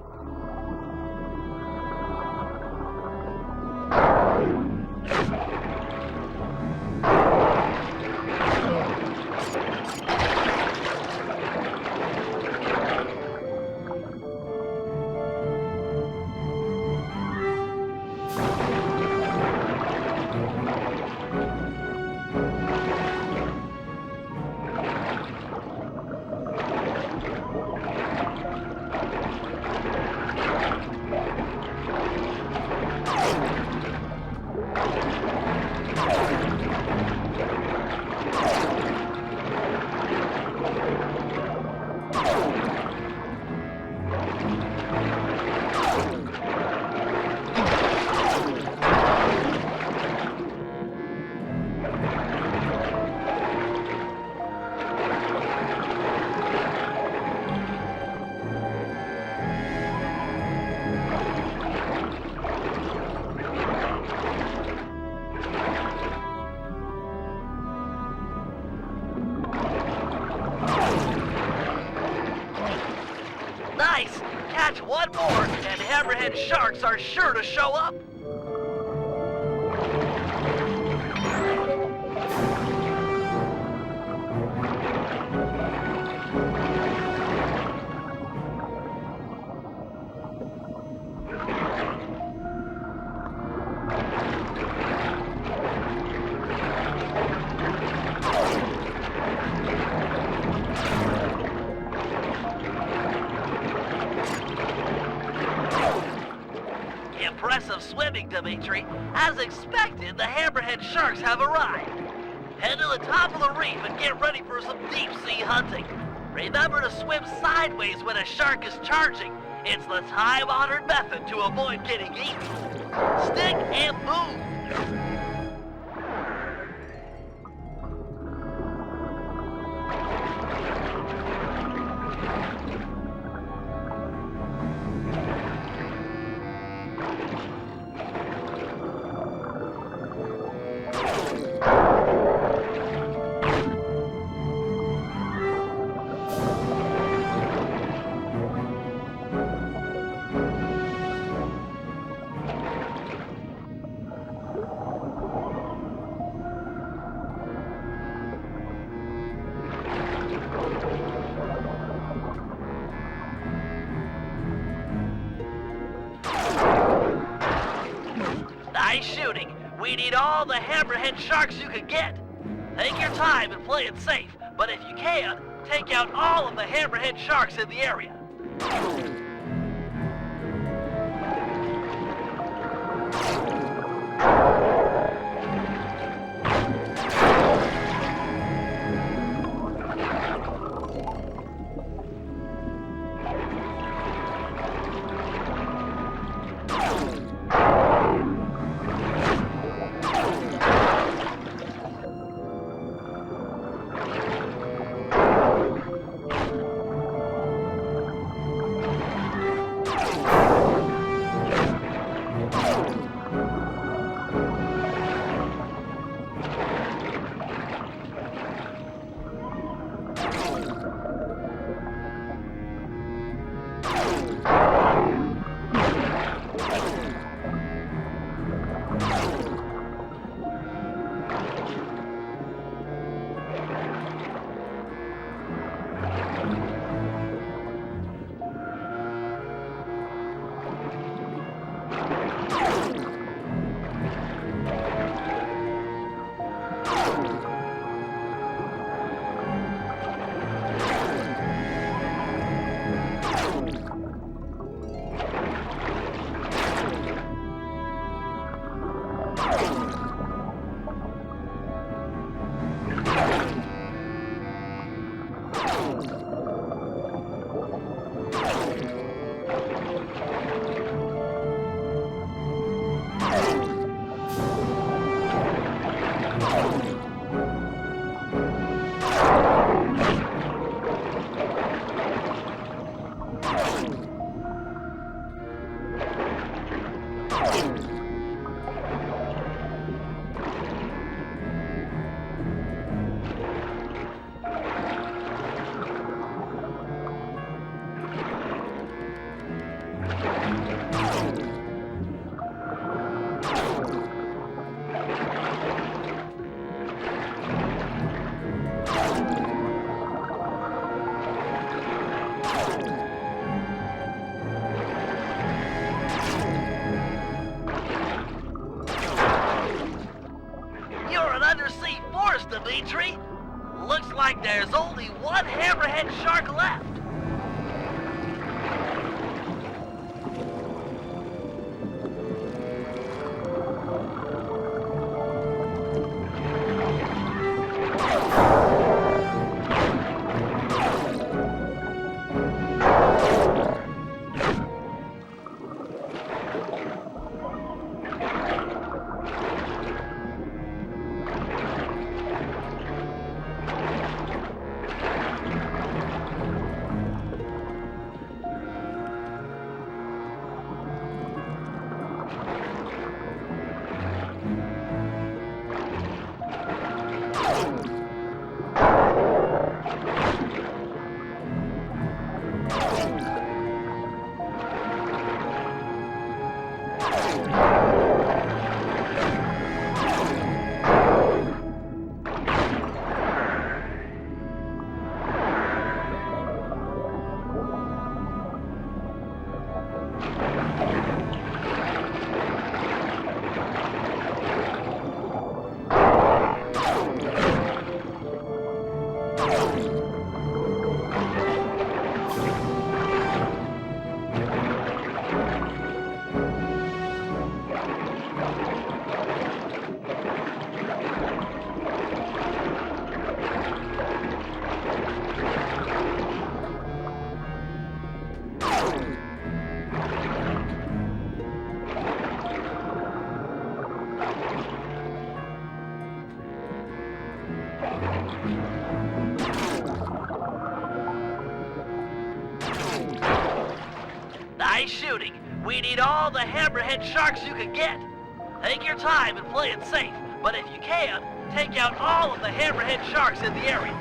Nice! Catch 1 more, and hammerhead sharks are sure to show up. Impressive swimming, Dimitri. As expected, the hammerhead sharks have arrived. Head to the top of the reef and get ready for some deep-sea hunting. Remember to swim sideways when a shark is charging. It's the time-honored method to avoid getting eaten. Stick and move. Nice shooting. We need all the hammerhead sharks you can get. Take your time and play it safe, but if you can, take out all of the hammerhead sharks in the area. You're an undersea force, Dimitri. Looks like there's only one hammerhead shark left. Nice shooting. We need all the hammerhead sharks you can get. Take your time and play it safe, but if you can, take out all of the hammerhead sharks in the area.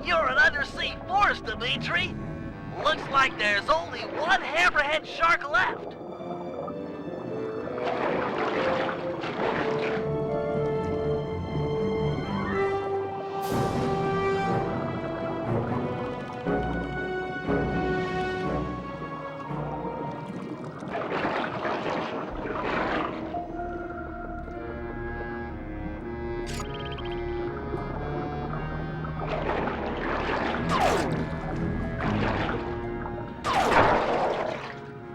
You're an undersea force, Dimitri. Looks like there's only one hammerhead shark left.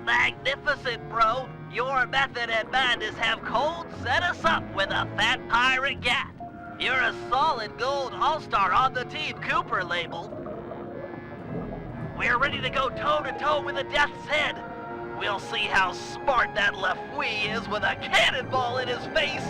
Magnificent, bro. Your method and madness have cold set us up with a fat pirate gat. You're a solid gold all-star on the Team Cooper label. We're ready to go toe-to-toe with the Death's Head. We'll see how smart that LaFouille is with a cannonball in his face.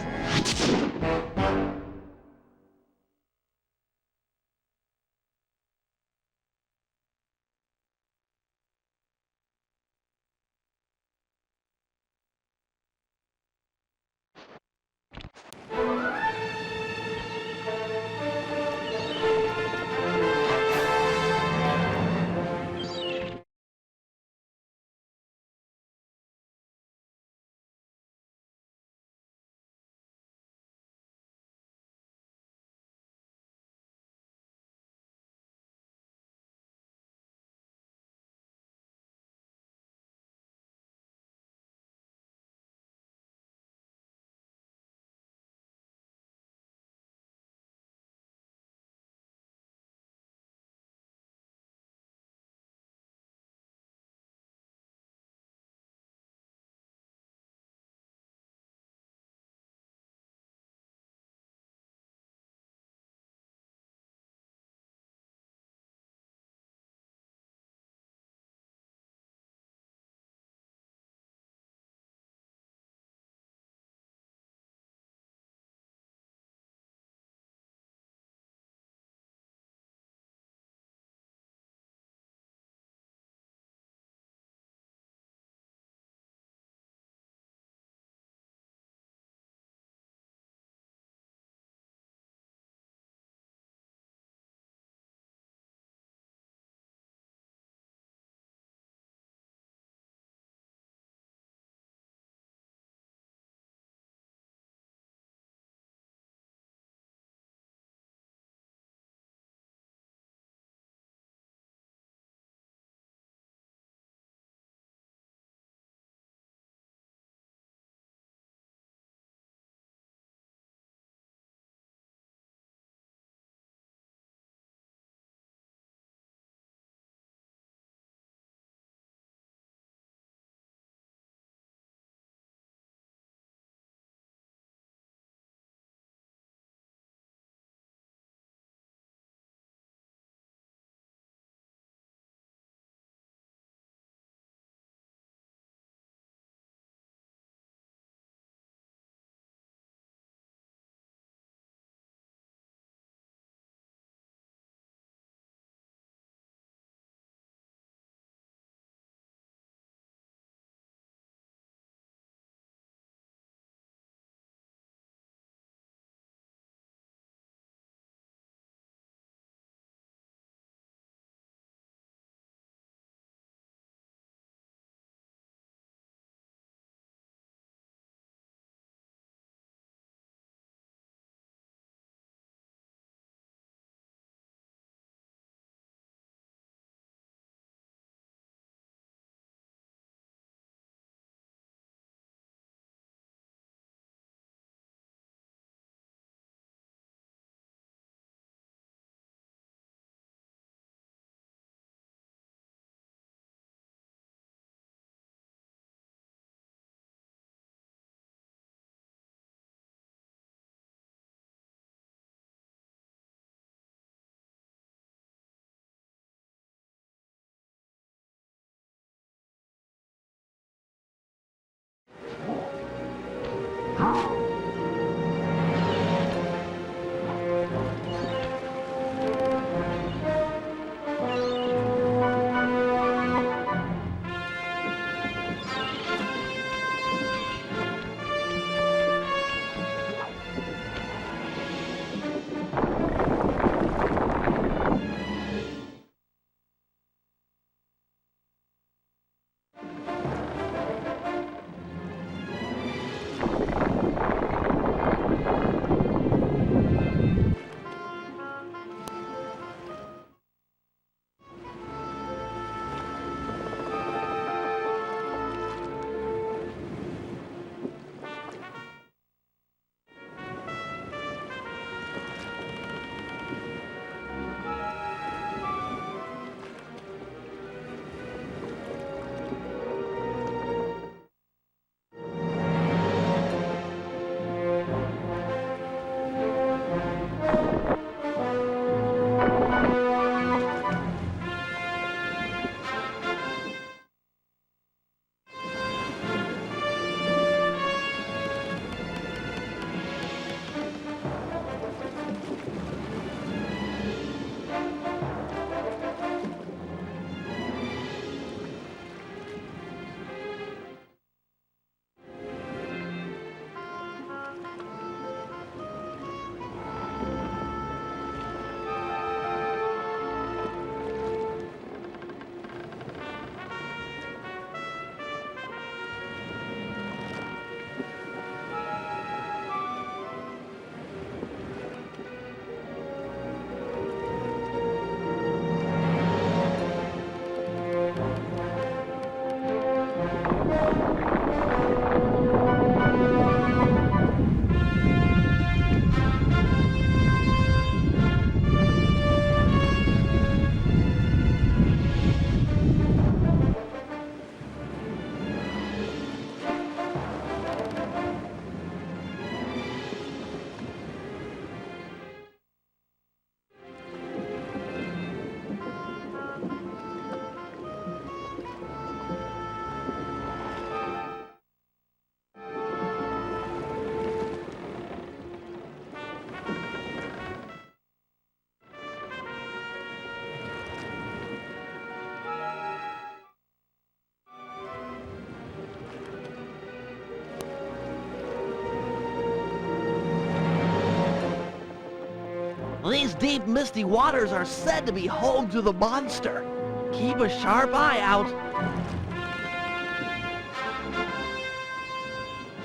These deep, misty waters are said to be home to the monster. Keep a sharp eye out.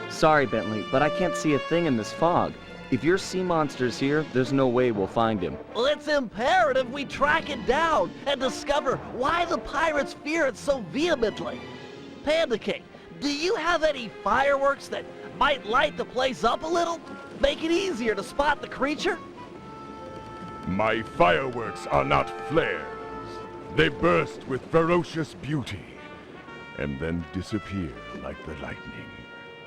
Sorry, Bentley, but I can't see a thing in this fog. If your sea monster's here, there's no way we'll find him. Well, it's imperative we track it down and discover why the pirates fear it so vehemently. Panda King, do you have any fireworks that might light the place up a little? Make it easier to spot the creature? My fireworks are not flares. They burst with ferocious beauty, and then disappear like the lightning.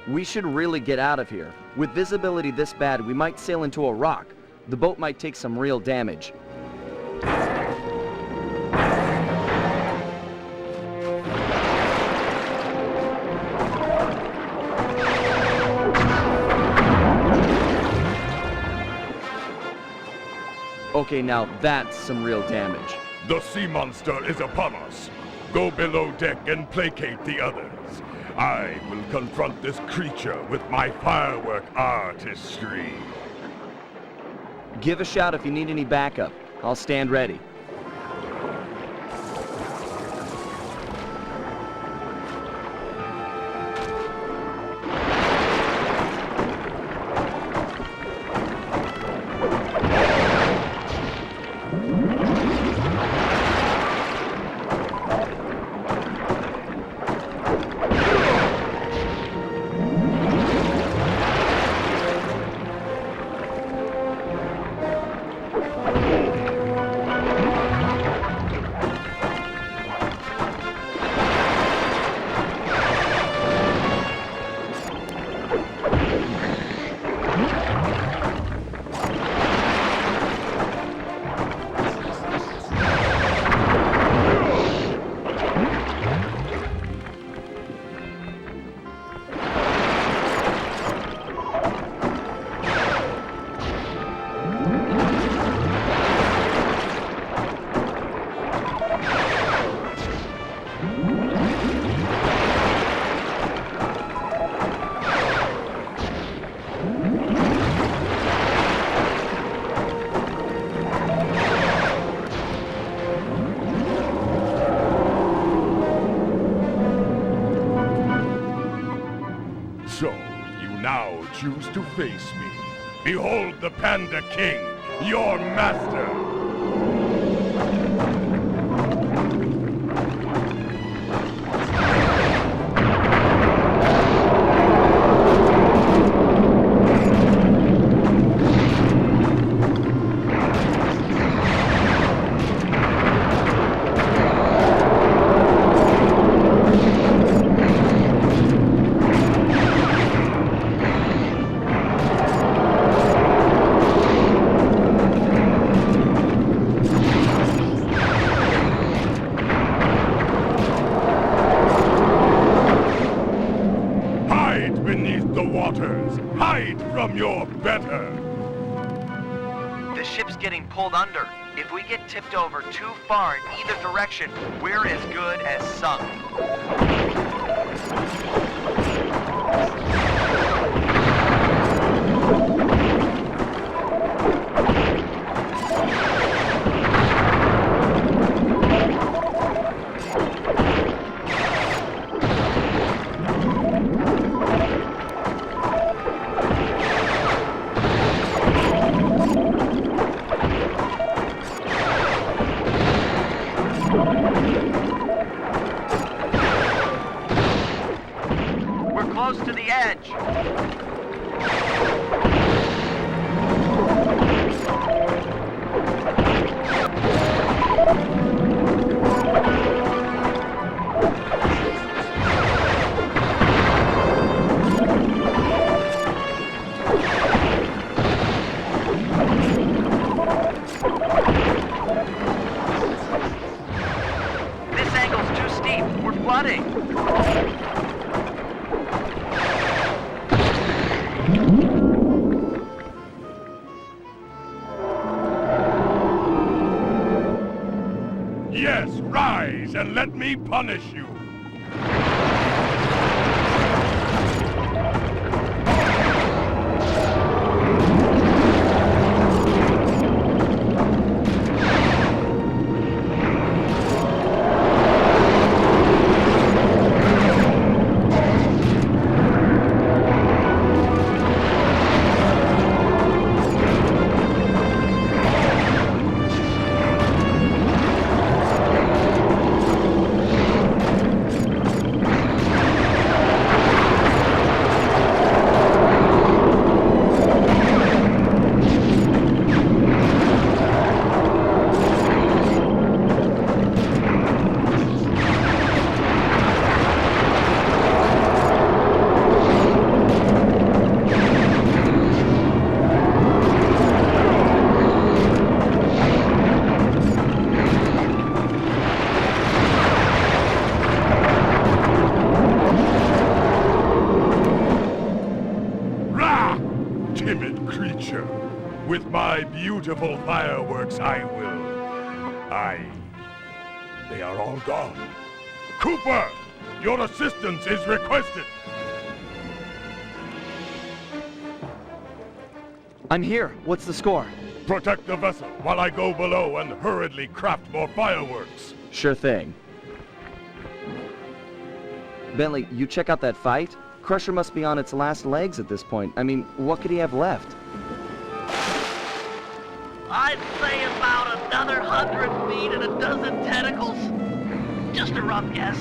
We should really get out of here. With visibility this bad, we might sail into a rock. The boat might take some real damage. Okay, now that's some real damage. The sea monster is upon us. Go below deck and placate the others. I will confront this creature with my firework artistry. Give a shout if you need any backup. I'll stand ready. So, you now choose to face me. Behold the Panda King, your master! Hide from your better! The ship's getting pulled under. If we get tipped over too far in either direction, we're as good as sunk. Close to the edge. This angle's too steep. We're flooding. Yes, rise and let me punish you! With my beautiful fireworks, I will. They are all gone. Cooper! Your assistance is requested! I'm here. What's the score? Protect the vessel while I go below and hurriedly craft more fireworks. Sure thing. Bentley, you check out that fight? Crusher must be on its last legs at this point. I mean, what could he have left? I'd say about another 100 feet and a dozen tentacles. Just a rough guess.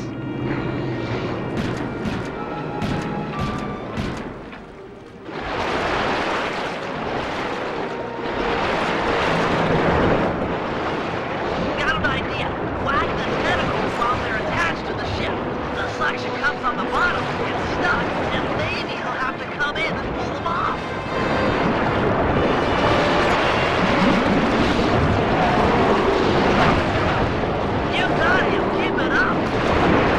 Got an idea. Whack the tentacles while they're attached to the ship. The suction cups on the bottom will get stuck, and maybe he'll have to come in and pull them off. You got him. Keep it up.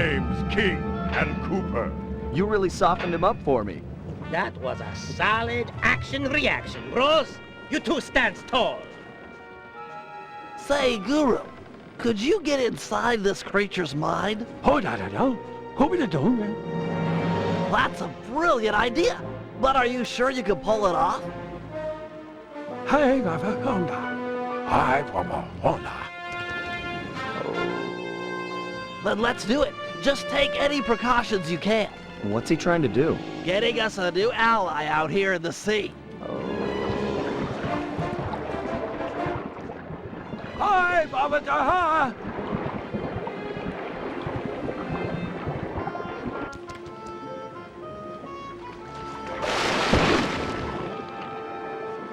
James, King, and Cooper. You really softened him up for me. That was a solid action-reaction, bros. You two stand tall. Say, Guru, could you get inside this creature's mind? That's a brilliant idea. But are you sure you can pull it off? Then let's do it. Just take any precautions you can. What's he trying to do? Getting us a new ally out here in the sea. Hi, Baba Daha!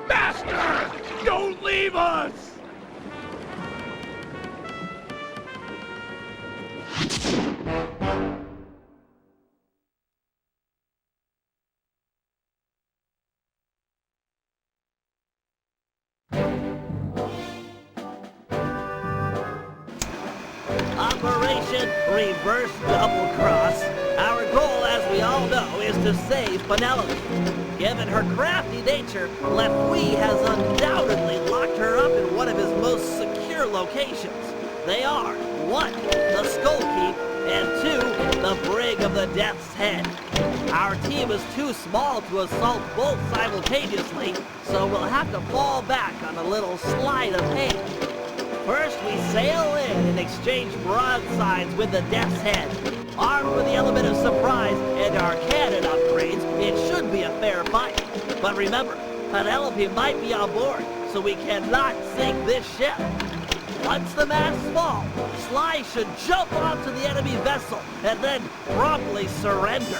Master! Don't leave us! Operation Reverse Double Cross. Our goal, as we all know, is to save Penelope. Given her crafty nature, Lefouille has undoubtedly locked her up in one of his most secure locations. They are 1. The Skull Keep, and 2. The Brig of the Death's Head. Our team is too small to assault both simultaneously, so we'll have to fall back on a little sleight of hand. First, we sail in and exchange broadsides with the Death's Head. Armed with the element of surprise and our cannon upgrades, it should be a fair fight. But remember, Penelope might be on board, so we cannot sink this ship. Once the masts fall, Sly should jump onto the enemy vessel and then promptly surrender.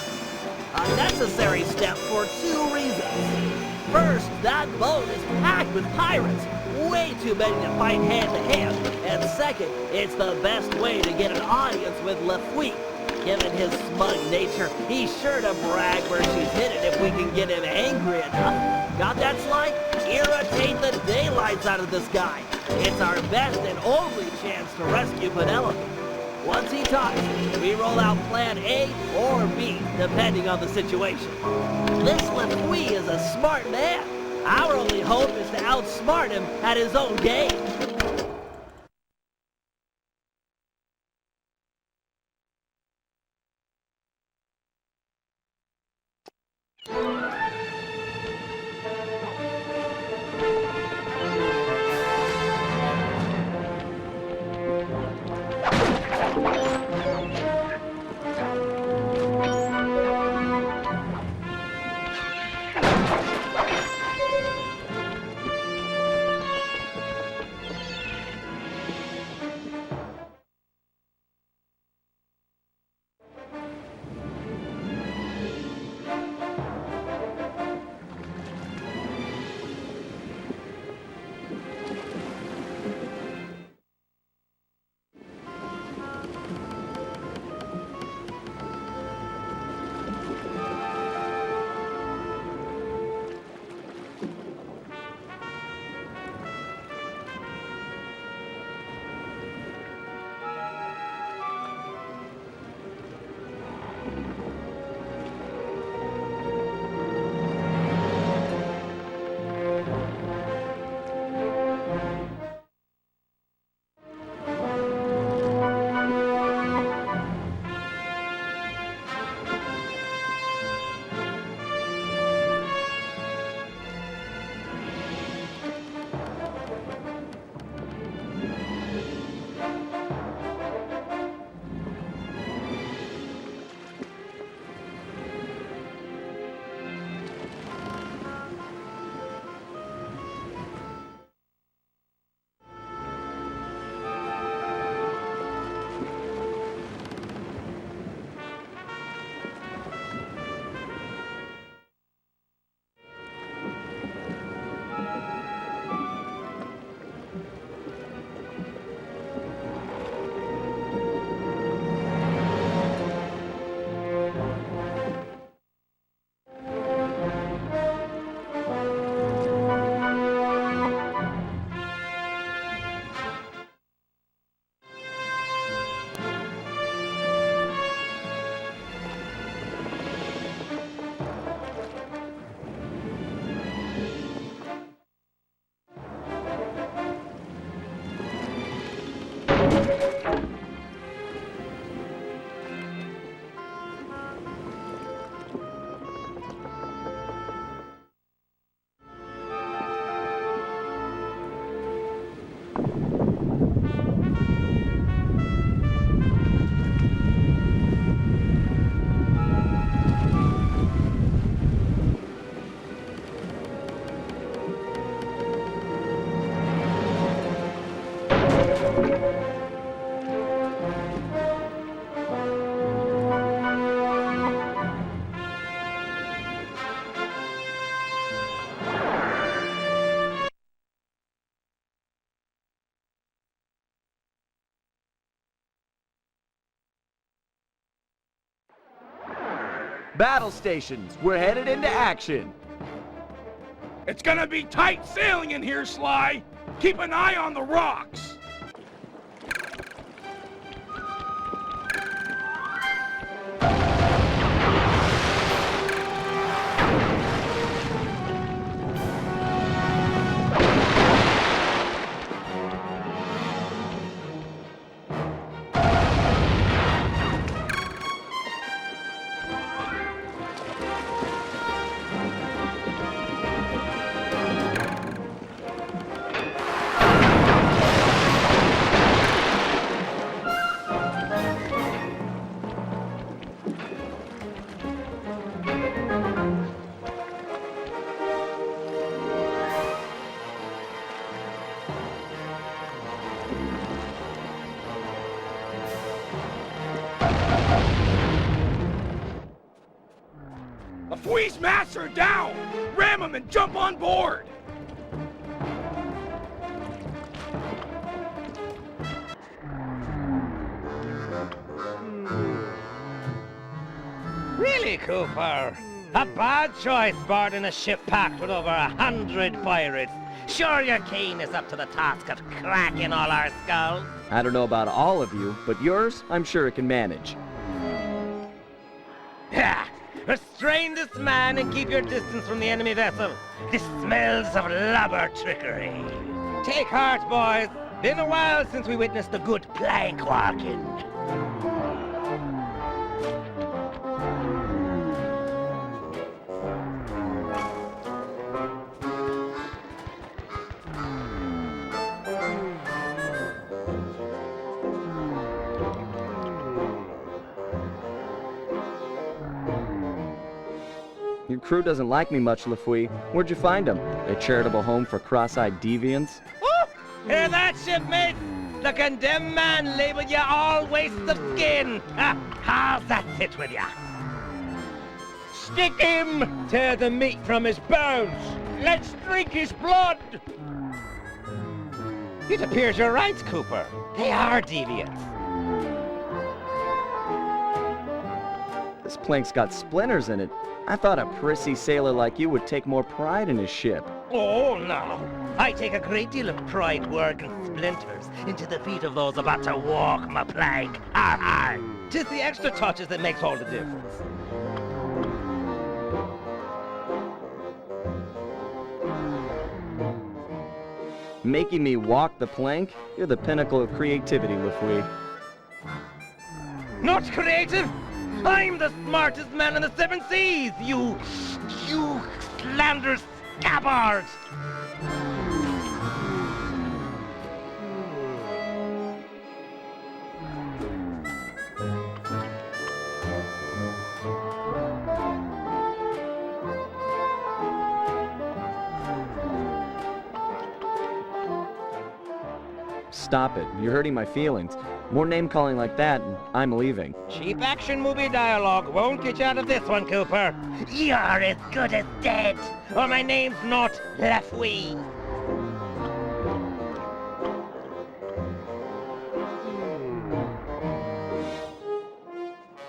A necessary step for 2 reasons. First, that boat is packed with pirates, way too many to fight hand-to-hand. And second, it's the best way to get an audience with Lefouille. Given his smug nature, he's sure to brag where she's hidden if we can get him angry enough. Got that, Sly? Irritate the daylights out of this guy. It's our best and only chance to rescue Penelope. Once he talks, we roll out plan A or B, depending on the situation. This Lefouille is a smart man. Our only hope is to outsmart him at his own game. Battle stations, we're headed into action. It's gonna be tight sailing in here, Sly. Keep an eye on the rocks. The Thieves' masts are down! Ram them and jump on board! Really, Cooper? A bad choice boarding a ship packed with over 100 pirates. Sure your keen is up to the task of cracking all our skulls? I don't know about all of you, but yours, I'm sure it can manage. Ha! Restrain this man and keep your distance from the enemy vessel. This smells of lubber trickery. Take heart, boys. Been a while since we witnessed a good plank walking. Your crew doesn't like me much, Lafouille. Where'd you find them? A charitable home for cross-eyed deviants? Oh! Hear that, shipmates? The condemned man labeled you all wastes of skin. How's that sit with ya? Stick him! Tear the meat from his bones! Let's drink his blood! It appears you're right, Cooper. They are deviants. This plank's got splinters in it. I thought a prissy sailor like you would take more pride in his ship. Oh, no. I take a great deal of pride working splinters into the feet of those about to walk my plank. Har, har. 'Tis the extra touches that makes all the difference. Making me walk the plank? You're the pinnacle of creativity, Lafouille. Not creative? I'm the smartest man in the 7 seas, you slanderous scabbard! Stop it. You're hurting my feelings. More name-calling like that, and I'm leaving. Cheap action movie dialogue won't get you out of this one, Cooper. You're as good as dead, or my name's not Lafouille.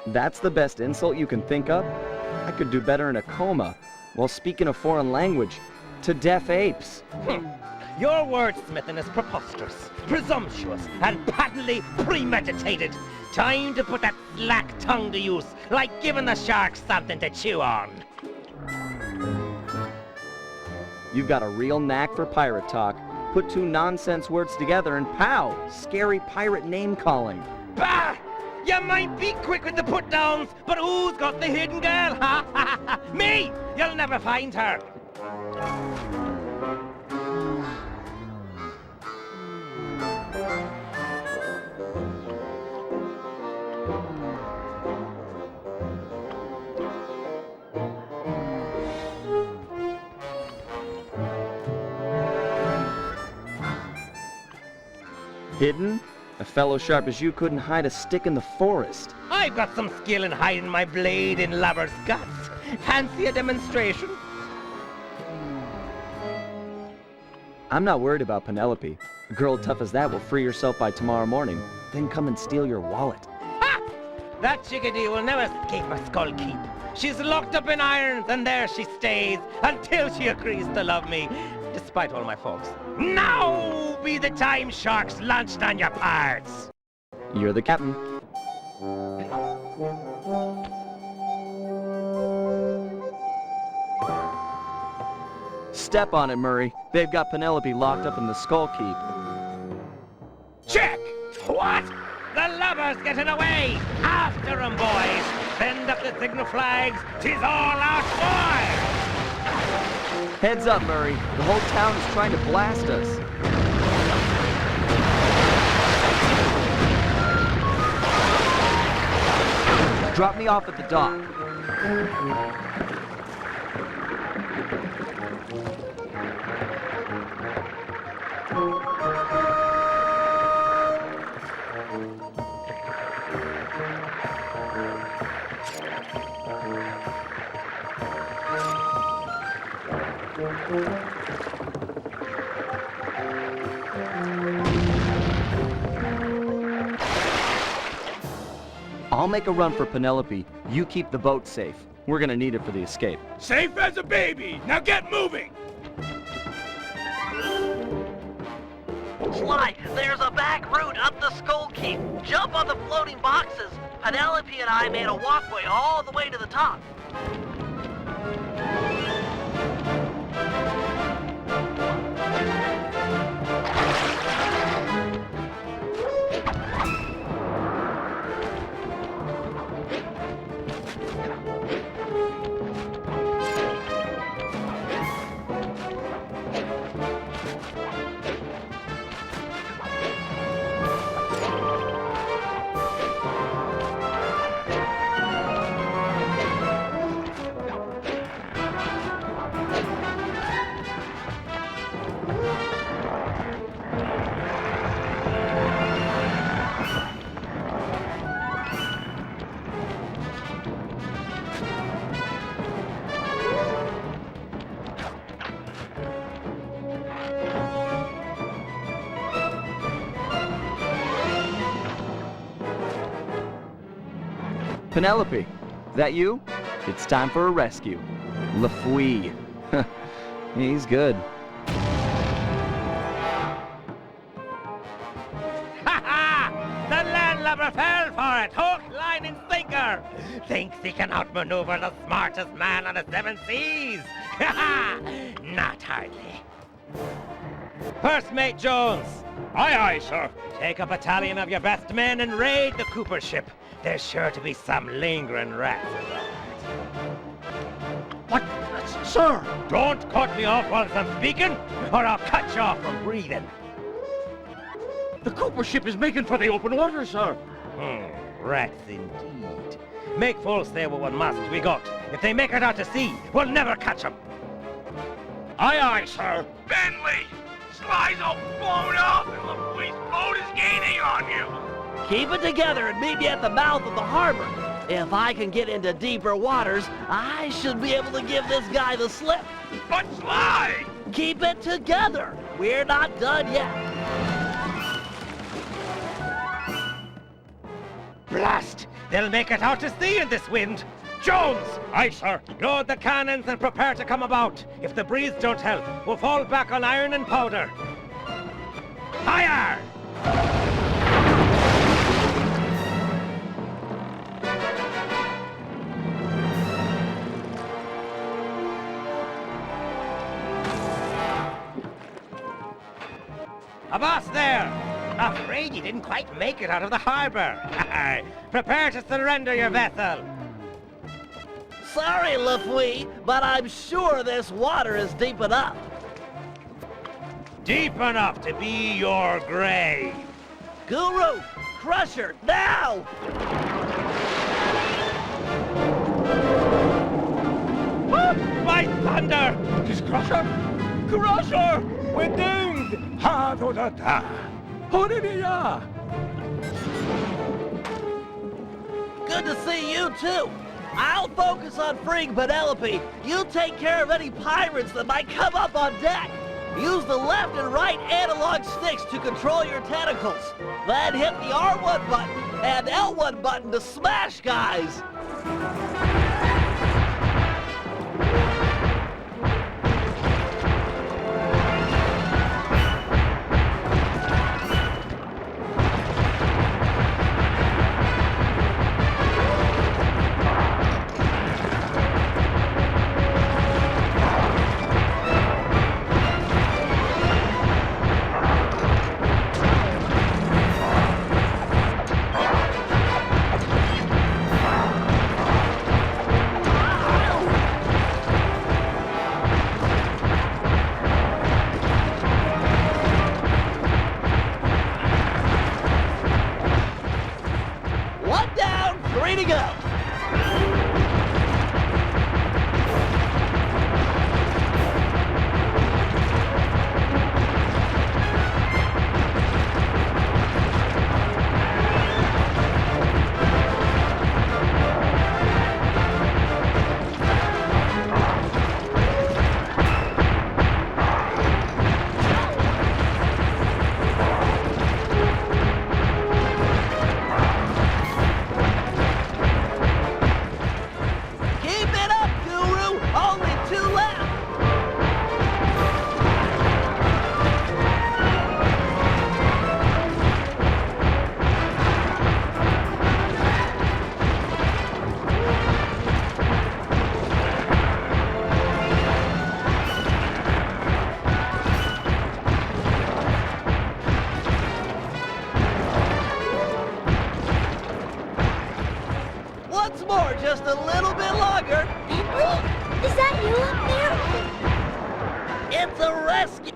That's the best insult you can think of? I could do better in a coma, while speaking a foreign language, to deaf apes. Your wordsmithing is preposterous, presumptuous, and patently premeditated. Time to put that slack tongue to use, like giving the sharks something to chew on. You've got a real knack for pirate talk. Put 2 nonsense words together and pow! Scary pirate name-calling. Bah! You might be quick with the put-downs, but who's got the hidden girl? Ha ha ha! Me! You'll never find her! Hidden? A fellow sharp as you couldn't hide a stick in the forest. I've got some skill in hiding my blade in lovers' guts. Fancy a demonstration? I'm not worried about Penelope. A girl tough as that will free herself by tomorrow morning, then come and steal your wallet. Ha! That chickadee will never escape my skull keep. She's locked up in irons, and there she stays until she agrees to love me, despite all my faults. Now be the time sharks launched on your parts. You're the captain. Step on it, Murray. They've got Penelope locked up in the Skull Keep. Check! What? The lubber's getting away! After 'em, boys! Send up the signal flags! 'Tis all out fire! Heads up, Murray. The whole town is trying to blast us. Drop me off at the dock. I'll make a run for Penelope. You keep the boat safe. We're gonna need it for the escape. Safe as a baby! Now get moving! Sly, there's a back route up the Skull Keep. Jump on the floating boxes. Penelope and I made a walkway all the way to the top. Penelope, that you? It's time for a rescue. LaFouille. He's good. Ha ha! The landlubber fell for it! Hook, line, and sinker! Thinks he can outmaneuver the smartest man on the 7 seas! Ha ha! Not hardly. First Mate Jones! Aye, aye, sir. Take a battalion of your best men and raid the Cooper ship. There's sure to be some lingering rats about. What? Sir! Don't cut me off while I'm speaking, or I'll cut you off from breathing. The Cooper ship is making for the open water, sir. Rats indeed. Make full sail with what must we got. If they make it out to sea, we'll never catch them. Aye, aye, sir. Bentley! Sly's all blown up and LaFouille's boat is gaining on you! Keep it together and meet me at the mouth of the harbor. If I can get into deeper waters, I should be able to give this guy the slip. But Sly! Keep it together. We're not done yet. Blast! They'll make it out to sea in this wind. Jones! Aye, sir. Load the cannons and prepare to come about. If the breeze don't help, we'll fall back on iron and powder. Fire! Avast there! Afraid you didn't quite make it out of the harbor. Prepare to surrender your vessel. Sorry, LaFouille, but I'm sure this water is deep enough. Deep enough to be your grave. Guru, Crusher, now! By thunder! Is Crusher? Crusher! We're doomed! Ha do da da! Horiya! Good to see you, too. I'll focus on freeing Penelope. You take care of any pirates that might come up on deck. Use the left and right analog sticks to control your tentacles. Then hit the R1 button and L1 button to smash guys. Keep it up, Guru! Only 2 left! Once more, just a little bit longer. Bentley? Is that you up there? It's a rescue.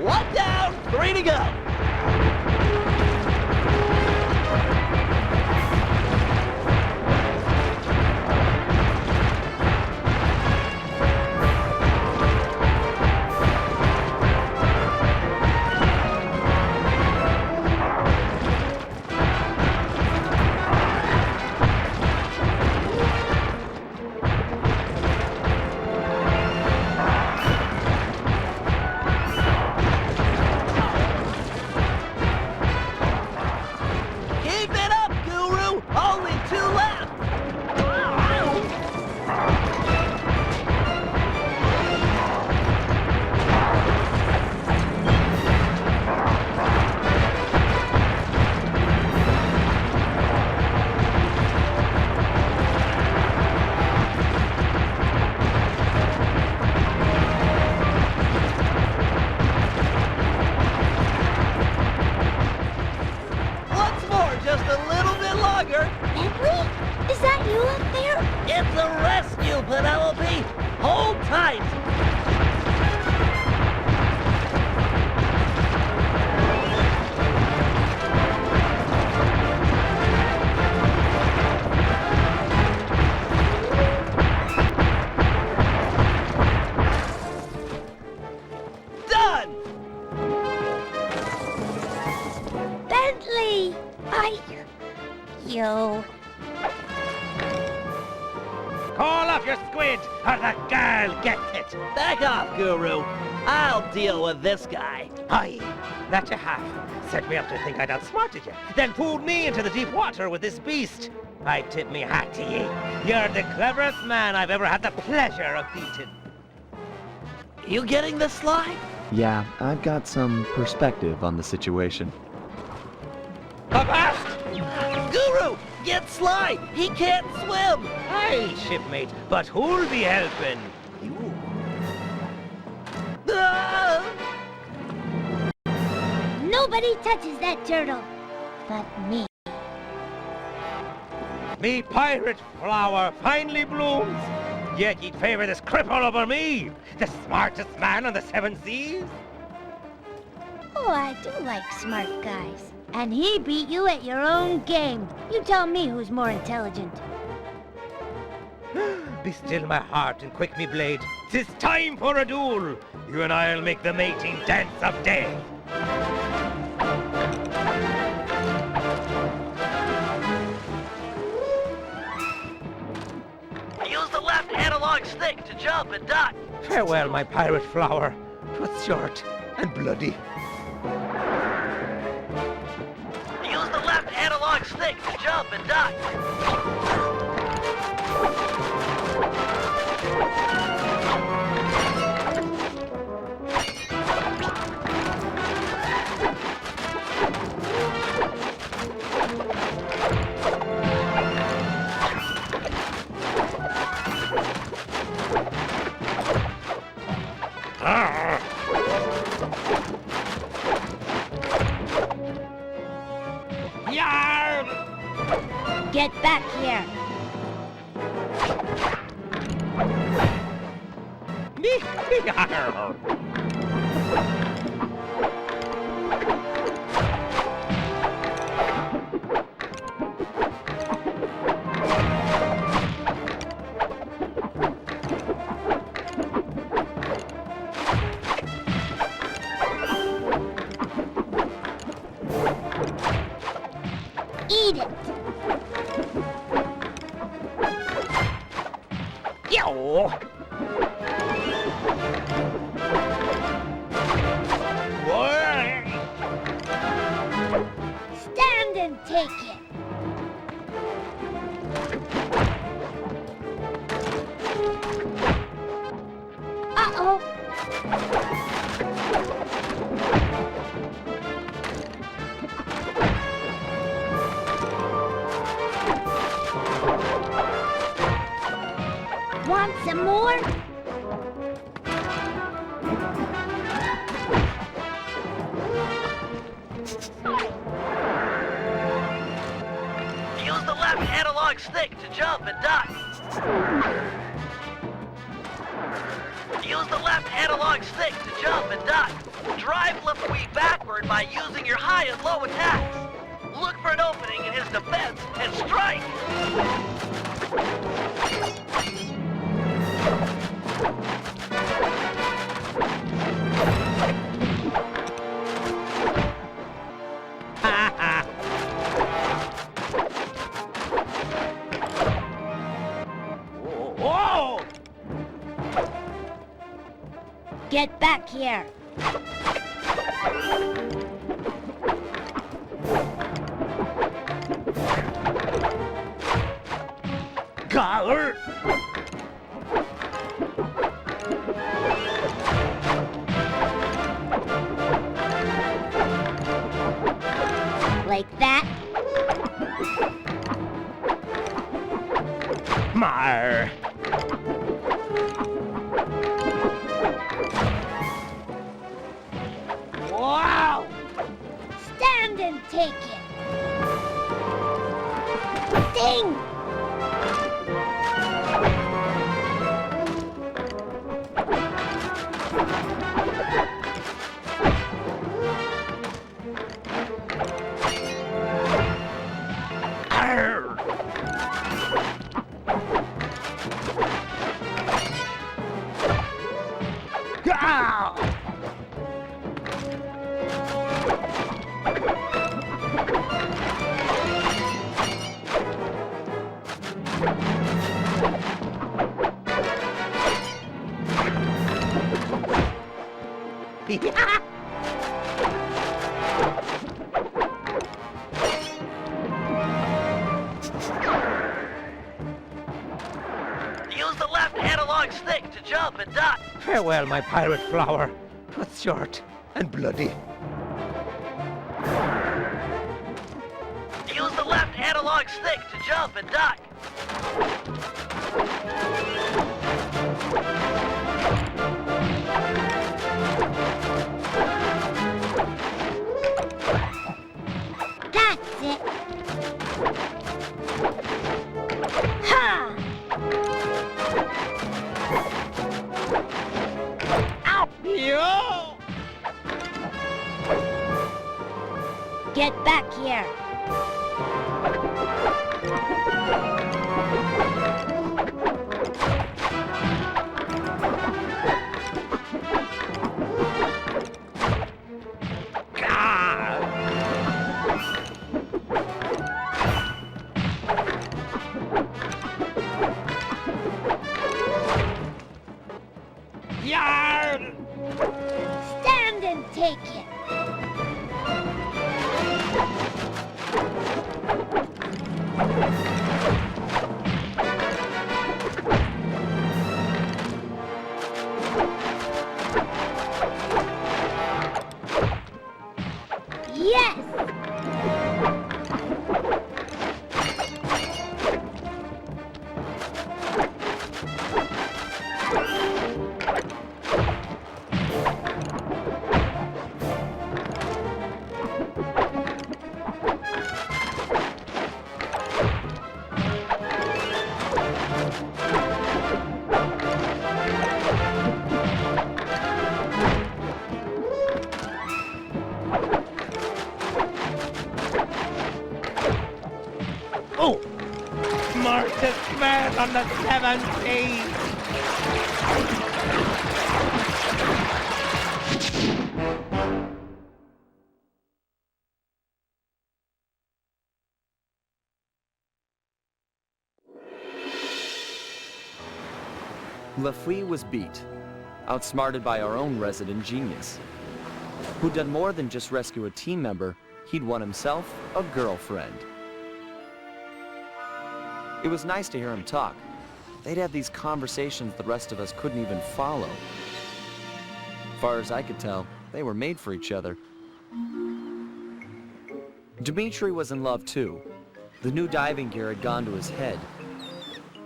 One down, 3 to go. Keep it up, Guru! Only 2 left! Once more, just a little bit longer. Bentley? Is that you up there? It's a rescue, Penelope! Hold tight! Done! Bentley! You... Call off your squid, or the girl gets it. Back off, Guru. I'll deal with this guy. Aye, that you have. Set me up to think I'd outsmarted you, then pulled me into the deep water with this beast. I tip me hat to ye. You're the cleverest man I've ever had the pleasure of beating. You getting this, Sly? Yeah, I've got some perspective on the situation. Avast! Guru, get Sly! He can't swim! Aye, shipmate, but who'll be helping? You. Ah! Nobody touches that turtle. But me. Me pirate flower finally blooms. Yet you'd favor this cripple over me, the smartest man on the 7 seas? Oh, I do like smart guys. And he beat you at your own game. You tell me who's more intelligent. Be still my heart and quick me blade. 'Tis time for a duel. You and I'll make the mating dance of death. Use the left analog stick to jump and duck. Farewell, my pirate flower. 'Twas short and bloody. Use the left analog stick to jump and duck. back here. Eat it. Yo! Stand and take it. Uh-oh. Want some more? Use the left analog stick to jump and duck. Use the left analog stick to jump and duck. Drive Lafouille backward by using your high and low attacks. Look for an opening in his defense and strike! Whoa! Get back here. Collar! Like that. Mar! Wow! Stand and take it. Ding! Arr! Ah! Use the left analog stick to jump and duck. Farewell, my pirate flower. 'Twas short and bloody. Use the left analog stick to jump and duck. That's it. Ha! Ow! Yo! Get back here. Yarn! Stand and take it. Yes! from the seven seas. Lafouille was beat, outsmarted by our own resident genius, who'd done more than just rescue a team member. He'd won himself a girlfriend. It was nice to hear him talk. They'd have these conversations the rest of us couldn't even follow. Far as I could tell, they were made for each other. Dmitri was in love too. The new diving gear had gone to his head.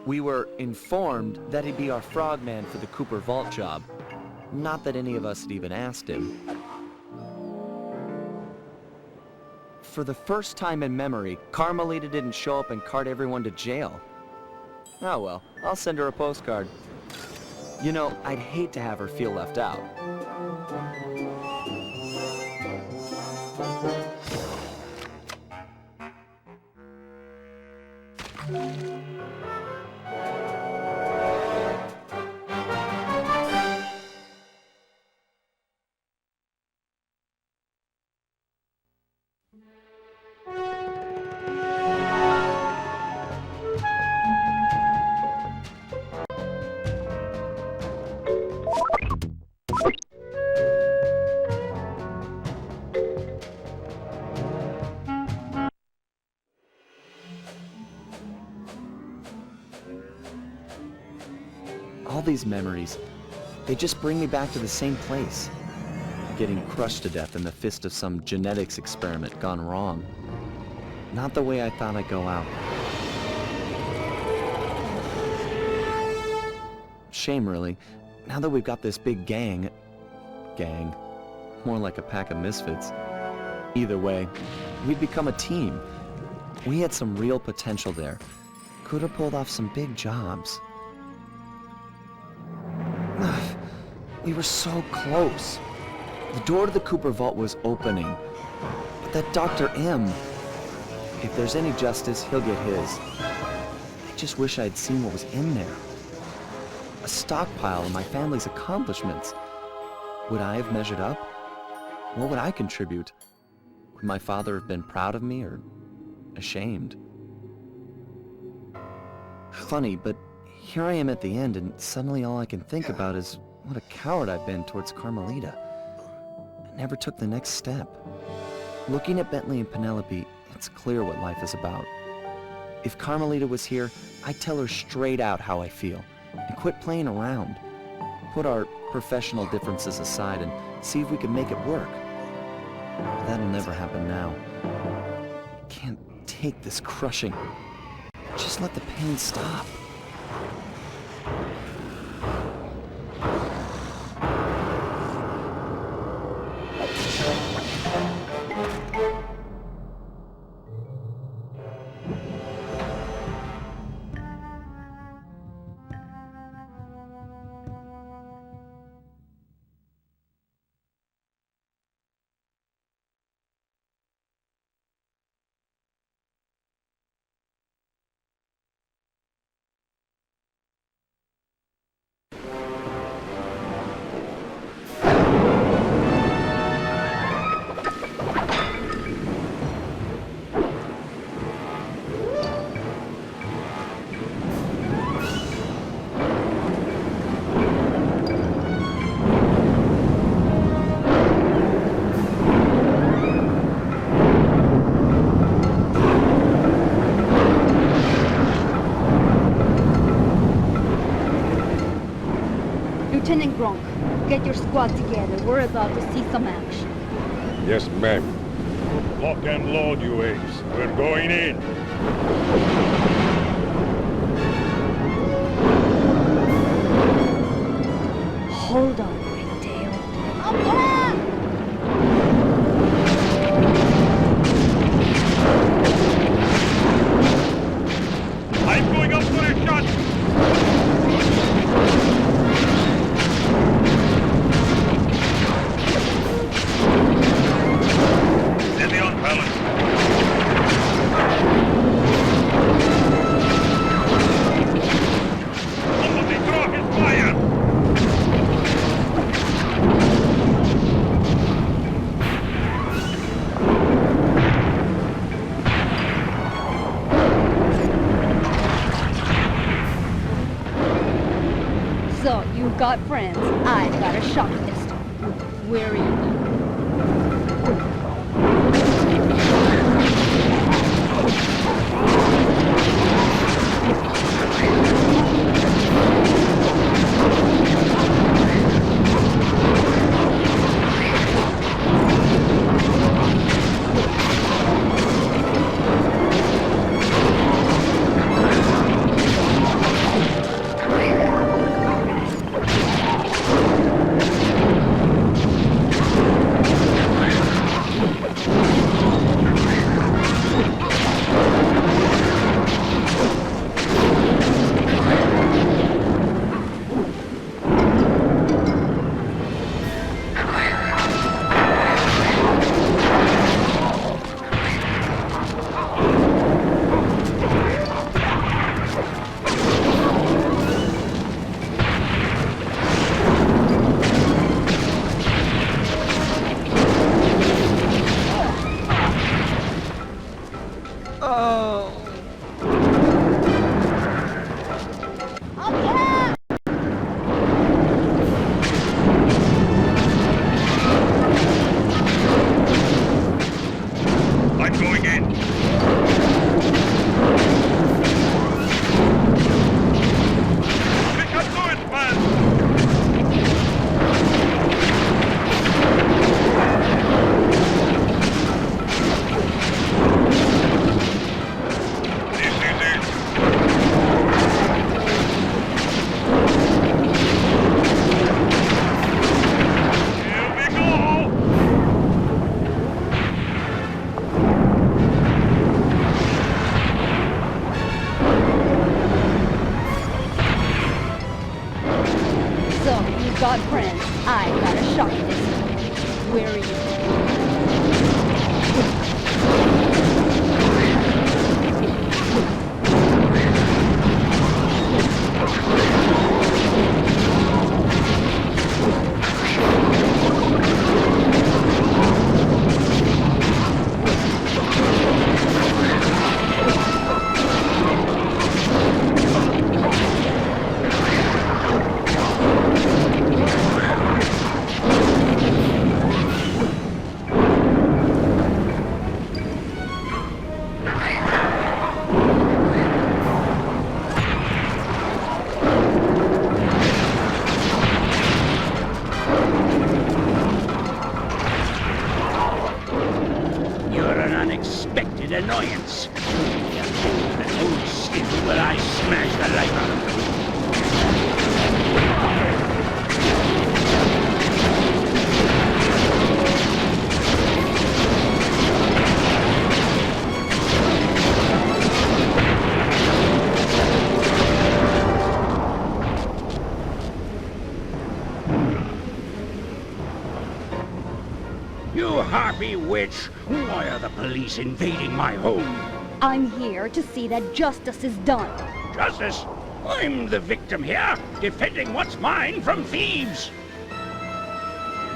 We were informed that he'd be our frogman for the Cooper Vault job. Not that any of us had even asked him. For the first time in memory, Carmelita didn't show up and cart everyone to jail. Oh well, I'll send her a postcard. You know, I'd hate to have her feel left out. All these memories, they just bring me back to the same place. Getting crushed to death in the fist of some genetics experiment gone wrong. Not the way I thought I'd go out. Shame, really. Now that we've got this big gang, more like a pack of misfits. Either way, we'd become a team. We had some real potential there. Could have pulled off some big jobs. We were so close. The door to the Cooper Vault was opening. But that Dr. M, if there's any justice, he'll get his. I just wish I'd seen what was in there. A stockpile of my family's accomplishments. Would I have measured up? What would I contribute? Would my father have been proud of me or ashamed? Funny, but here I am at the end, and suddenly all I can think about is what a coward I've been towards Carmelita. I never took the next step. Looking at Bentley and Penelope, it's clear what life is about. If Carmelita was here, I'd tell her straight out how I feel, and quit playing around. Put our professional differences aside and see if we can make it work. But that'll never happen now. I can't take this crushing. Just let the pain stop. Lieutenant Gronk, get your squad together. We're about to see some action. Yes, ma'am. Lock and load, you apes. We're going in. Hold on, Ringtail. Up on! I'm going up for a shot. Steady on balance. you've got friends, I've got a shock list. Where are you? I'm going in. We can do it, man! This is it. Here we go! So, you've got friends, I've got a shock list. Where are you? You're an unexpected annoyance. You hold still while I smash the life out of you. You harpy witch! Why are the police invading my home? I'm here to see that justice is done. Justice? I'm the victim here, defending what's mine from thieves!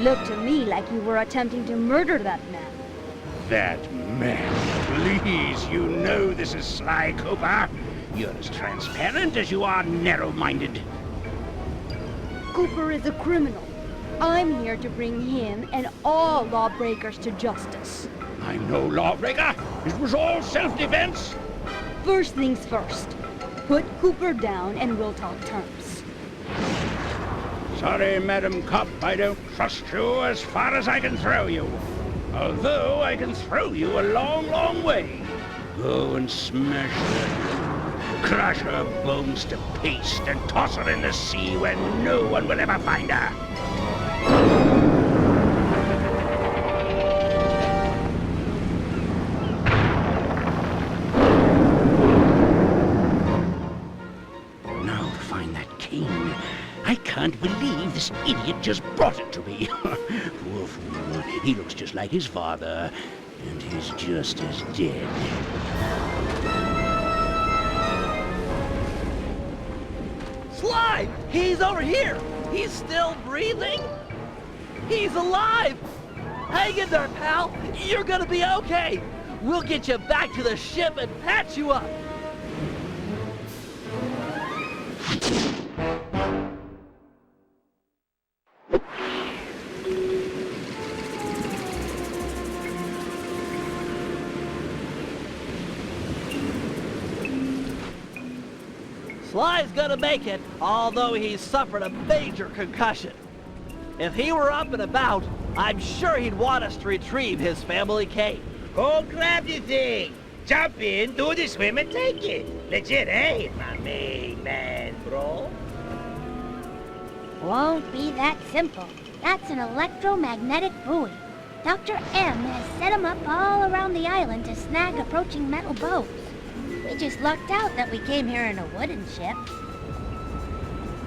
Looked to me like you were attempting to murder that man. That man, please, you know this is Sly Cooper. You're as transparent as you are narrow-minded. Cooper is a criminal. I'm here to bring him and all lawbreakers to justice. I'm no lawbreaker. It was all self-defense. First things first. Put Cooper down and we'll talk terms. Sorry, Madam Cop, I don't trust you as far as I can throw you. Although I can throw you a long, long way. Go and smash her. Crush her bones to paste and toss her in the sea where no one will ever find her. Now to find that cane. I can't believe this idiot just brought it to me. Poor fool. He looks just like his father, and he's just as dead. Sly! He's over here! He's still breathing? He's alive! Hang in there, pal! You're gonna be okay! We'll get you back to the ship and patch you up! Sly's gonna make it, although he's suffered a major concussion. If he were up and about, I'm sure he'd want us to retrieve his family cape. Go grab the thing. Jump in, do the swim, and take it. Legit, eh, my main man, bro? Won't be that simple. That's an electromagnetic buoy. Dr. M has set them up all around the island to snag approaching metal boats. We just lucked out that we came here in a wooden ship.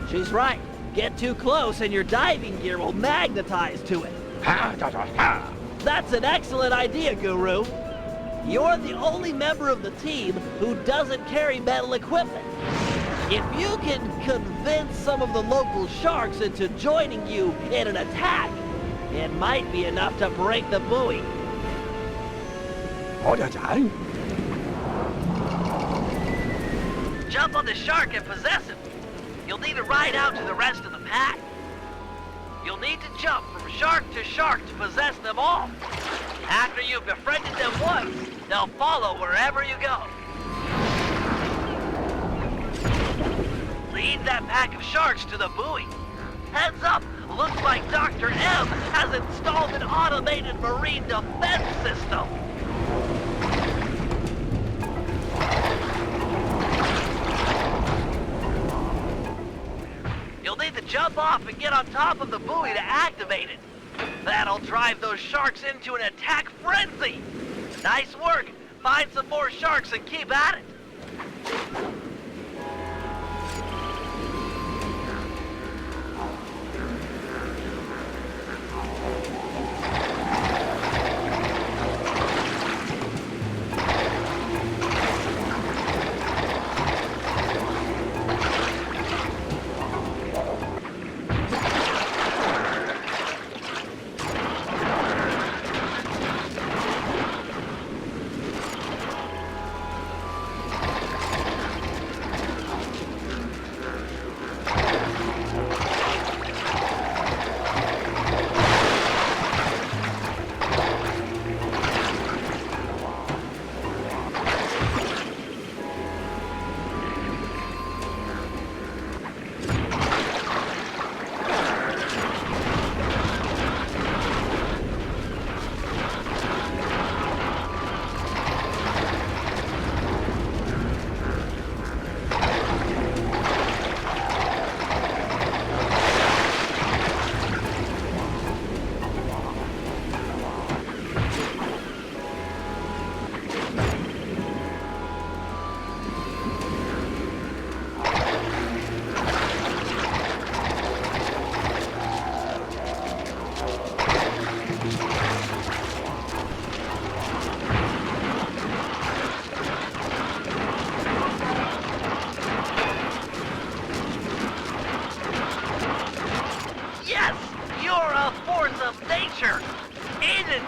She's right. Get too close and your diving gear will magnetize to it. Ha, da, da, ha. That's an excellent idea, Guru. You're the only member of the team who doesn't carry metal equipment. If you can convince some of the local sharks into joining you in an attack, it might be enough to break the buoy. Oh, that's right. Jump on the shark and possess him. You'll need to ride out to the rest of the pack. You'll need to jump from shark to possess them all. After you've befriended them once, they'll follow wherever you go. Lead that pack of sharks to the buoy. Heads up, looks like Dr. M has installed an automated marine defense system. You'll need to jump off and get on top of the buoy to activate it. That'll drive those sharks into an attack frenzy. Nice work. Find some more sharks and keep at it.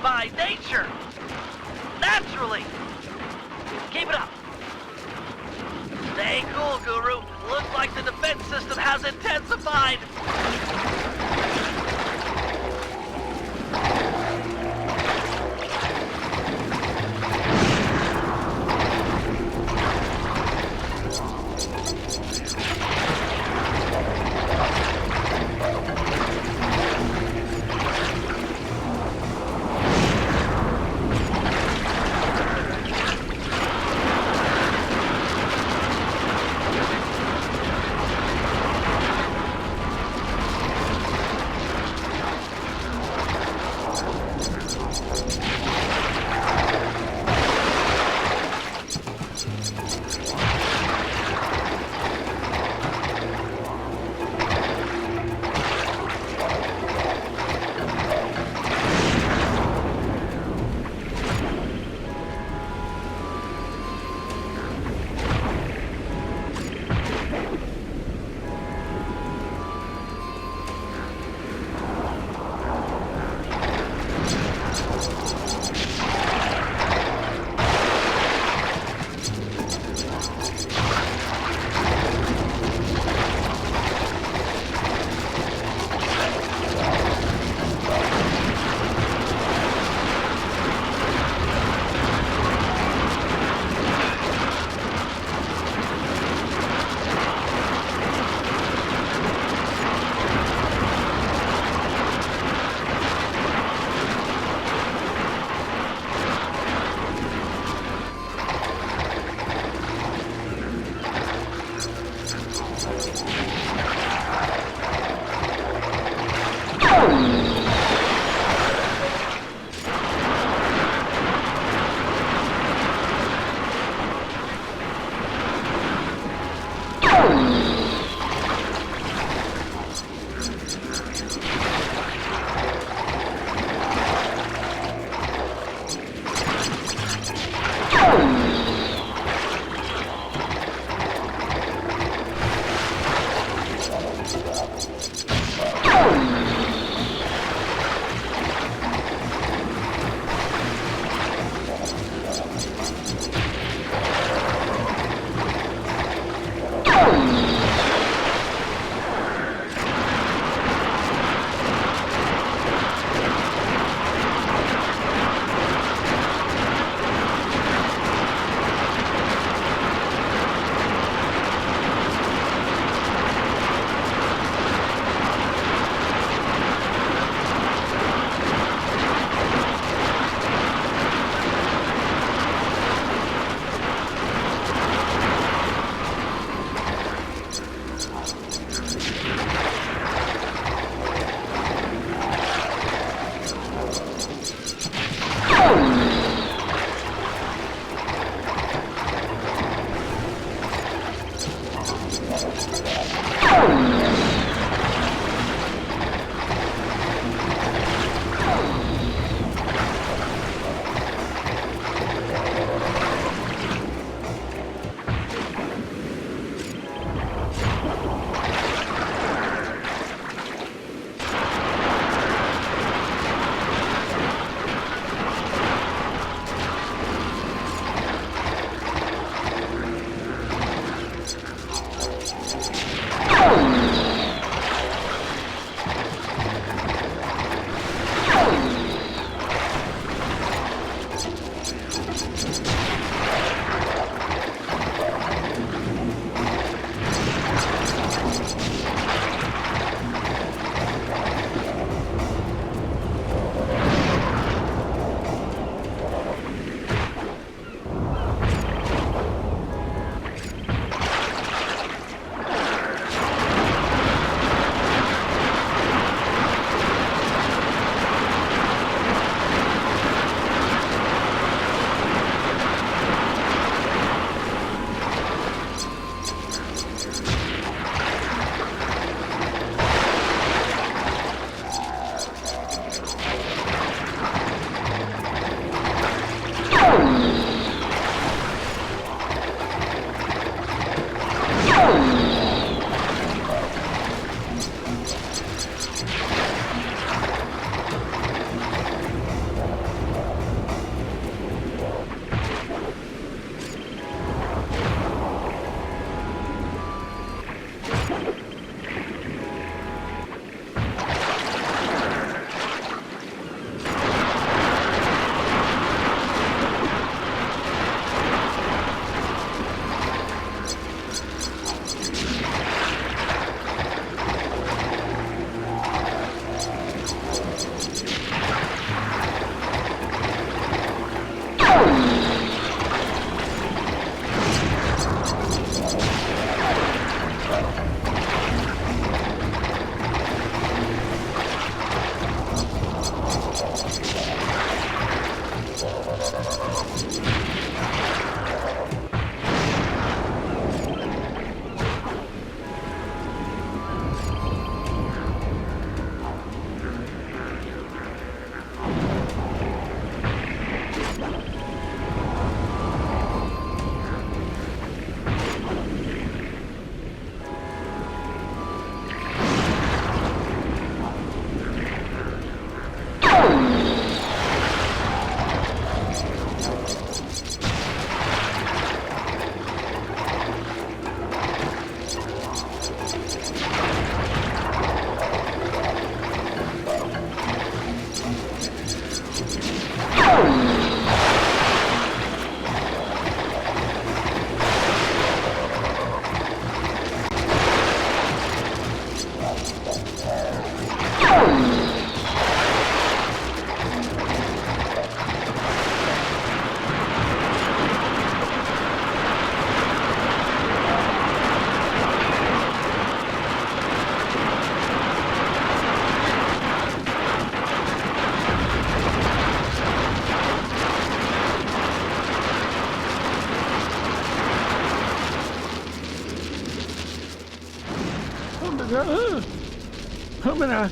By nature. Naturally. Keep it up. Stay cool, Guru. Looks like the defense system has intensified.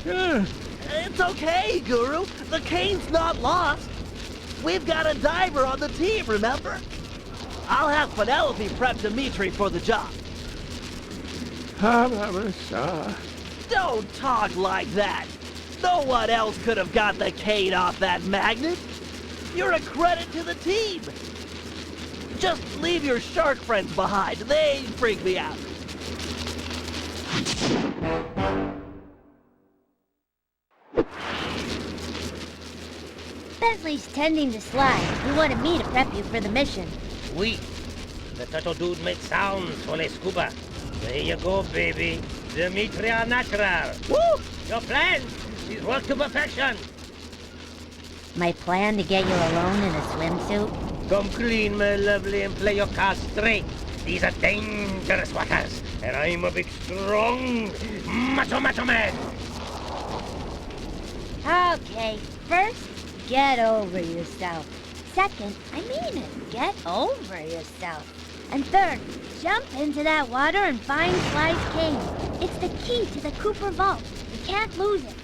It's okay, Guru. The cane's not lost. We've got a diver on the team, remember? I'll have Penelope prep Dimitri for the job. Don't talk like that. No one else could have got the cane off that magnet. You're a credit to the team. Just leave your shark friends behind. They freak me out. Bentley's tending to Sly. He wanted me to prep you for the mission. Oui. The turtle dude made sounds for les scuba. There you go, baby. Dimitri are natural. Woo! Your plan is work to perfection. My plan to get you alone in a swimsuit? Come clean, my lovely, and play your cards straight. These are dangerous waters, and I'm a big, strong, macho man. Okay, first, get over yourself. Second, I mean it, get over yourself. And third, jump into that water and find Sly's cane. It's the key to the Cooper Vault. You can't lose it.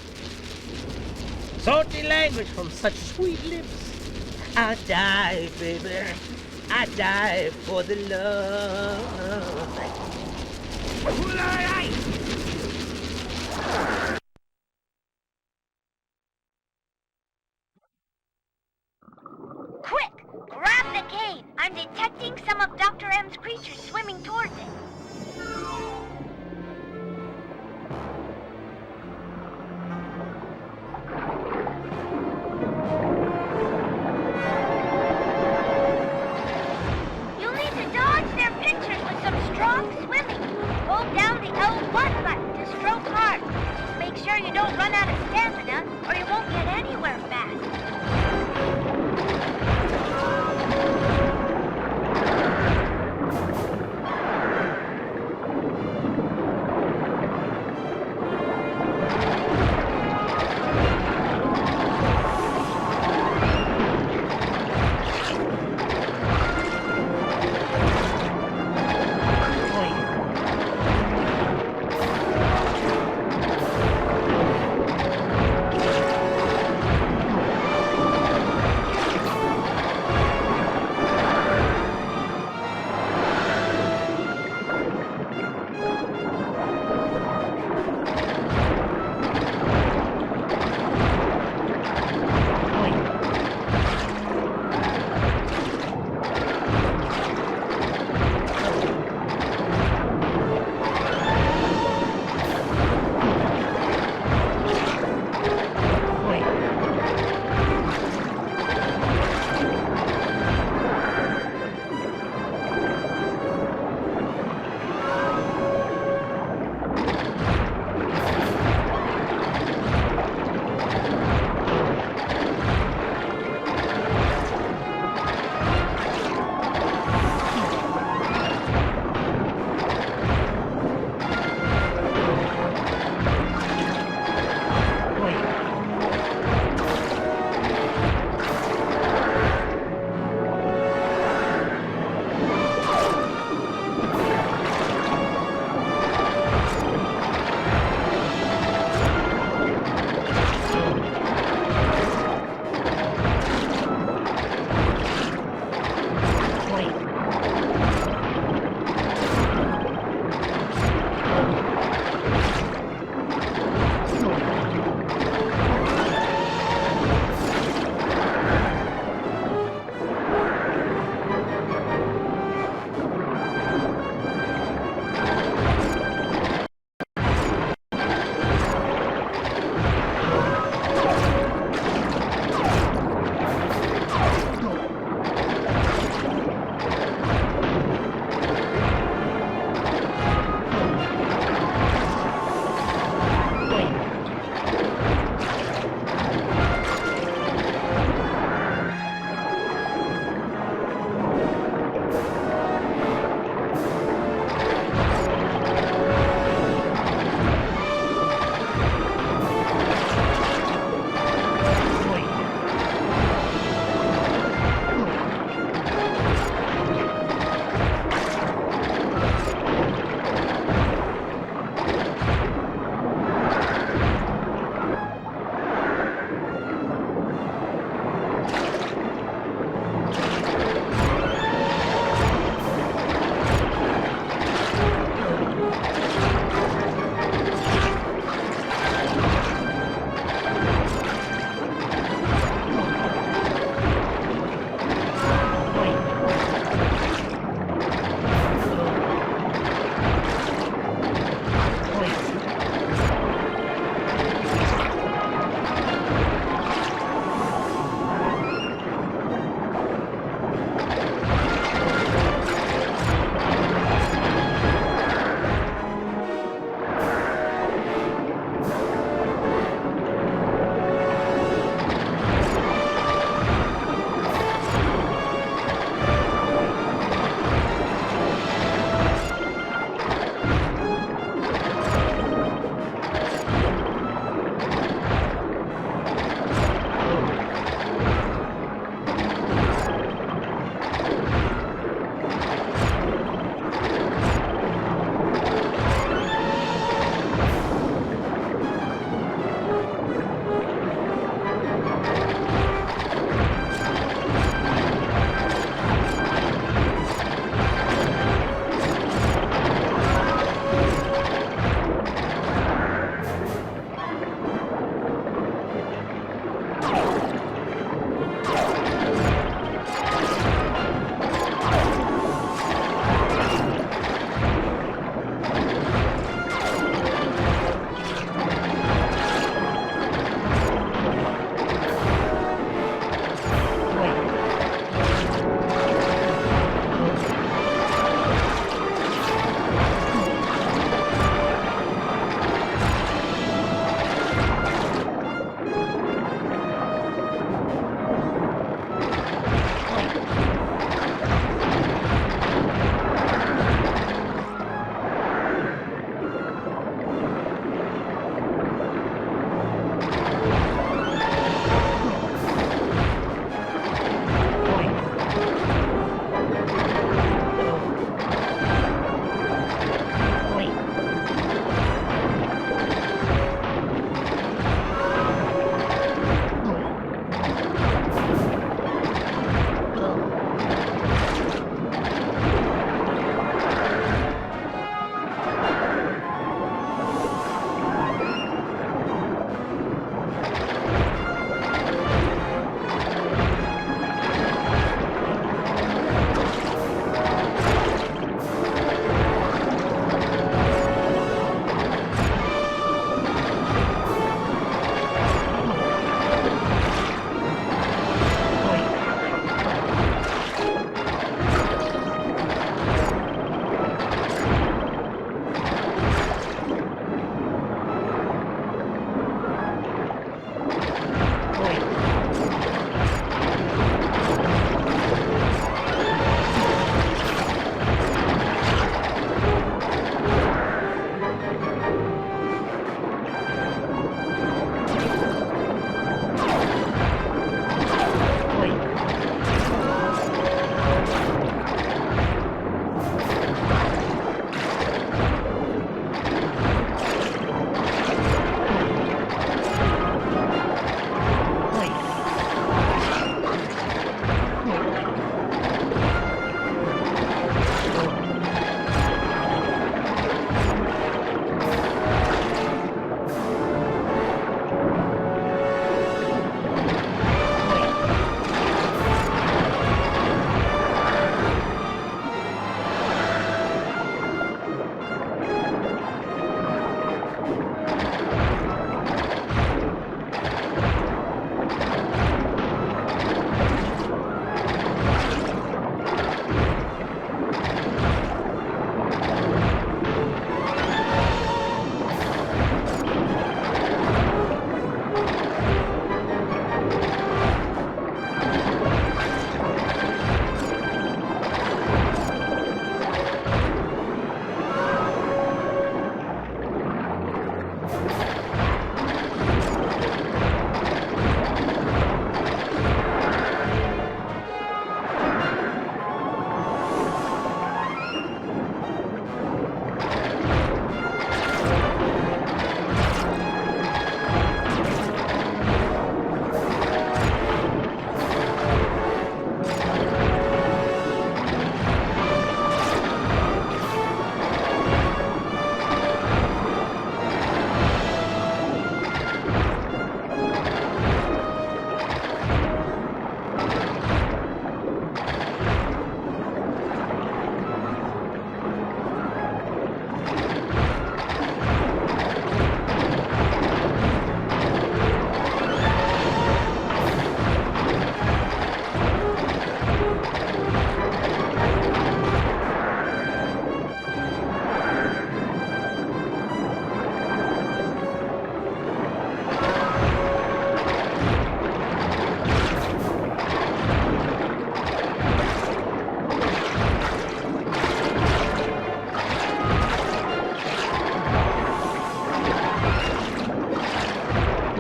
Salty language from such sweet lips. I die, baby. I die for the love. Quick, grab the cane. I'm detecting some of Dr. M's creatures swimming towards it. You'll need to dodge their pictures with some strong swimming. Hold down the L1 button to stroke hard. Just make sure you don't run out of stamina or you won't get anywhere fast.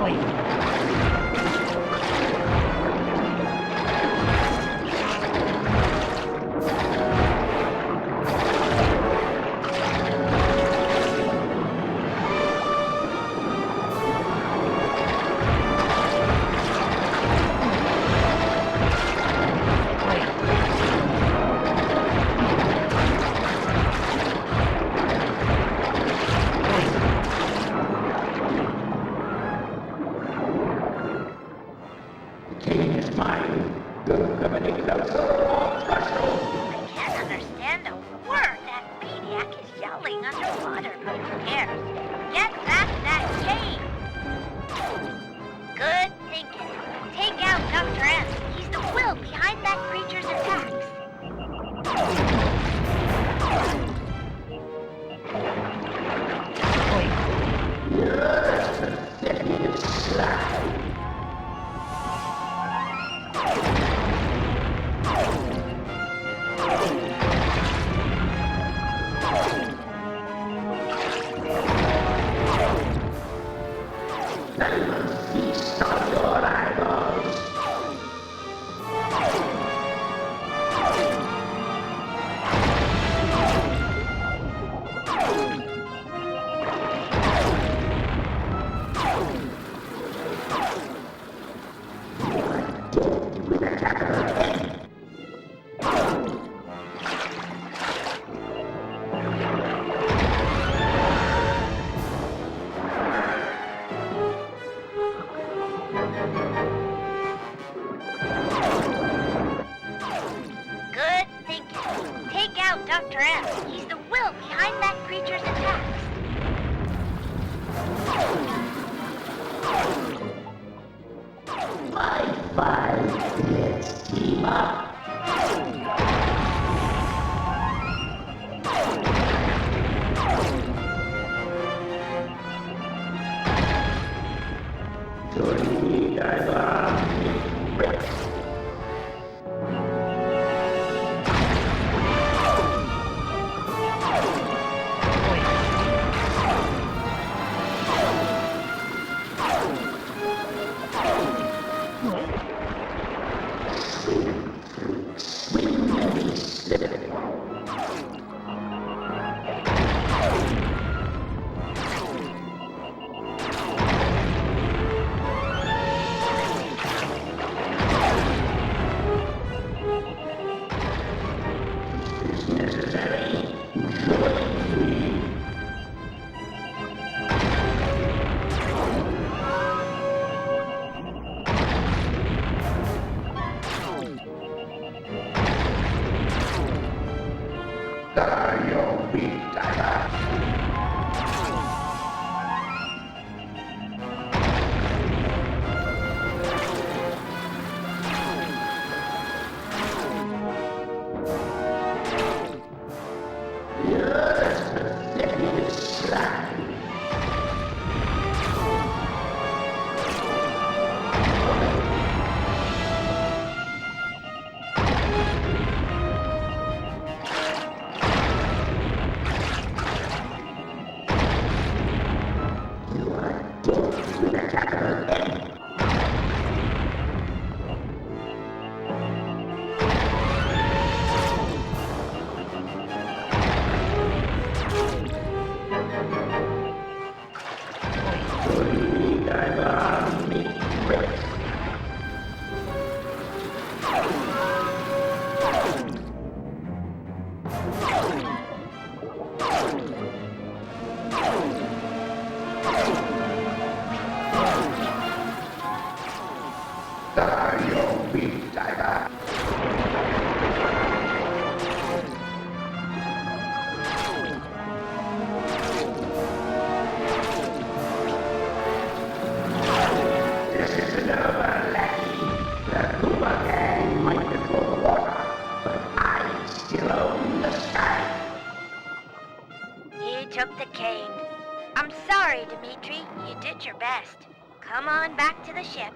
I can't understand a word that maniac is yelling underwater, but who cares? Get back that cane! Good thinking. Take out Dr. S. He's the will behind that creature's attacks. Good thinking. Take out Dr. S. He's the will behind that creature's attacks. Let's team up. He took the cane. I'm sorry, Dimitri. You did your best. Come on back to the ship.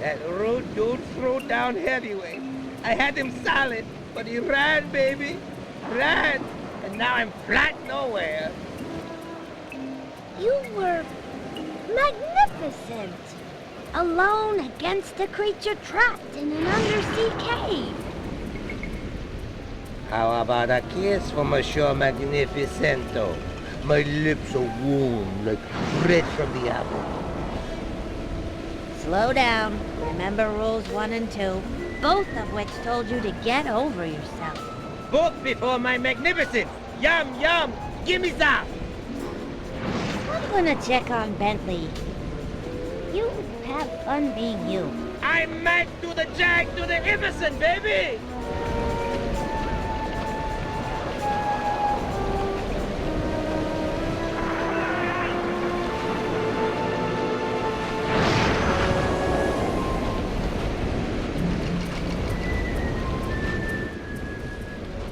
That rude dude threw down heavyweight. I had him solid, but he ran, baby. Ran. And now I'm flat nowhere. You were magnificent. Alone against a creature trapped in an undersea cave. How about a kiss for Monsieur Magnificento? My lips are warm like bread from the apple. Slow down. Remember rules 1 and 2, both of which told you to get over yourself. Both before my magnificence. Yum, yum. Gimme some. I'm gonna check on Bentley. You have fun being you. I'm mad to the jag to the Iverson, baby!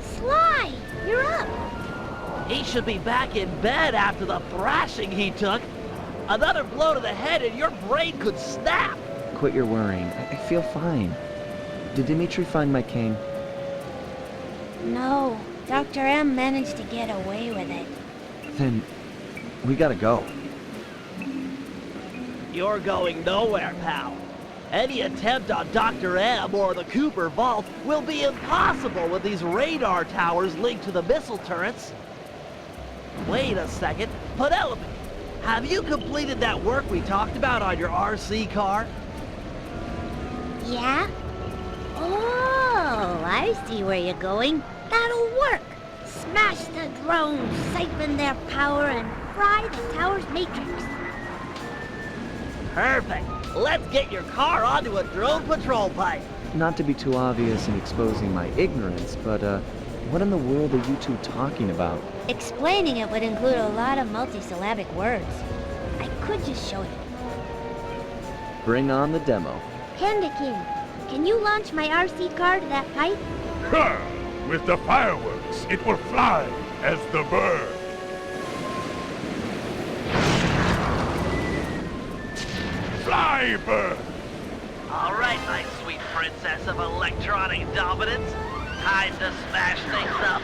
Sly, you're up. He should be back in bed after the thrashing he took. Another blow to the head and your brain could snap. Quit your worrying. I feel fine. Did Dimitri find my cane? No, Dr. M managed to get away with it. Then we gotta go. You're going nowhere, pal. Any attempt on Dr. M or the Cooper Vault will be impossible with these radar towers linked to the missile turrets. Wait a second. Penelope, have you completed that work we talked about on your RC car? Yeah? Oh, I see where you're going. That'll work. Smash the drones, siphon their power, and fry the tower's matrix. Perfect. Let's get your car onto a drone patrol pipe. Not to be too obvious in exposing my ignorance, but what in the world are you two talking about? Explaining it would include a lot of multisyllabic words. I could just show you. Bring on the demo. Pandakin, can you launch my RC car to that pipe? With the fireworks, it will fly as the bird. Fly, bird! All right, my sweet princess of electronic dominance. Time to smash things up.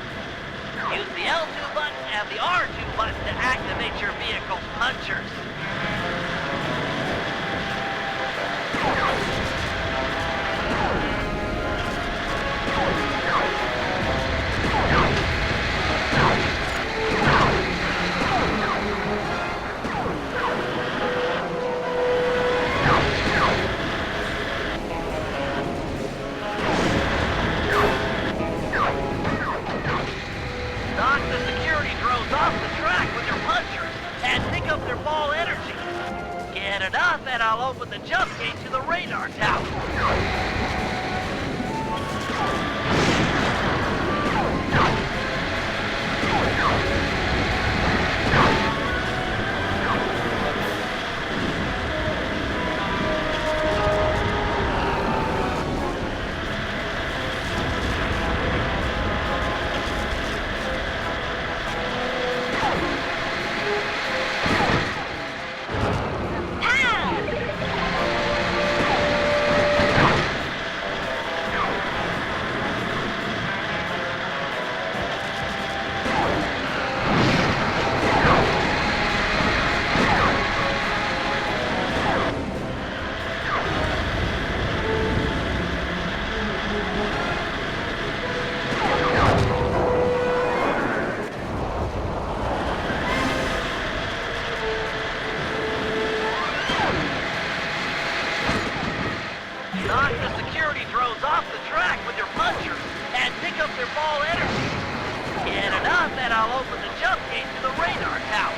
Use the L2 button and the R2 button to activate your vehicle's punchers. Knock the security drones off the track with your punchers and pick up their ball energy. Get enough and I'll open the jump gate to the radar tower. Knock the security drones off the track with your punchers and pick up their ball energy. Get enough and I'll open the jump gate to the radar tower.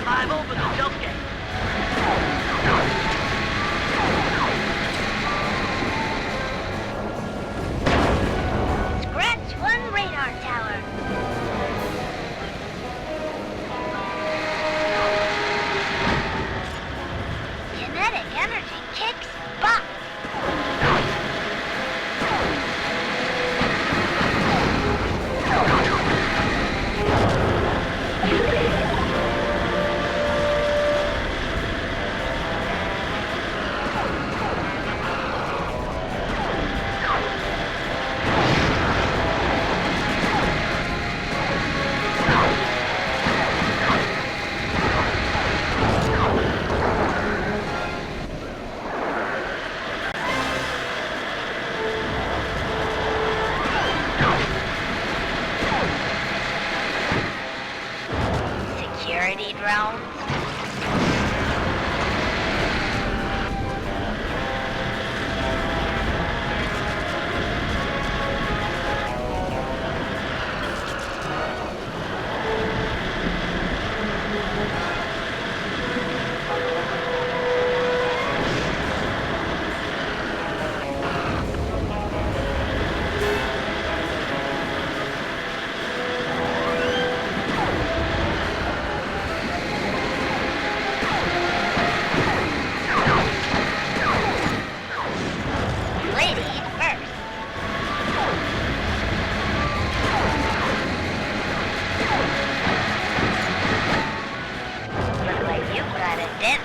I've opened the jump gate. Scratch one radar tower. Kinetic energy kicks butt. Security drones. Ladies first. Look like you've got a dent.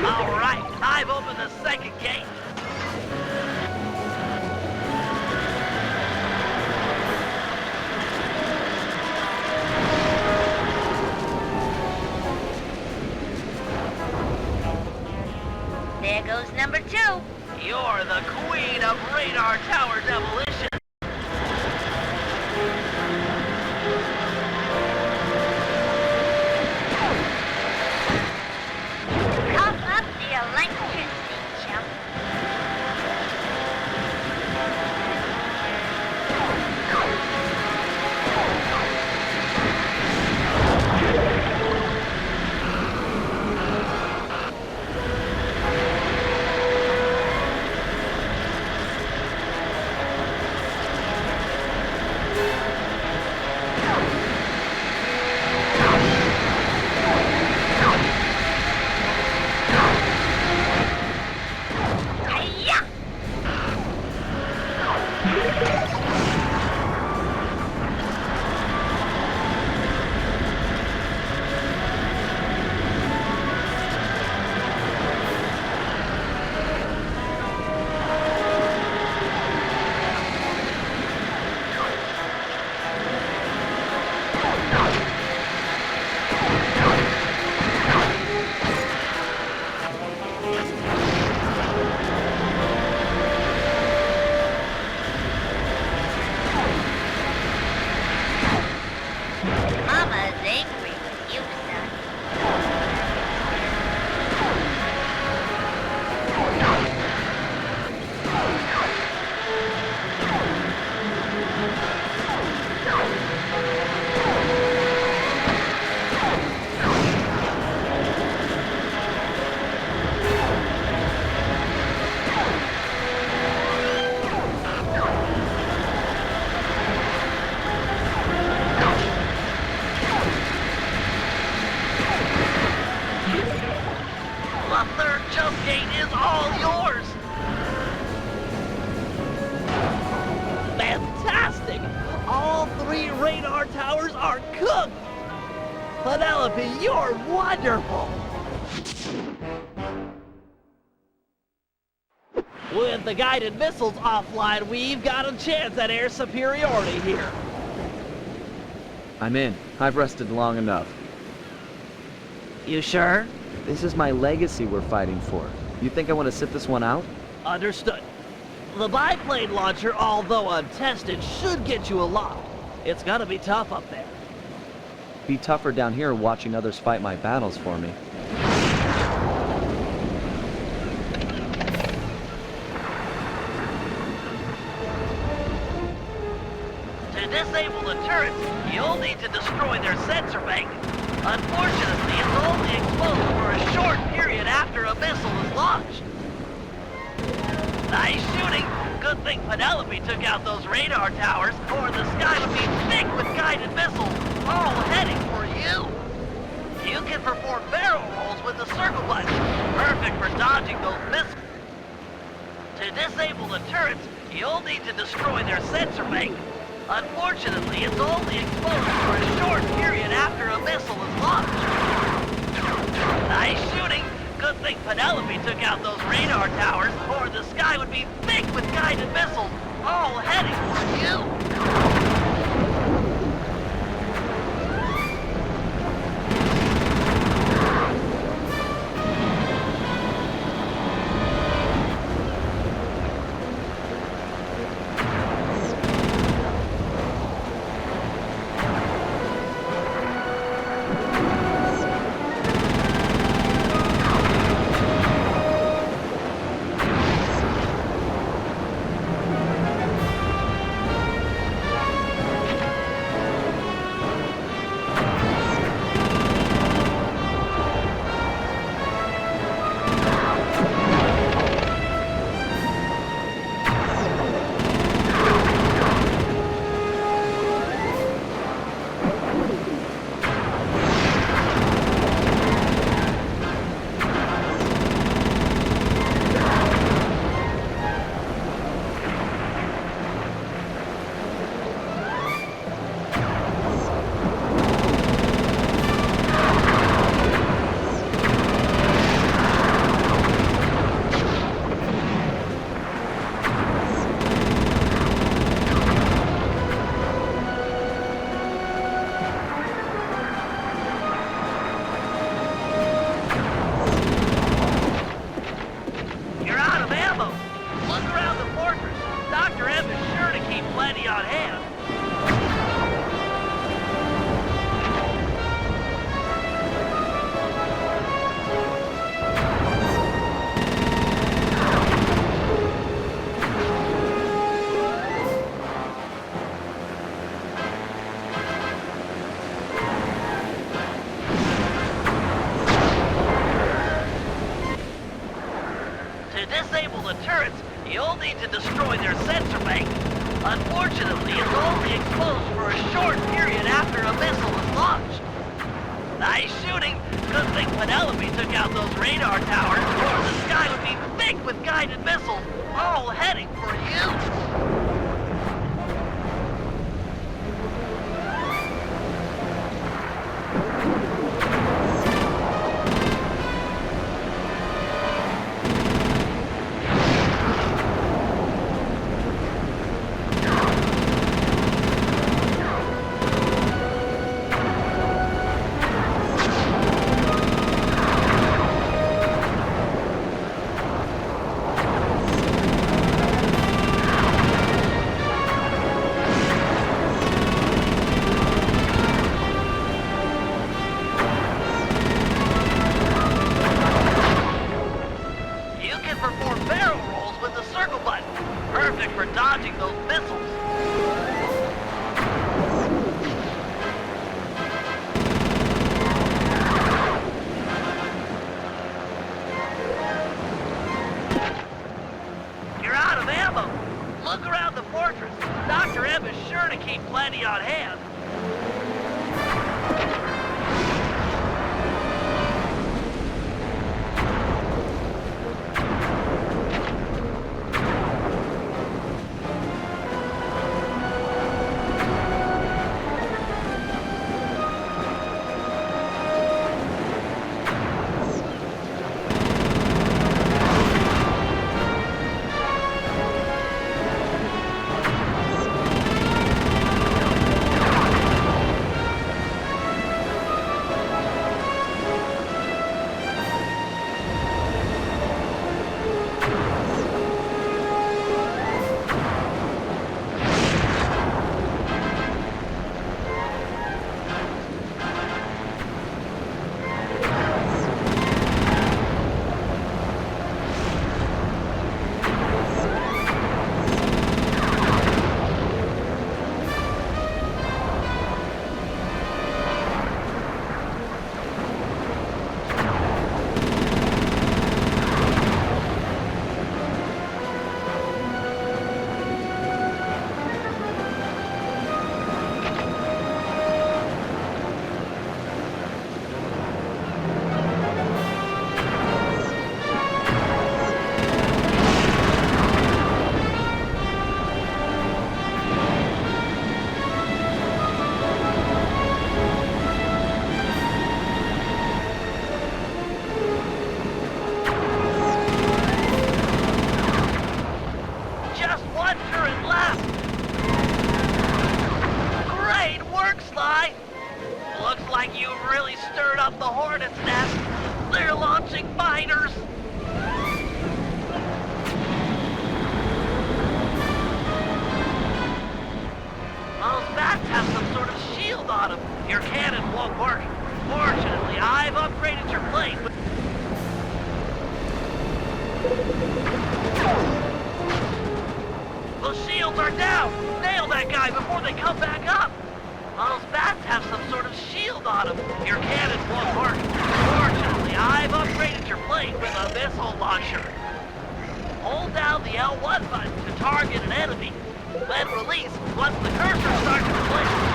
All right, I've opened the second gate. There goes number 2. You're the queen of radar tower demolition. Cough up the electricity, chump. Penelope, you're wonderful! With the guided missiles offline, we've got a chance at air superiority here. I'm in. I've rested long enough. You sure? This is my legacy we're fighting for. You think I want to sit this one out? Understood. The biplane launcher, although untested, should get you aloft. It's gonna be tough up there. Be tougher down here watching others fight my battles for me. To disable the turrets, you'll need to destroy their sensor bank. Unfortunately, it's only exposed for a short period after a missile is launched. Nice shooting. Good thing Penelope took out those radar towers, or the sky would be thick with guided missiles, all heading for you. You can perform barrel rolls with the circle button, perfect for dodging those missiles. To disable the turrets, you'll need to destroy their sensor bank. Unfortunately, it's only exposed for a short period after a missile is launched. Nice shooting. Good thing Penelope took out those radar towers, or the sky would be thick with guided missiles, all heading for you. You'll need to destroy their sensor bank. Unfortunately, it's only exposed for a short period after a missile is launched. Nice shooting. Good thing Penelope took out those radar towers, or the sky would be thick with guided missiles, all heading for you. they come back up. Those bats have some sort of shield on them. Your cannon won't work. Fortunately, I've upgraded your plane with a missile launcher. Hold down the L1 button to target an enemy. Then release once the cursor starts to blink.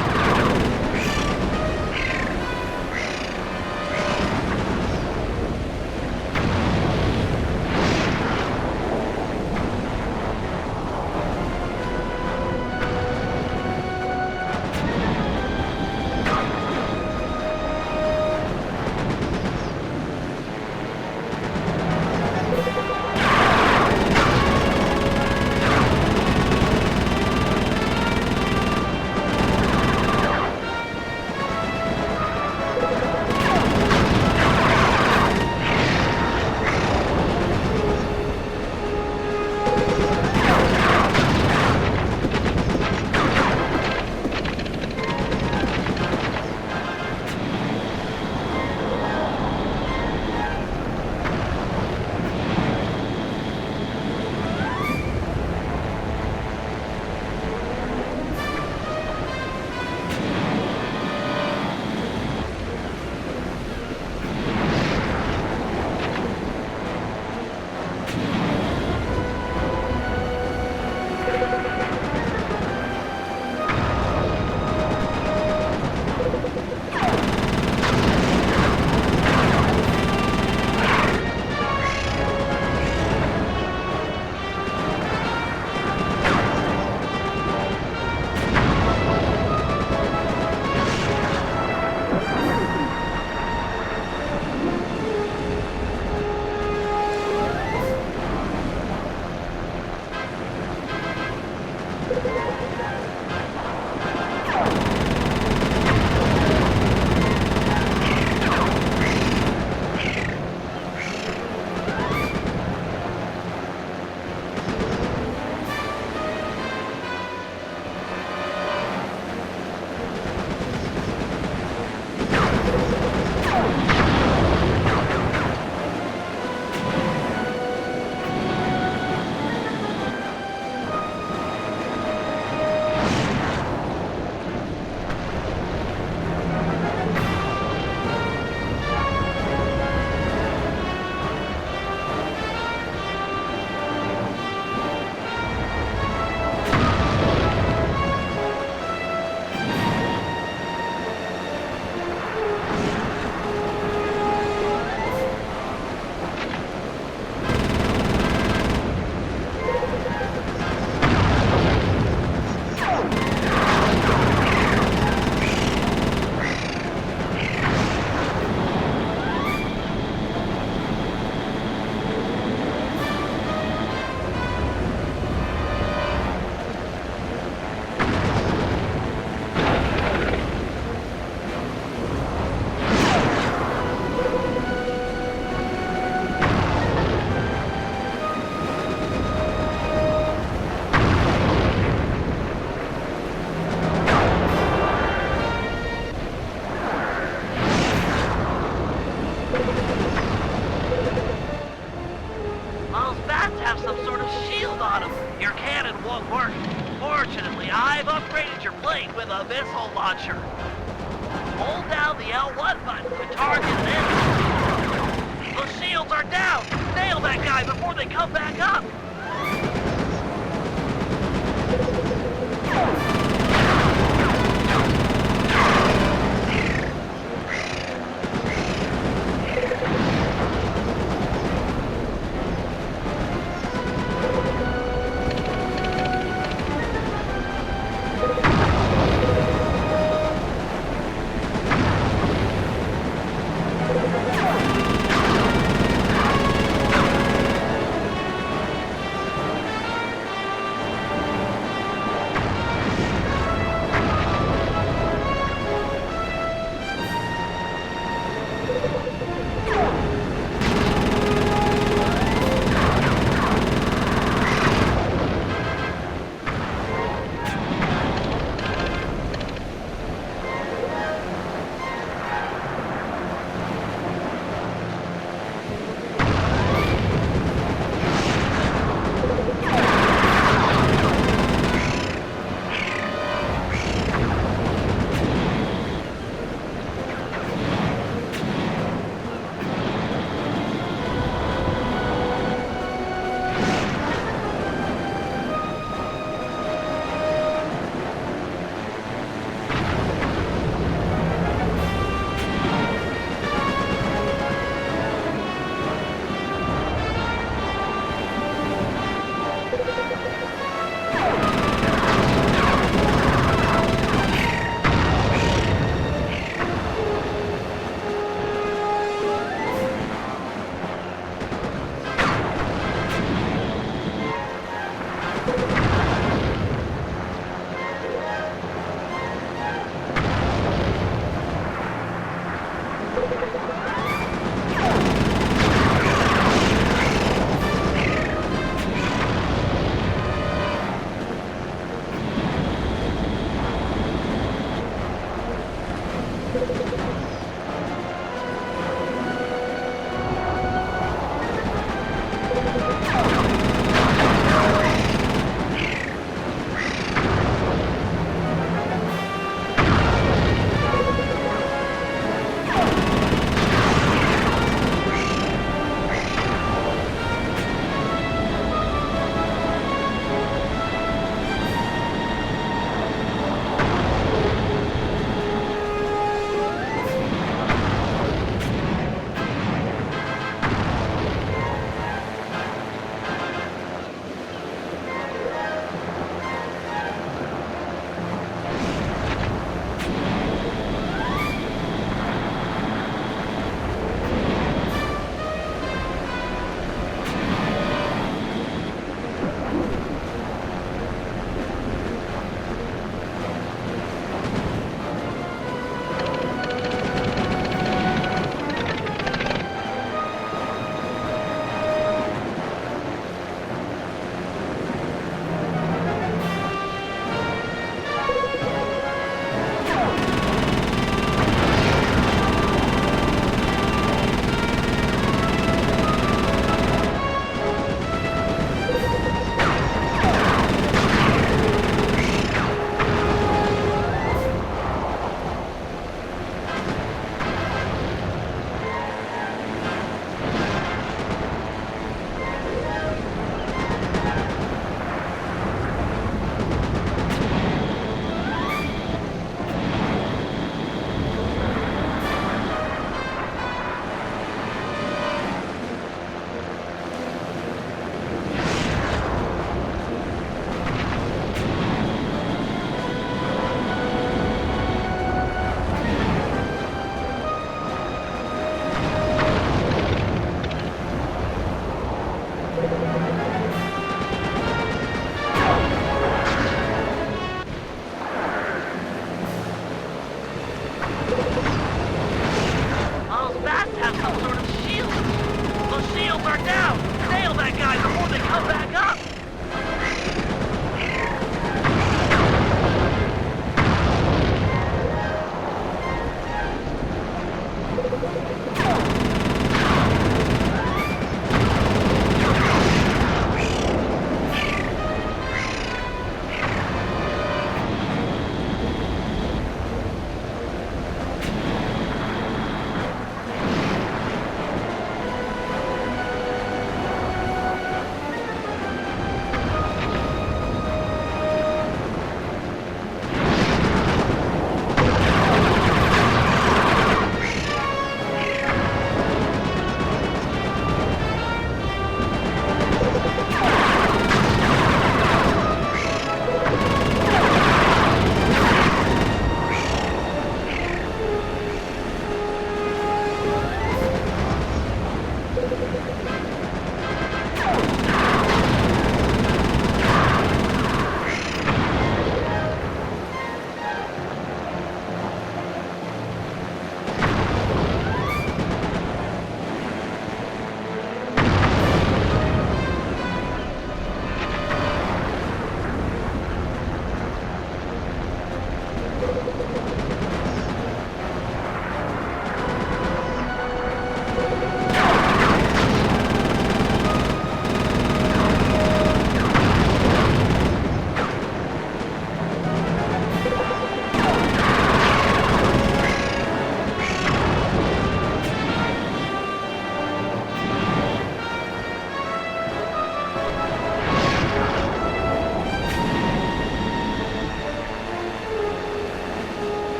I've upgraded your plane with a missile launcher. Hold down the L1 button to target an enemy. The shields are down! Nail that guy before they come back up!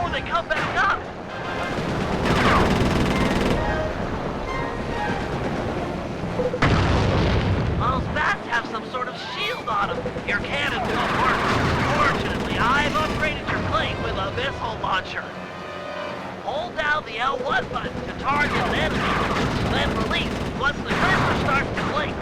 before they come back up. Those bats have some sort of shield on them. Your cannons won't work. Fortunately, I've upgraded your plane with a missile launcher. Hold down the L1 button to target an enemy, then release once the cursor starts to blink.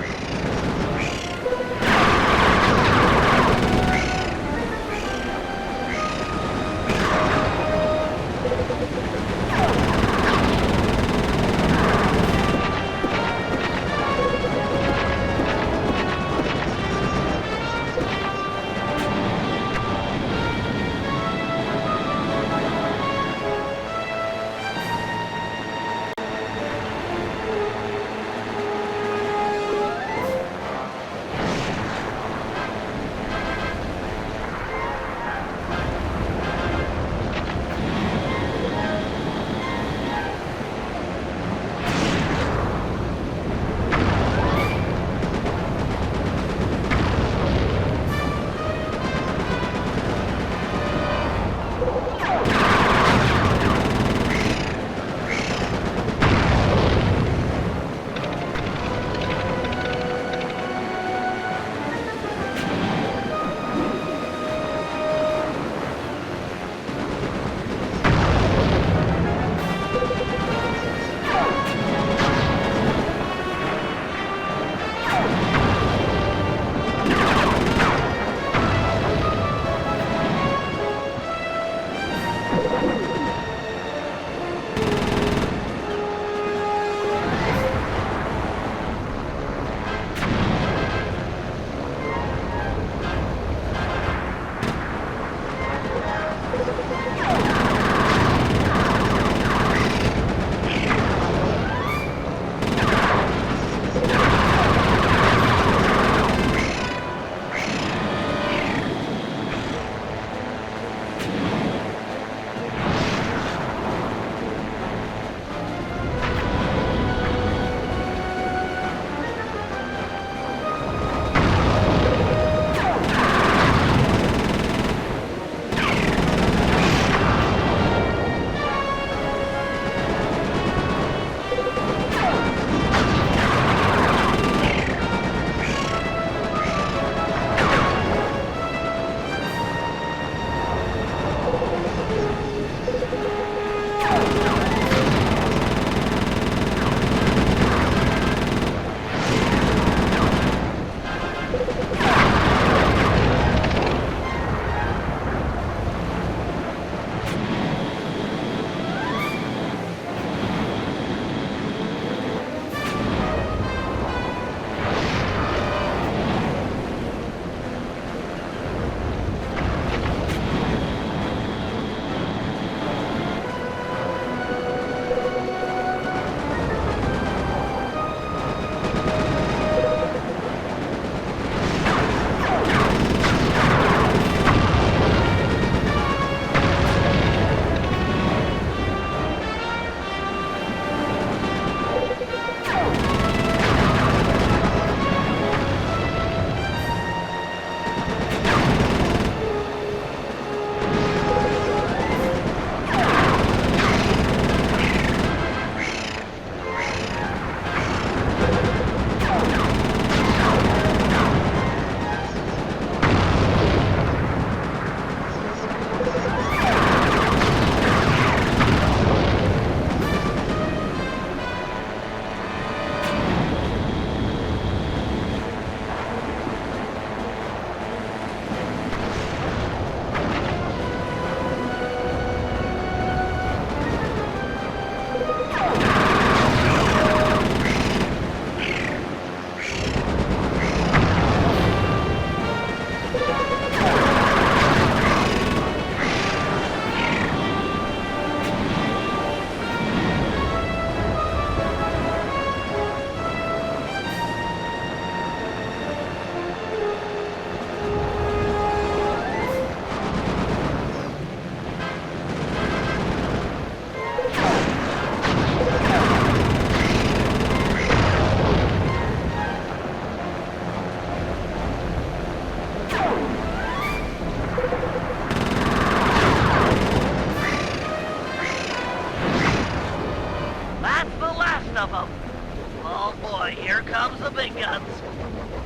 boy, here comes the big guns.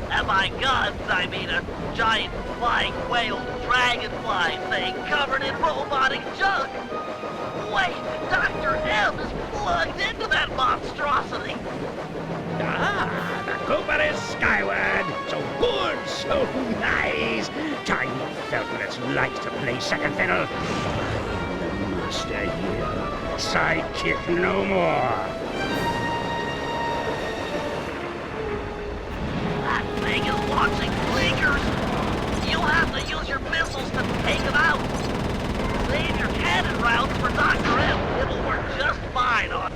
And by guns, I mean a giant flying whale dragonfly thing covered in robotic junk. Wait, Dr. M is plugged into that monstrosity. Ah, the Cooper is skyward. So good, so nice. Time felt what it's like to play second fiddle. I'm the master here. Sidekick no more. That thing is launching blinkers. You'll have to use your missiles to take him out. Save your cannon rounds for Dr. M. It'll work just fine on...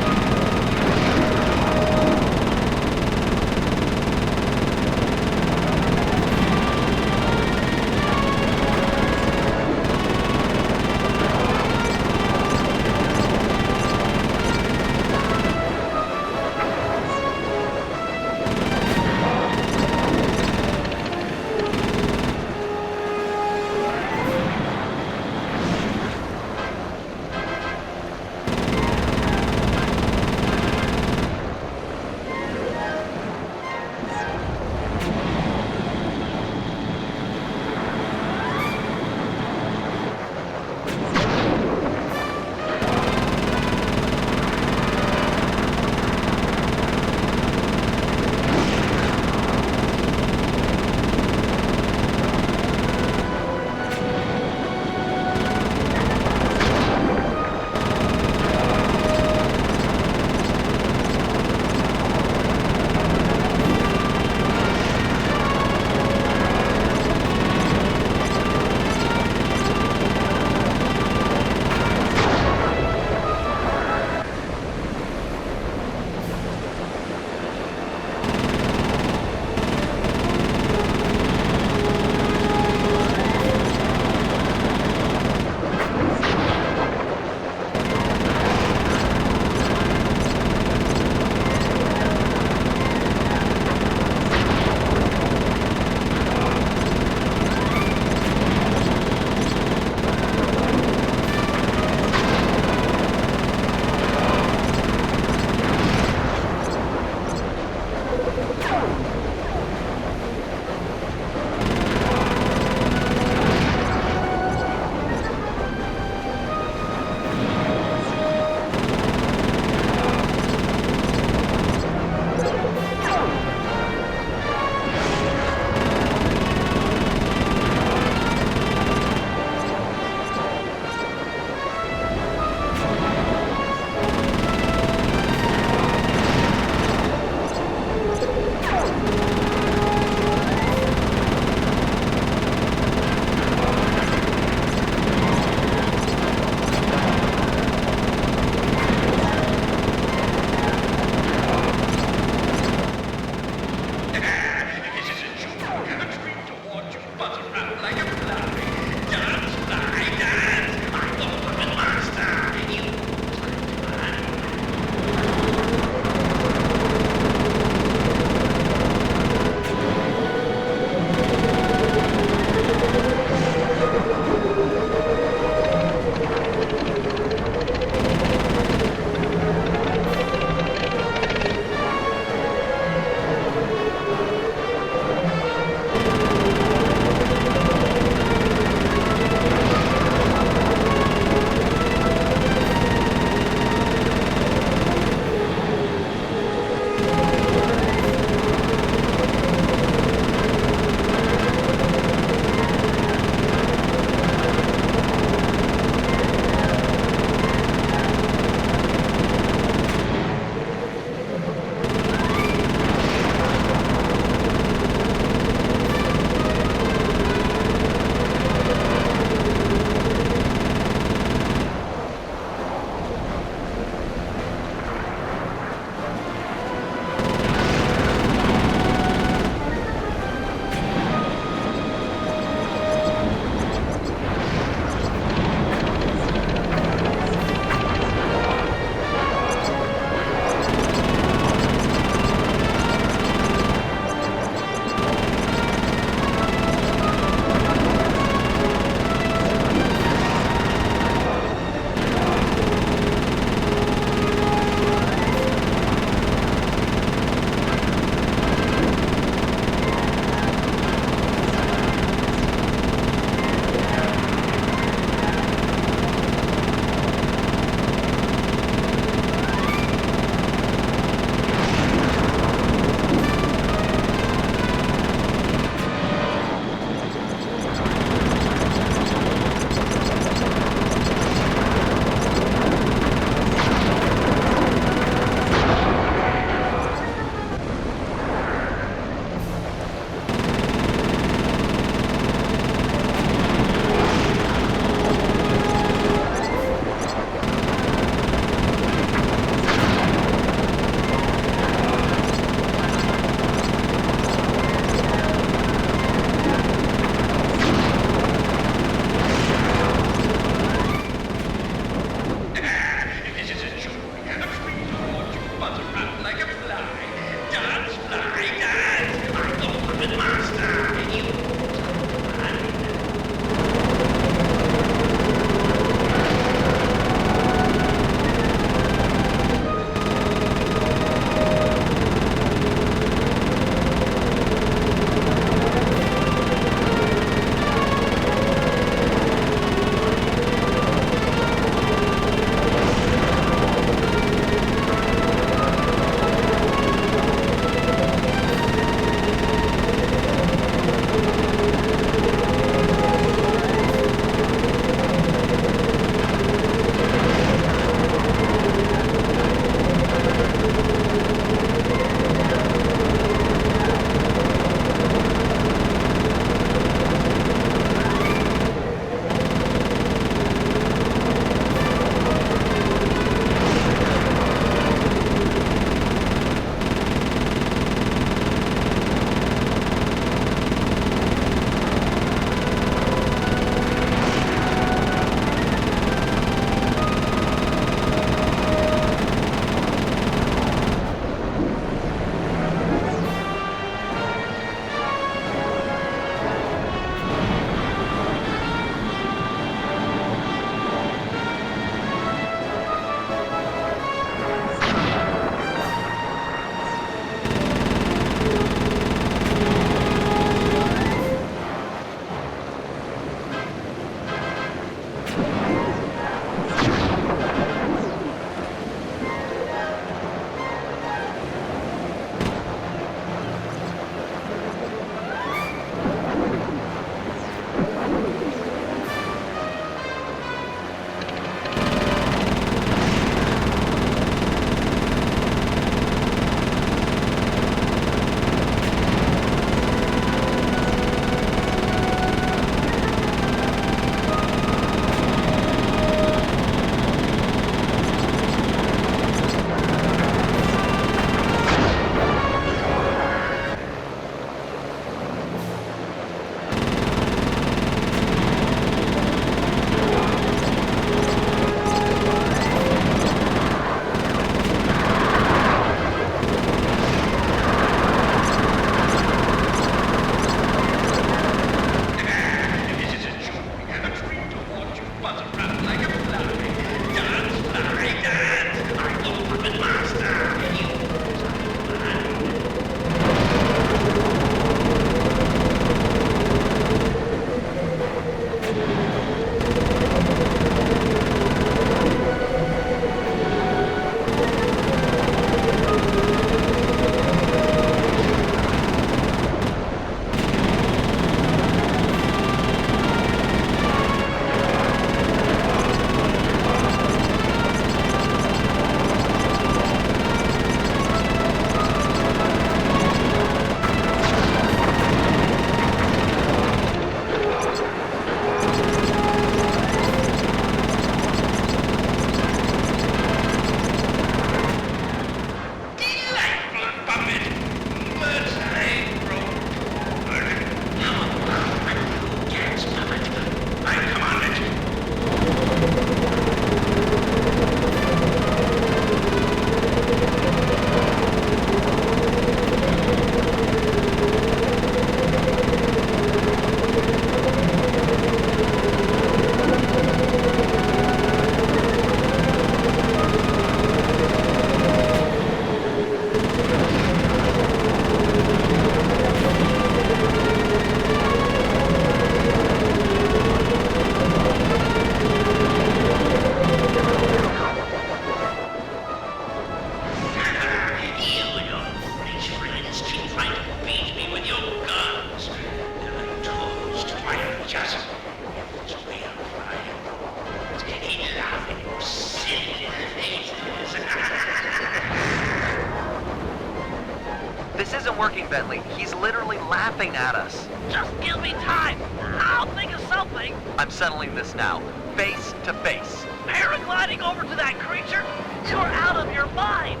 This isn't working, Bentley. He's literally laughing at us. Just give me time. I'll think of something. I'm settling this now. Face to face. Paragliding over to that creature? You're out of your mind.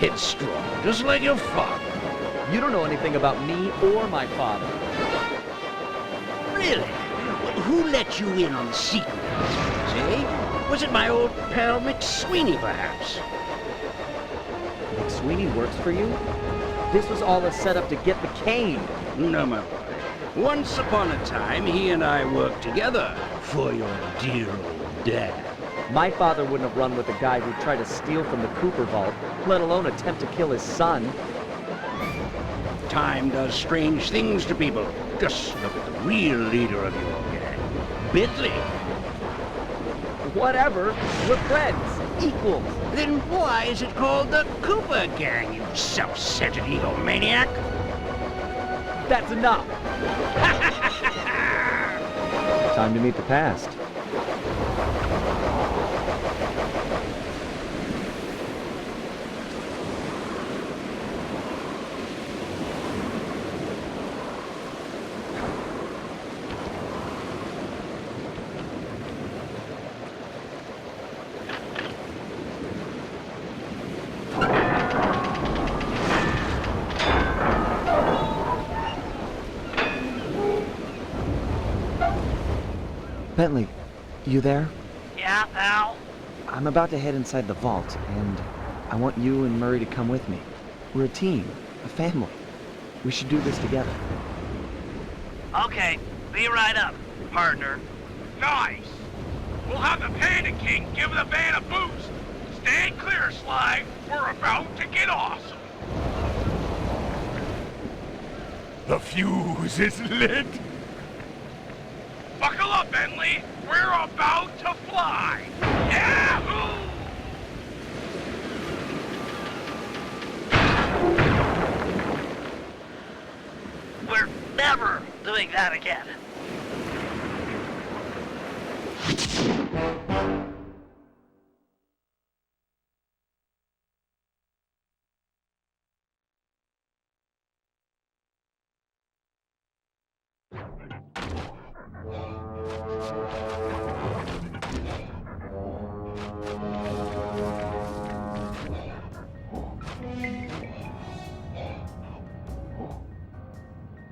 Headstrong, just like your father. You don't know anything about me or my father. Really? Well, who let you in on the secret? Eh? Was it my old pal McSweeney, perhaps? McSweeney works for you? This was all a setup to get the cane. No, my boy. Once upon a time, he and I worked together for your dear old dad. My father wouldn't have run with a guy who tried to steal from the Cooper vault, let alone attempt to kill his son. Time does strange things to people. Just look at the real leader of your gang, Bentley. Whatever. We're friends. Equals. Then why is it called the Cooper Gang, you self-centered egomaniac? That's enough. Time to meet the past. Bentley, you there? Yeah, pal? I'm about to head inside the vault, and I want you and Murray to come with me. We're a team, a family. We should do this together. Okay, be right up, partner. Nice! We'll have the Panda King give the van a boost. Stand clear, Sly. We're about to get awesome. The fuse is lit. Buckle up, Bentley. We're about to fly. Yahoo! We're never doing that again.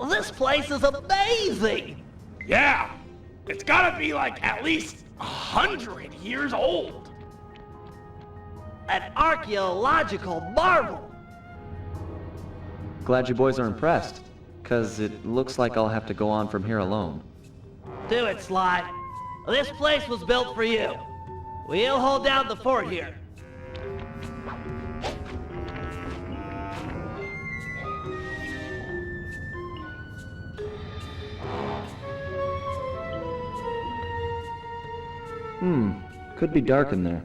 This place is amazing! Yeah! It's gotta be like at least 100 years old. An archaeological marvel! Glad you boys are impressed, 'cause it looks like I'll have to go on from here alone. Do it, Sly. This place was built for you. We'll hold down the fort here. Could be dark in there.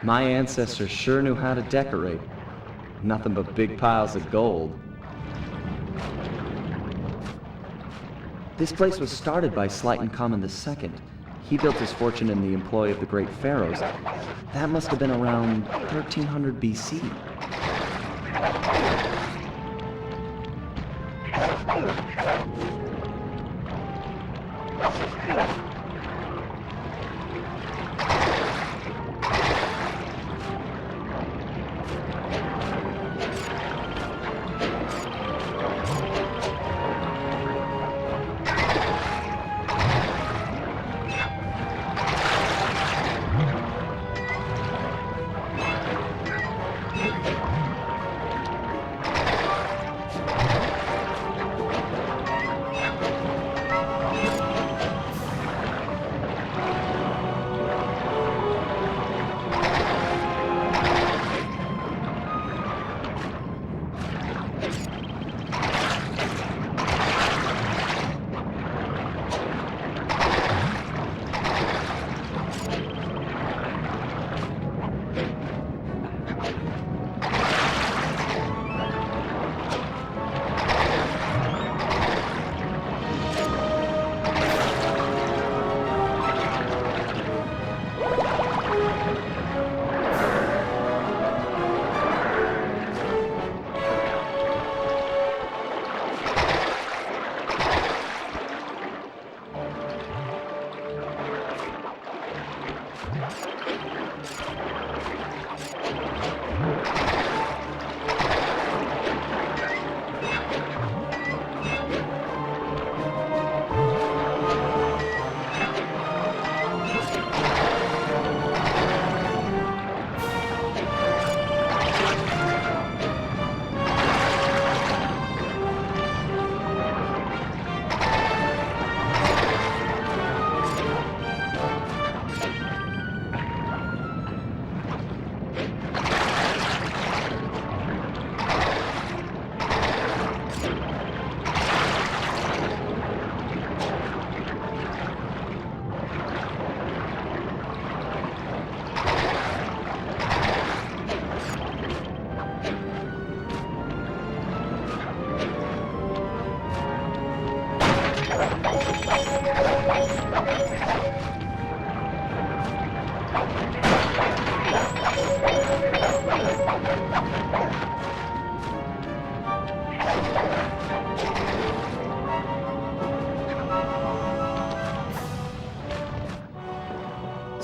My ancestors sure knew how to decorate. Nothing but big piles of gold. This place was started by Slighton Common II. He built his fortune in the employ of the great pharaohs. That must have been around 1300 BC.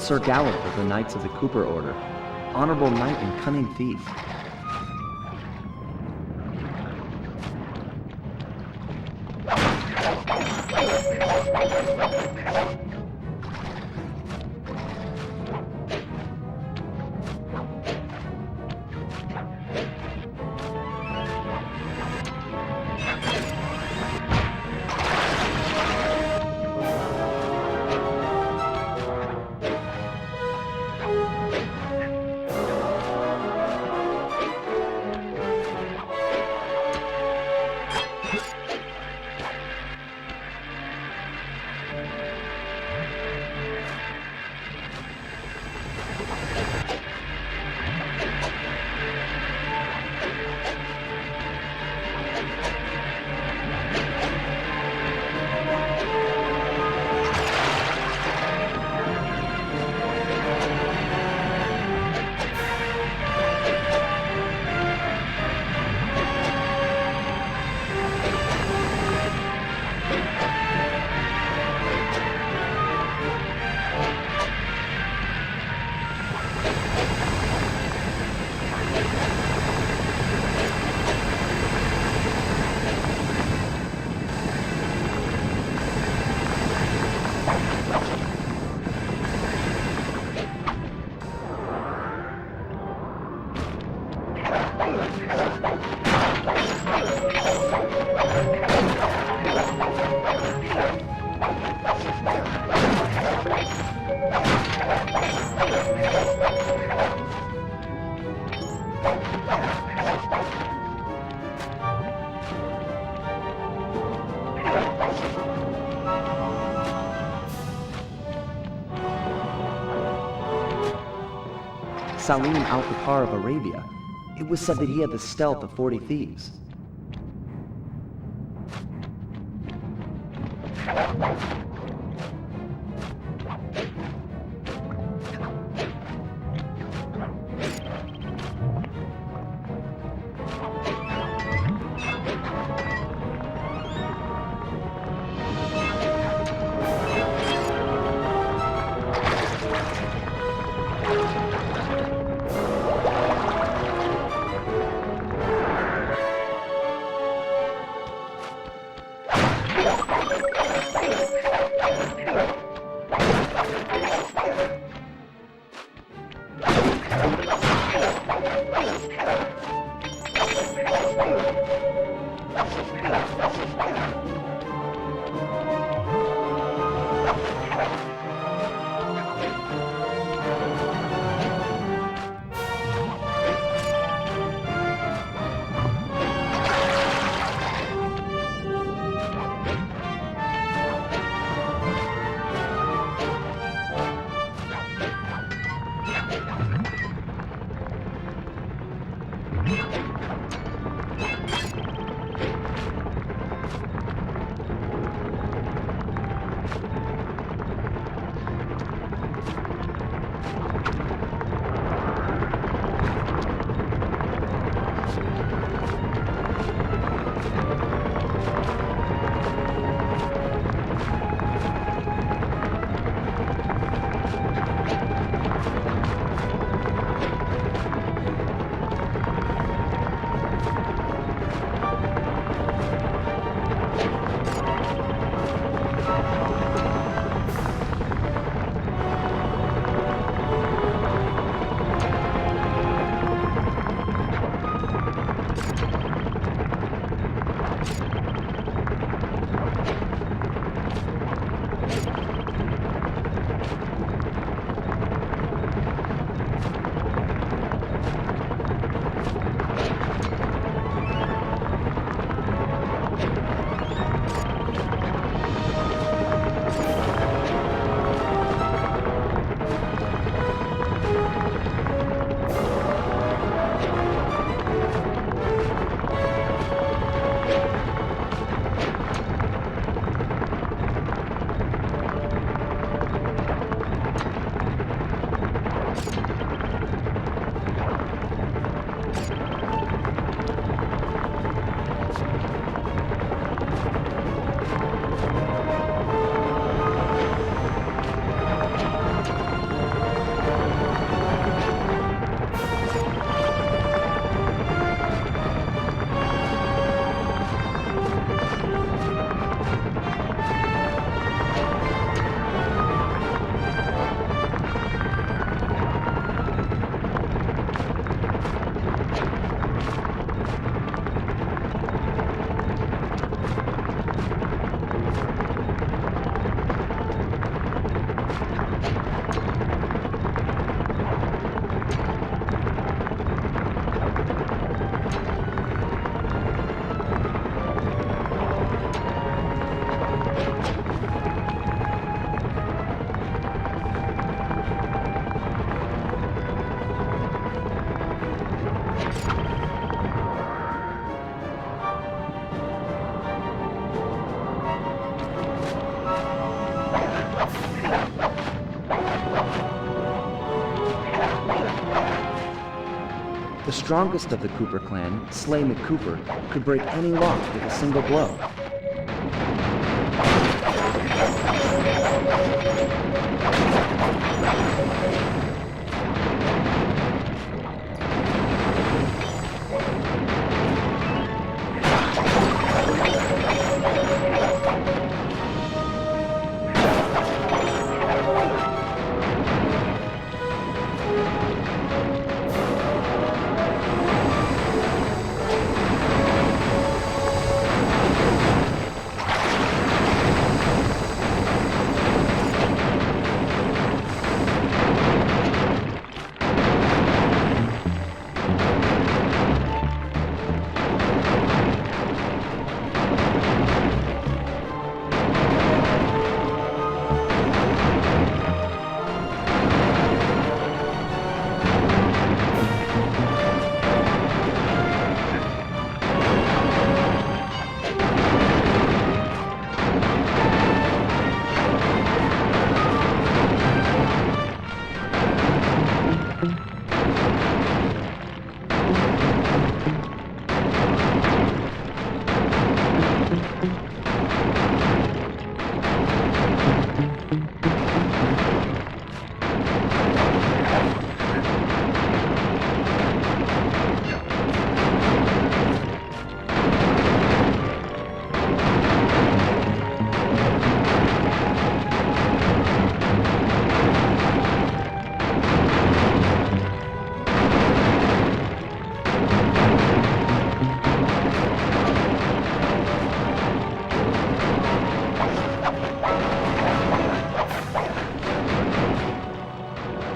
Sir Gallup of the Knights of the Cooper Order. Honorable knight and cunning thief. Salim al-Fakar of Arabia. It was said that he had the stealth of 40 thieves. The strongest of the Cooper clan, Slay McCooper, could break any lock with a single blow.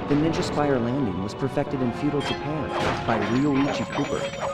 The Ninja Spire landing was perfected in feudal Japan by Ryoichi Cooper.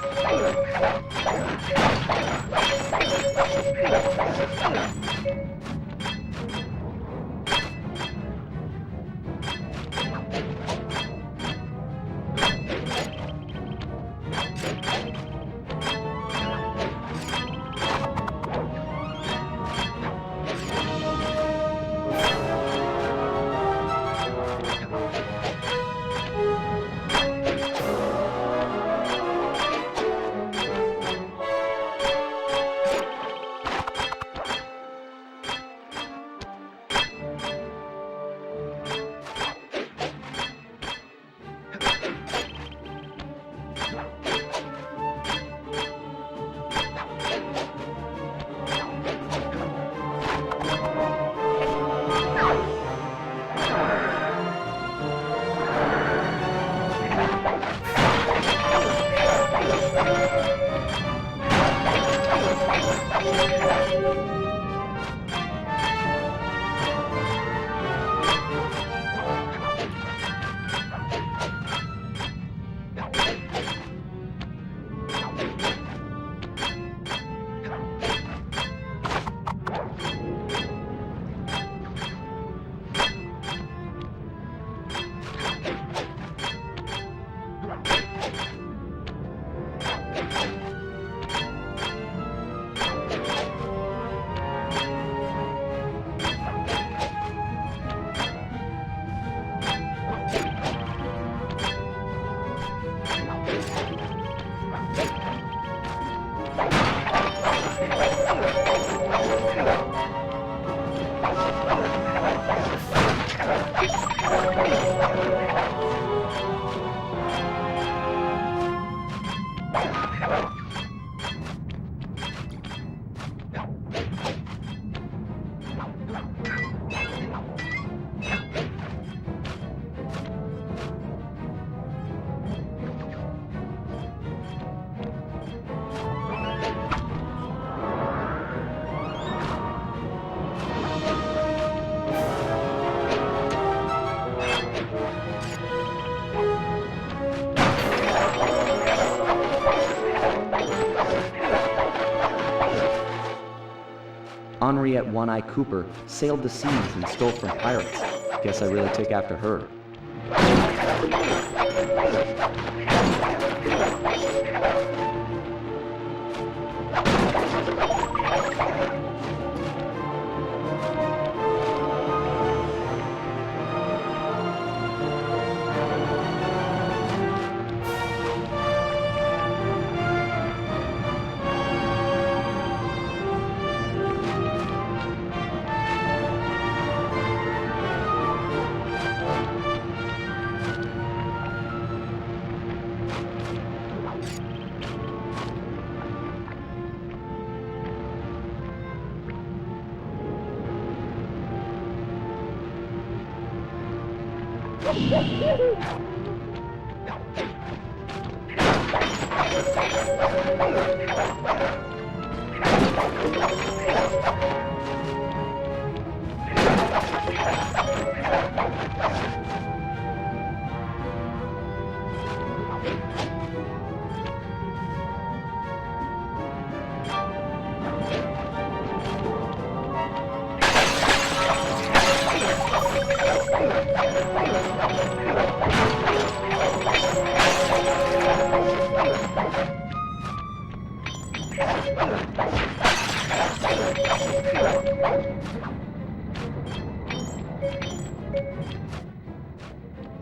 Henriette One-Eye Cooper sailed the seas and stole from pirates. Guess I really take after her.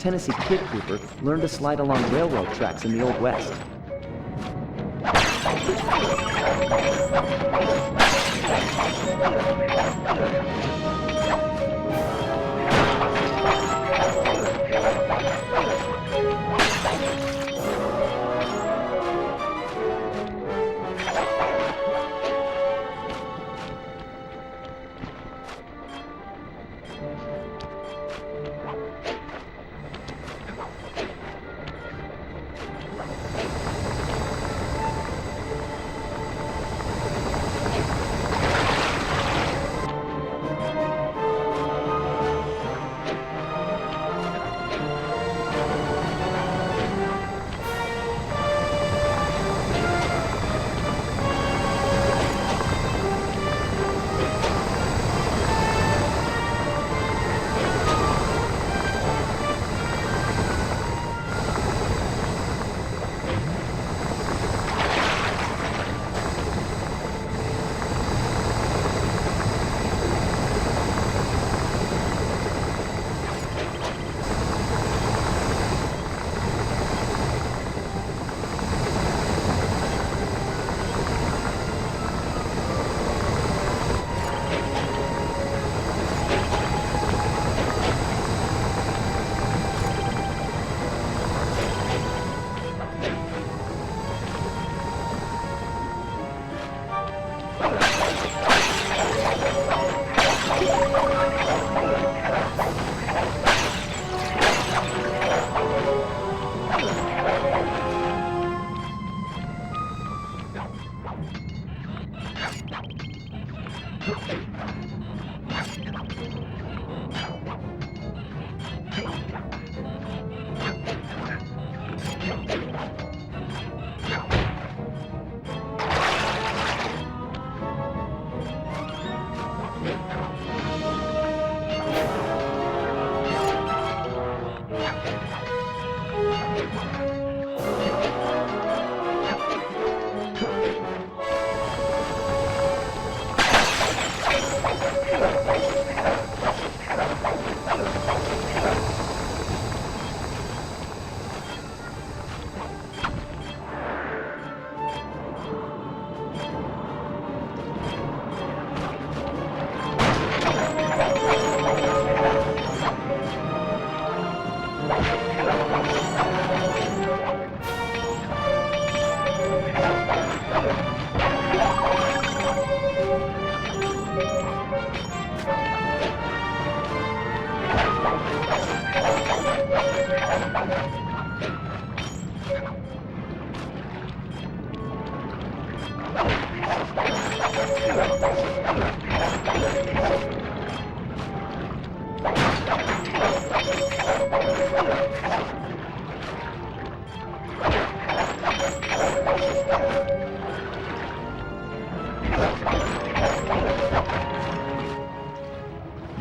Tennessee Kid Cooper learned to slide along railroad tracks in the Old West.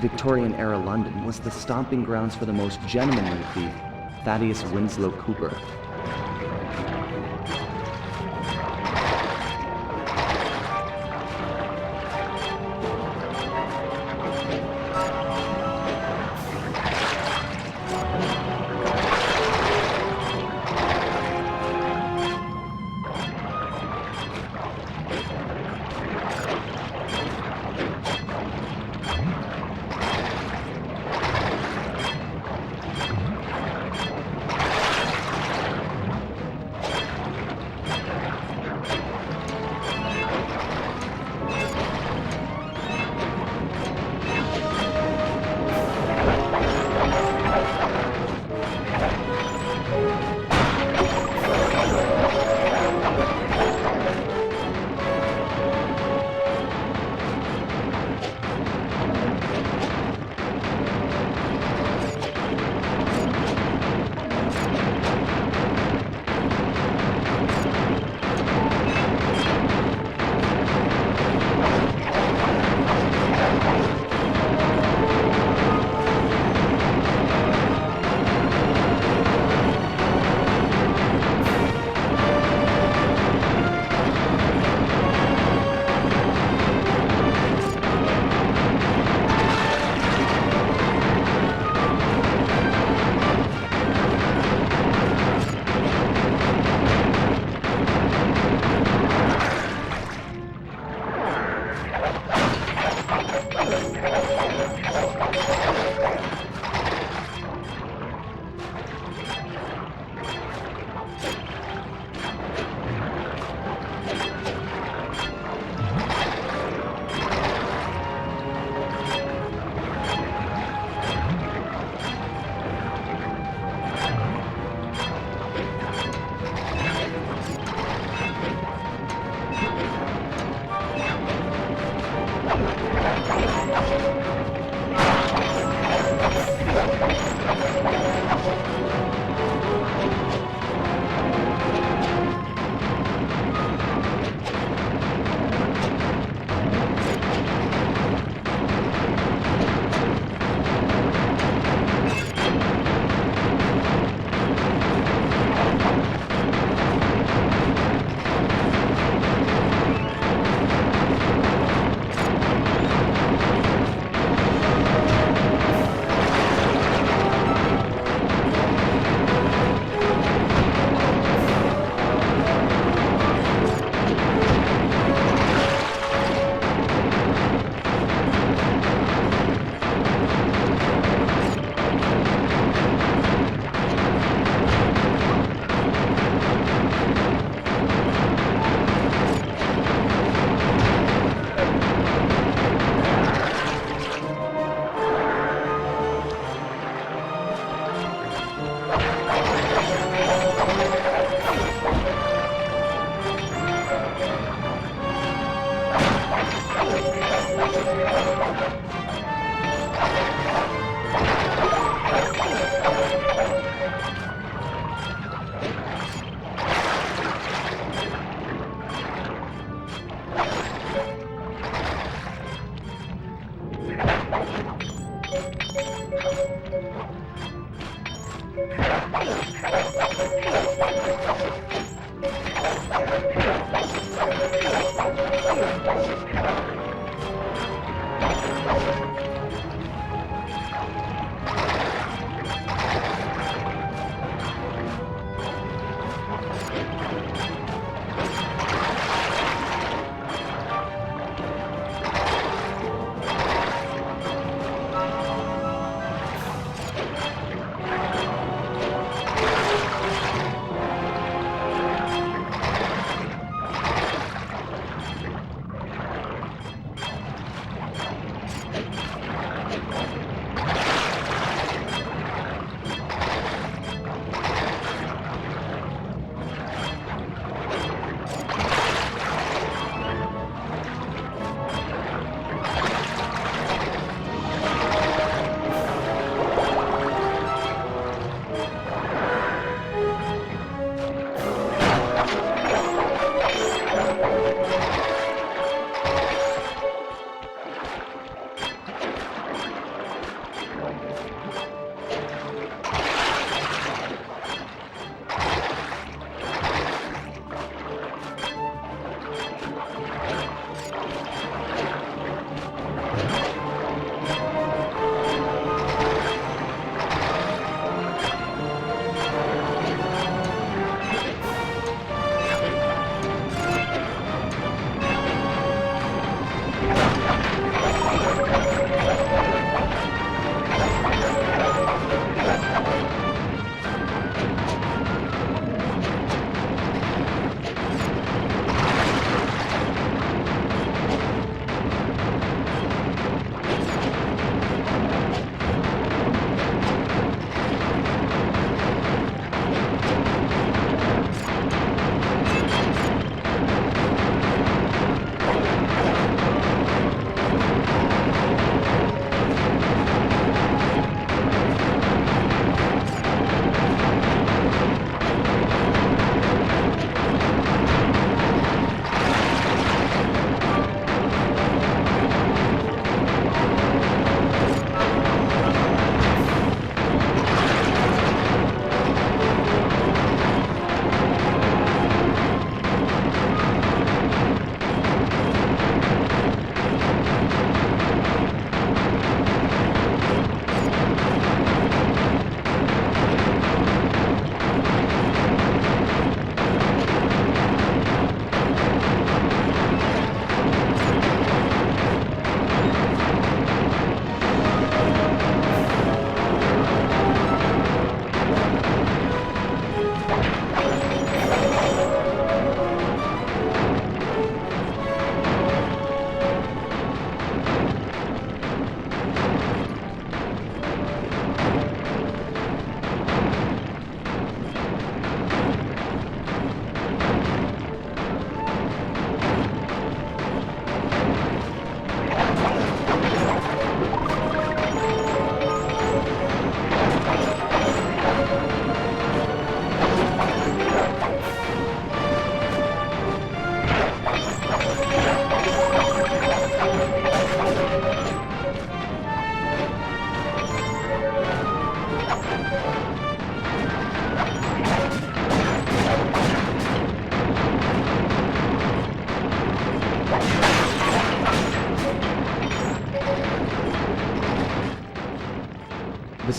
Victorian-era London was the stomping grounds for the most gentlemanly thief, Thaddeus Winslow Cooper.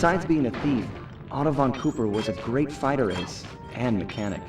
Besides being a thief, Otto von Cooper was a great fighter ace and mechanic.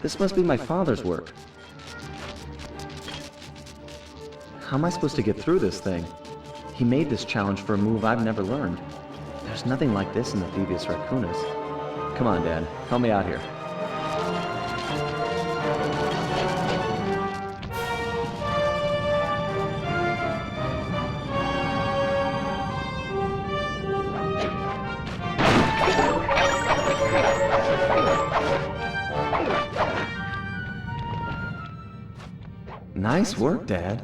This must be my father's work. How am I supposed to get through this thing? He made this challenge for a move I've never learned. There's nothing like this in the Thieves Raccoonus. Come on, Dad. Help me out here. Nice work, Dad.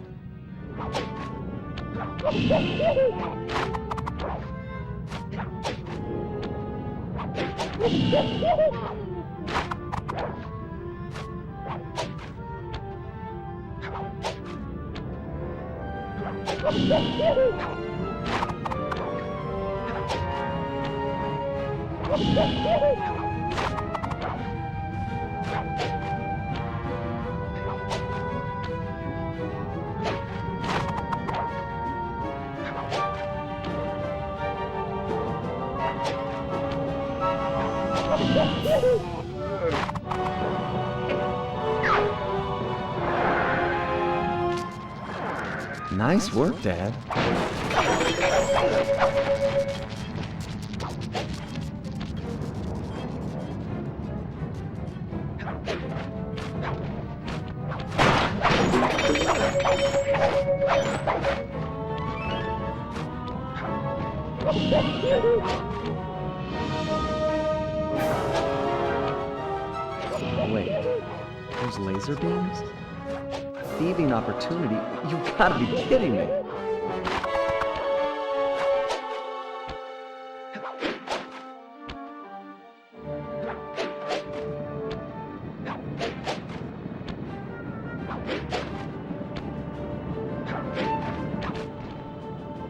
Nice work, Dad. Wait, those laser beams? A thieving opportunity? You gotta be kidding me!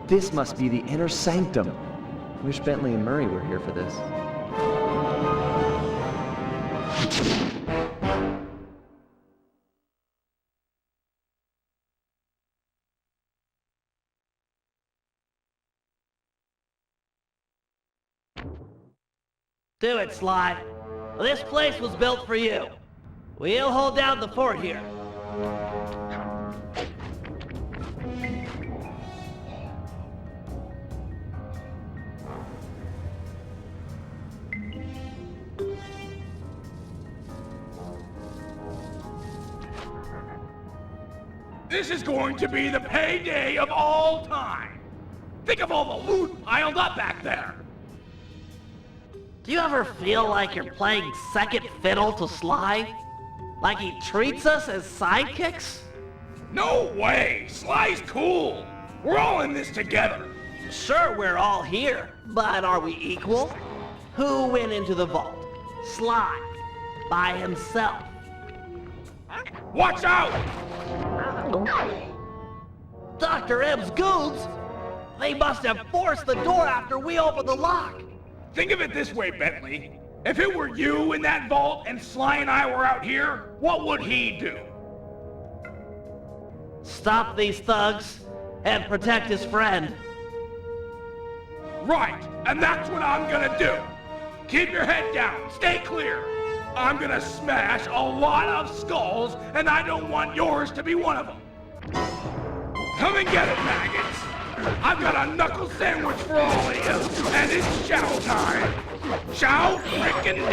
This must be the inner sanctum. Wish Bentley and Murray were here for this. Do it, Sly. This place was built for you. We'll hold down the fort here. This is going to be the payday of all time. Think of all the loot piled up back there. Do you ever feel like you're playing second fiddle to Sly? Like he treats us as sidekicks? No way! Sly's cool. We're all in this together. Sure, we're all here, but are we equal? Who went into the vault? Sly, by himself. Watch out! Dr. M's goons? They must have forced the door after we opened the lock. Think of it this way, Bentley. If it were you in that vault and Sly and I were out here, what would he do? Stop these thugs and protect his friend. Right, and that's what I'm gonna do. Keep your head down, stay clear. I'm gonna smash a lot of skulls, and I don't want yours to be one of them. Come and get it, maggots. I've got a knuckle sandwich for all of you, and it's chow time. Chow frickin'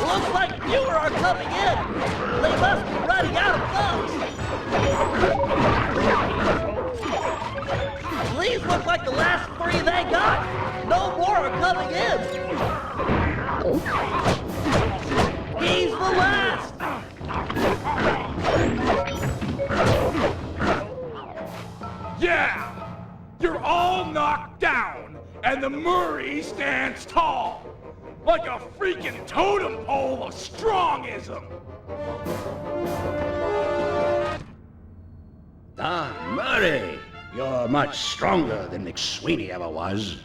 Looks like fewer are coming in. They must be running out of bugs. These look like the last 3 they got. No more are coming in. He's the last. Yeah! You're all knocked down, and the Murray stands tall. Like a freaking totem pole of strongism. Murray, you're much stronger than McSweeney ever was.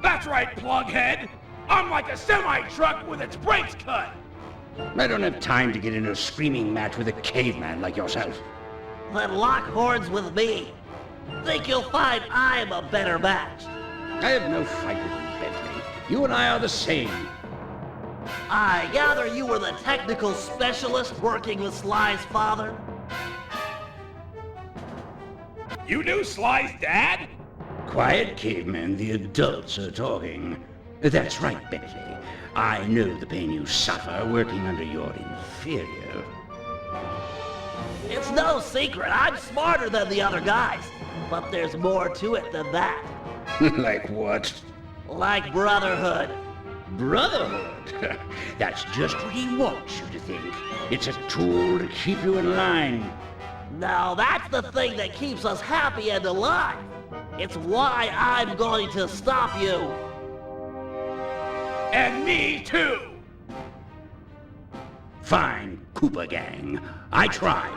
That's right, plughead. I'm like a semi-truck with its brakes cut. I don't have time to get into a screaming match with a caveman like yourself. Then lock horns with me. Think you'll find I'm a better match. I have no fight with you, Bentley. You and I are the same. I gather you were the technical specialist working with Sly's father? You knew Sly's dad? Quiet, caveman. The adults are talking. That's right, Bentley. I know the pain you suffer working under your inferior. It's no secret. I'm smarter than the other guys. But there's more to it than that. Like what? Like brotherhood. Brotherhood? That's just what he wants you to think. It's a tool to keep you in line. No, that's the thing that keeps us happy and alive. It's why I'm going to stop you. And me too. Fine, Cooper Gang. I tried.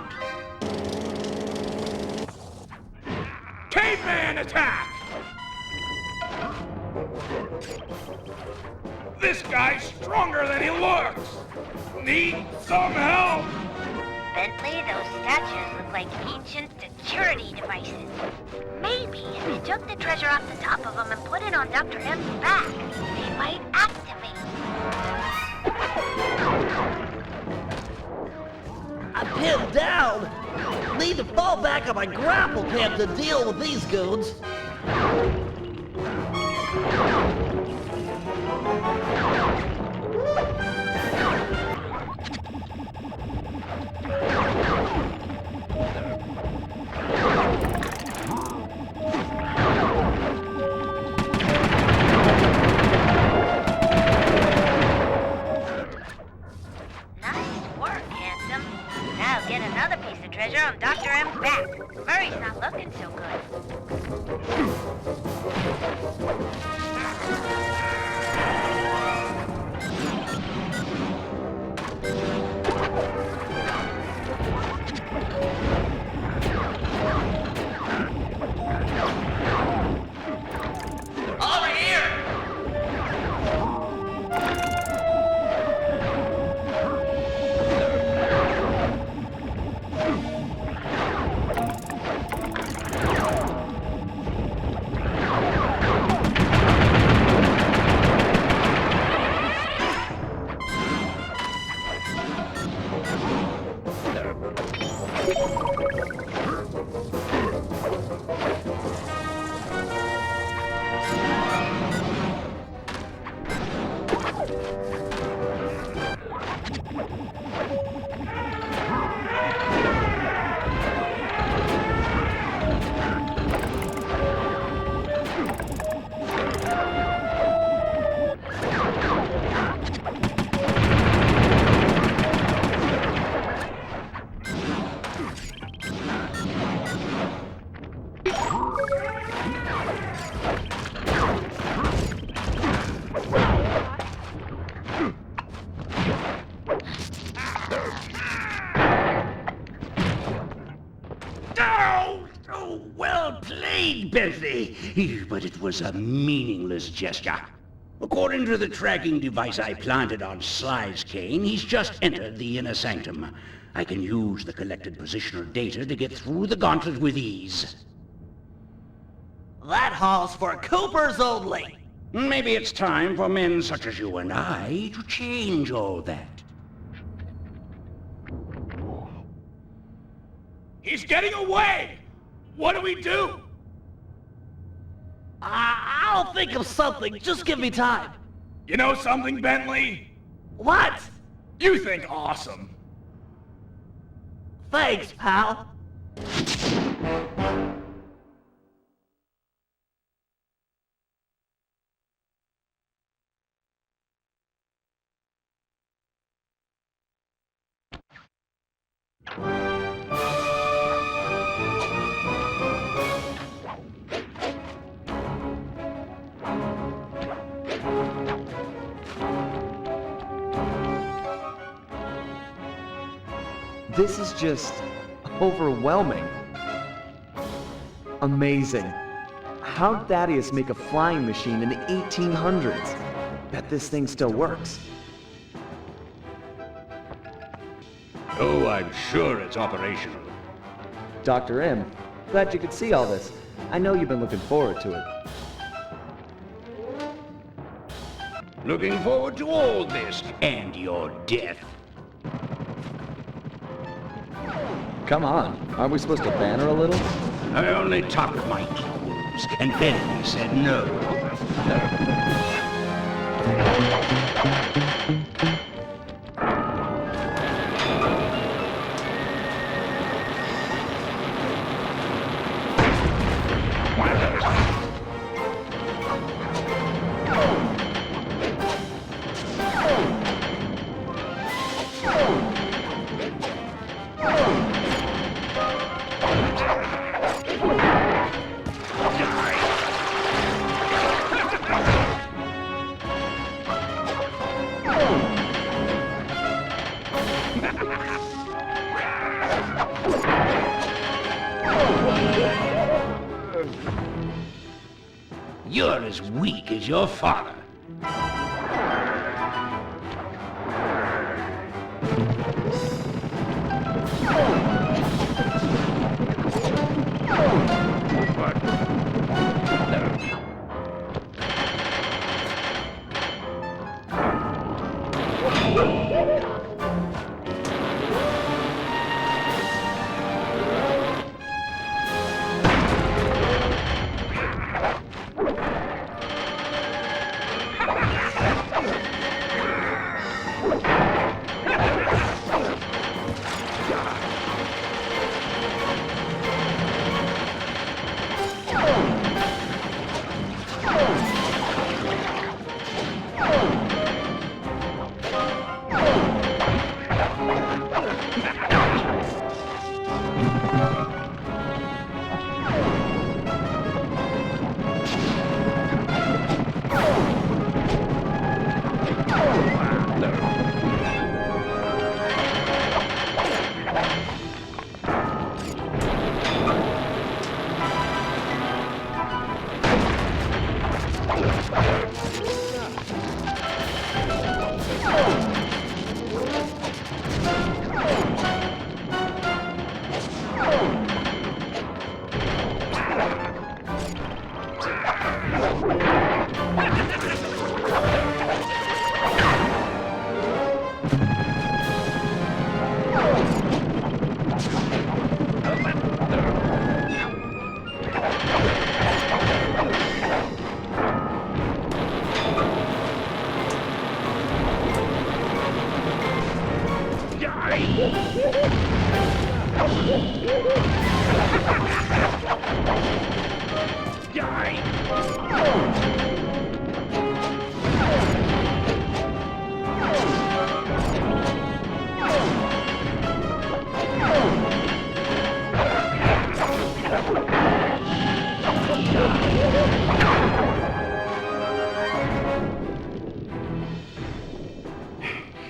Caveman attack! This guy's stronger than he looks. Need some help? Bentley, those statues look like ancient security devices. Maybe if you took the treasure off the top of them and put it on Dr. M's back, they might activate. I'm pinned down. Need to fall back on my grapple cam to deal with these goons. Get another piece of treasure on Dr. M's back. Murray's not looking so good. Over here! Bentley, but it was a meaningless gesture. According to the tracking device I planted on Sly's cane, he's just entered the inner sanctum. I can use the collected positional data to get through the gauntlet with ease. That hall's for Coopers only. Maybe it's time for men such as you and I to change all that. He's getting away! What do we do? I'll think of something. Just give me time. You know something, Bentley? What? You think awesome. Thanks, pal. This is just overwhelming. Amazing. How'd Thaddeus make a flying machine in the 1800s? Bet this thing still works. Oh, I'm sure it's operational. Dr. M, glad you could see all this. I know you've been looking forward to it. Looking forward to all this, and your death. Come on, aren't we supposed to banter a little? I only talk with my equals, and Bentley said no. You're as weak as your father.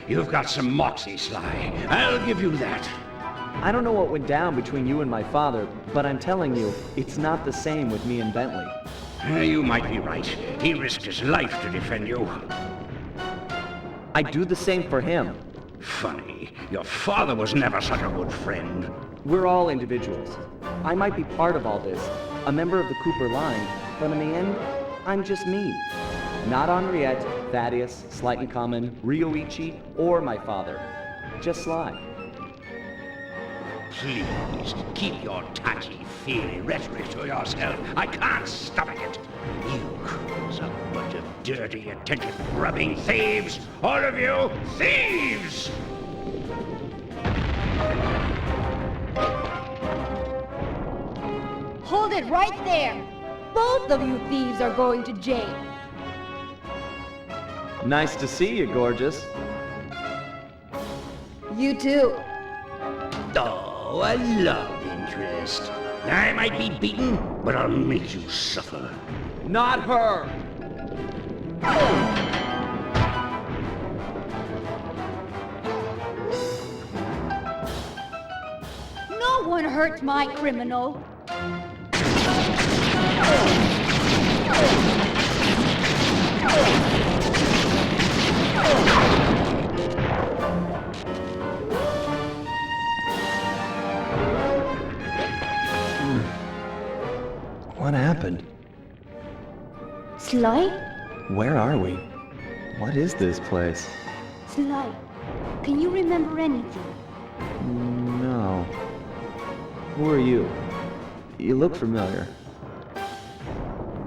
You've got some moxie, Sly. I'll give you that. I don't know what went down between you and my father, but I'm telling you, it's not the same with me and Bentley. You might be right. He risked his life to defend you. I'd do the same for him. Funny. Your father was never such a good friend. We're all individuals. I might be part of all this, a member of the Cooper line, but in the end, I'm just me. Not Henriette, Thaddeus, Slight and Common, Ryoichi, or my father. Just Sly. Please, keep your touchy-feely rhetoric to yourself. I can't stomach it. You crews, a bunch of dirty, attention-grubbing thieves! All of you, thieves! Hold it right there! Both of you thieves are going to jail. Nice to see you, gorgeous. You too. Oh, a love interest. I might be beaten, but I'll make you suffer. Not her! No one hurt my criminal. What happened? Sly? Where are we? What is this place? Sly, can you remember anything? No. Who are you? You look familiar.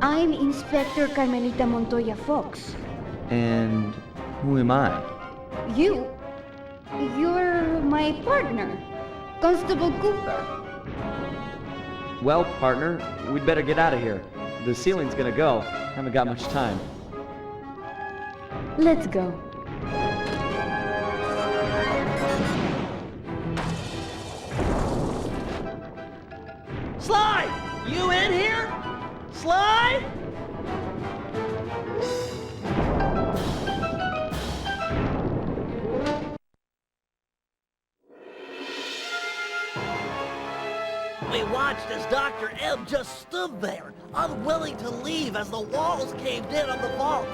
I'm Inspector Carmelita Montoya Fox. And who am I? You? You're my partner, Constable Cooper. Well, partner, we'd better get out of here. The ceiling's gonna go. Haven't got much time. Let's go. Sly! You in here? Sly? We watched as Dr. M just stood there, unwilling to leave as the walls caved in on the vault.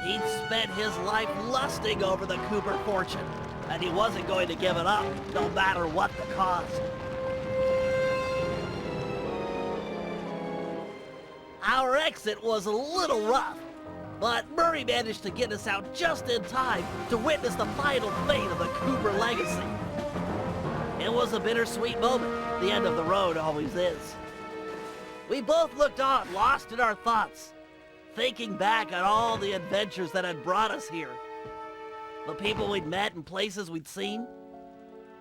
He'd spent his life lusting over the Cooper fortune, and he wasn't going to give it up, no matter what the cost. Our exit was a little rough, but Murray managed to get us out just in time to witness the final fate of the Cooper legacy. It was a bittersweet moment. The end of the road always is. We both looked on, lost in our thoughts, thinking back on all the adventures that had brought us here. The people we'd met and places we'd seen.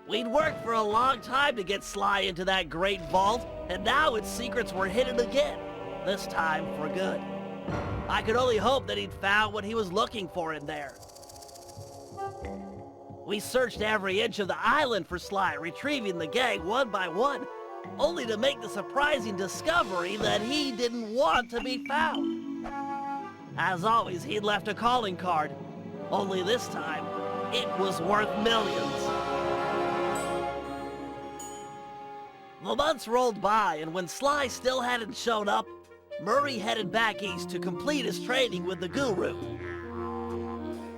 We'd worked for a long time to get Sly into that great vault, and now its secrets were hidden again, this time for good. I could only hope that he'd found what he was looking for in there. We searched every inch of the island for Sly, retrieving the gang one by one, only to make the surprising discovery that he didn't want to be found. As always, he'd left a calling card, only this time, it was worth millions. The months rolled by, and when Sly still hadn't shown up, Murray headed back east to complete his training with the Guru.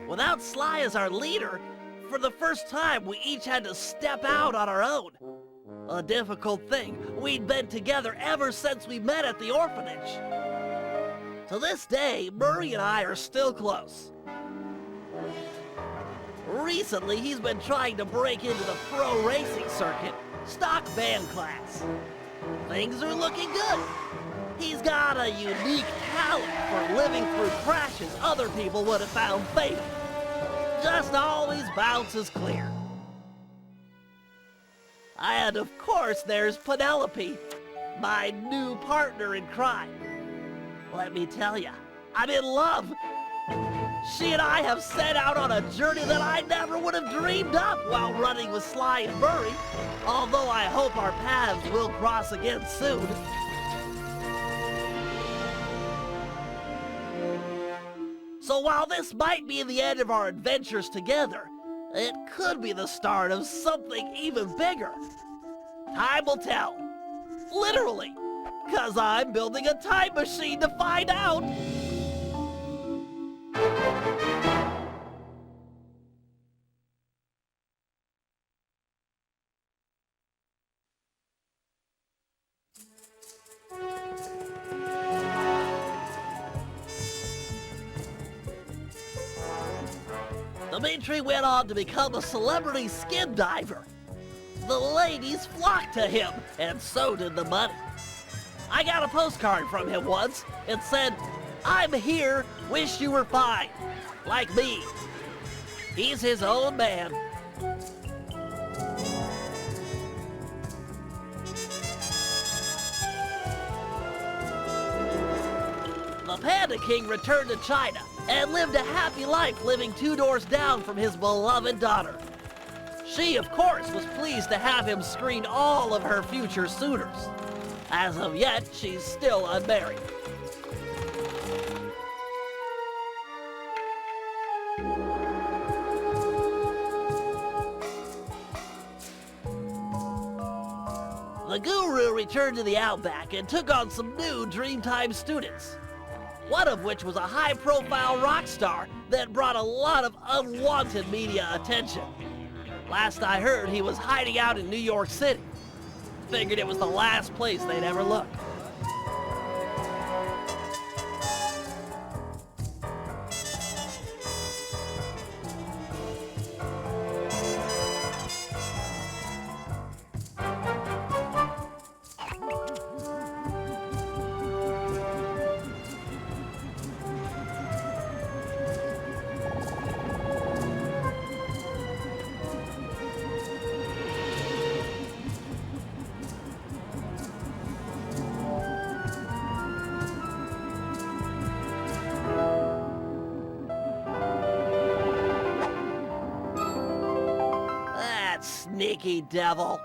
Without Sly as our leader, for the first time, we each had to step out on our own. A difficult thing. We'd been together ever since we met at the orphanage. To this day, Murray and I are still close. Recently, he's been trying to break into the pro racing circuit, stock van class. Things are looking good. He's got a unique talent for living through crashes other people would have found fatal. Just always bounces clear. And of course there's Penelope, my new partner in crime. Let me tell ya, I'm in love. She and I have set out on a journey that I never would have dreamed up while running with Sly and Murray, although I hope our paths will cross again soon. So while this might be the end of our adventures together, it could be the start of something even bigger. Time will tell. Literally. 'Cause I'm building a time machine to find out. Dimitri went on to become a celebrity skin diver. The ladies flocked to him, and so did the money. I got a postcard from him once. It said, "I'm here, wish you were fine." Like me. He's his own man. The Panda King returned to China and lived a happy life living 2 doors down from his beloved daughter. She, of course, was pleased to have him screen all of her future suitors. As of yet, she's still unmarried. The guru returned to the Outback and took on some new Dreamtime students. One of which was a high-profile rock star that brought a lot of unwanted media attention. Last I heard, he was hiding out in New York City. Figured it was the last place they'd ever look. Sneaky devil.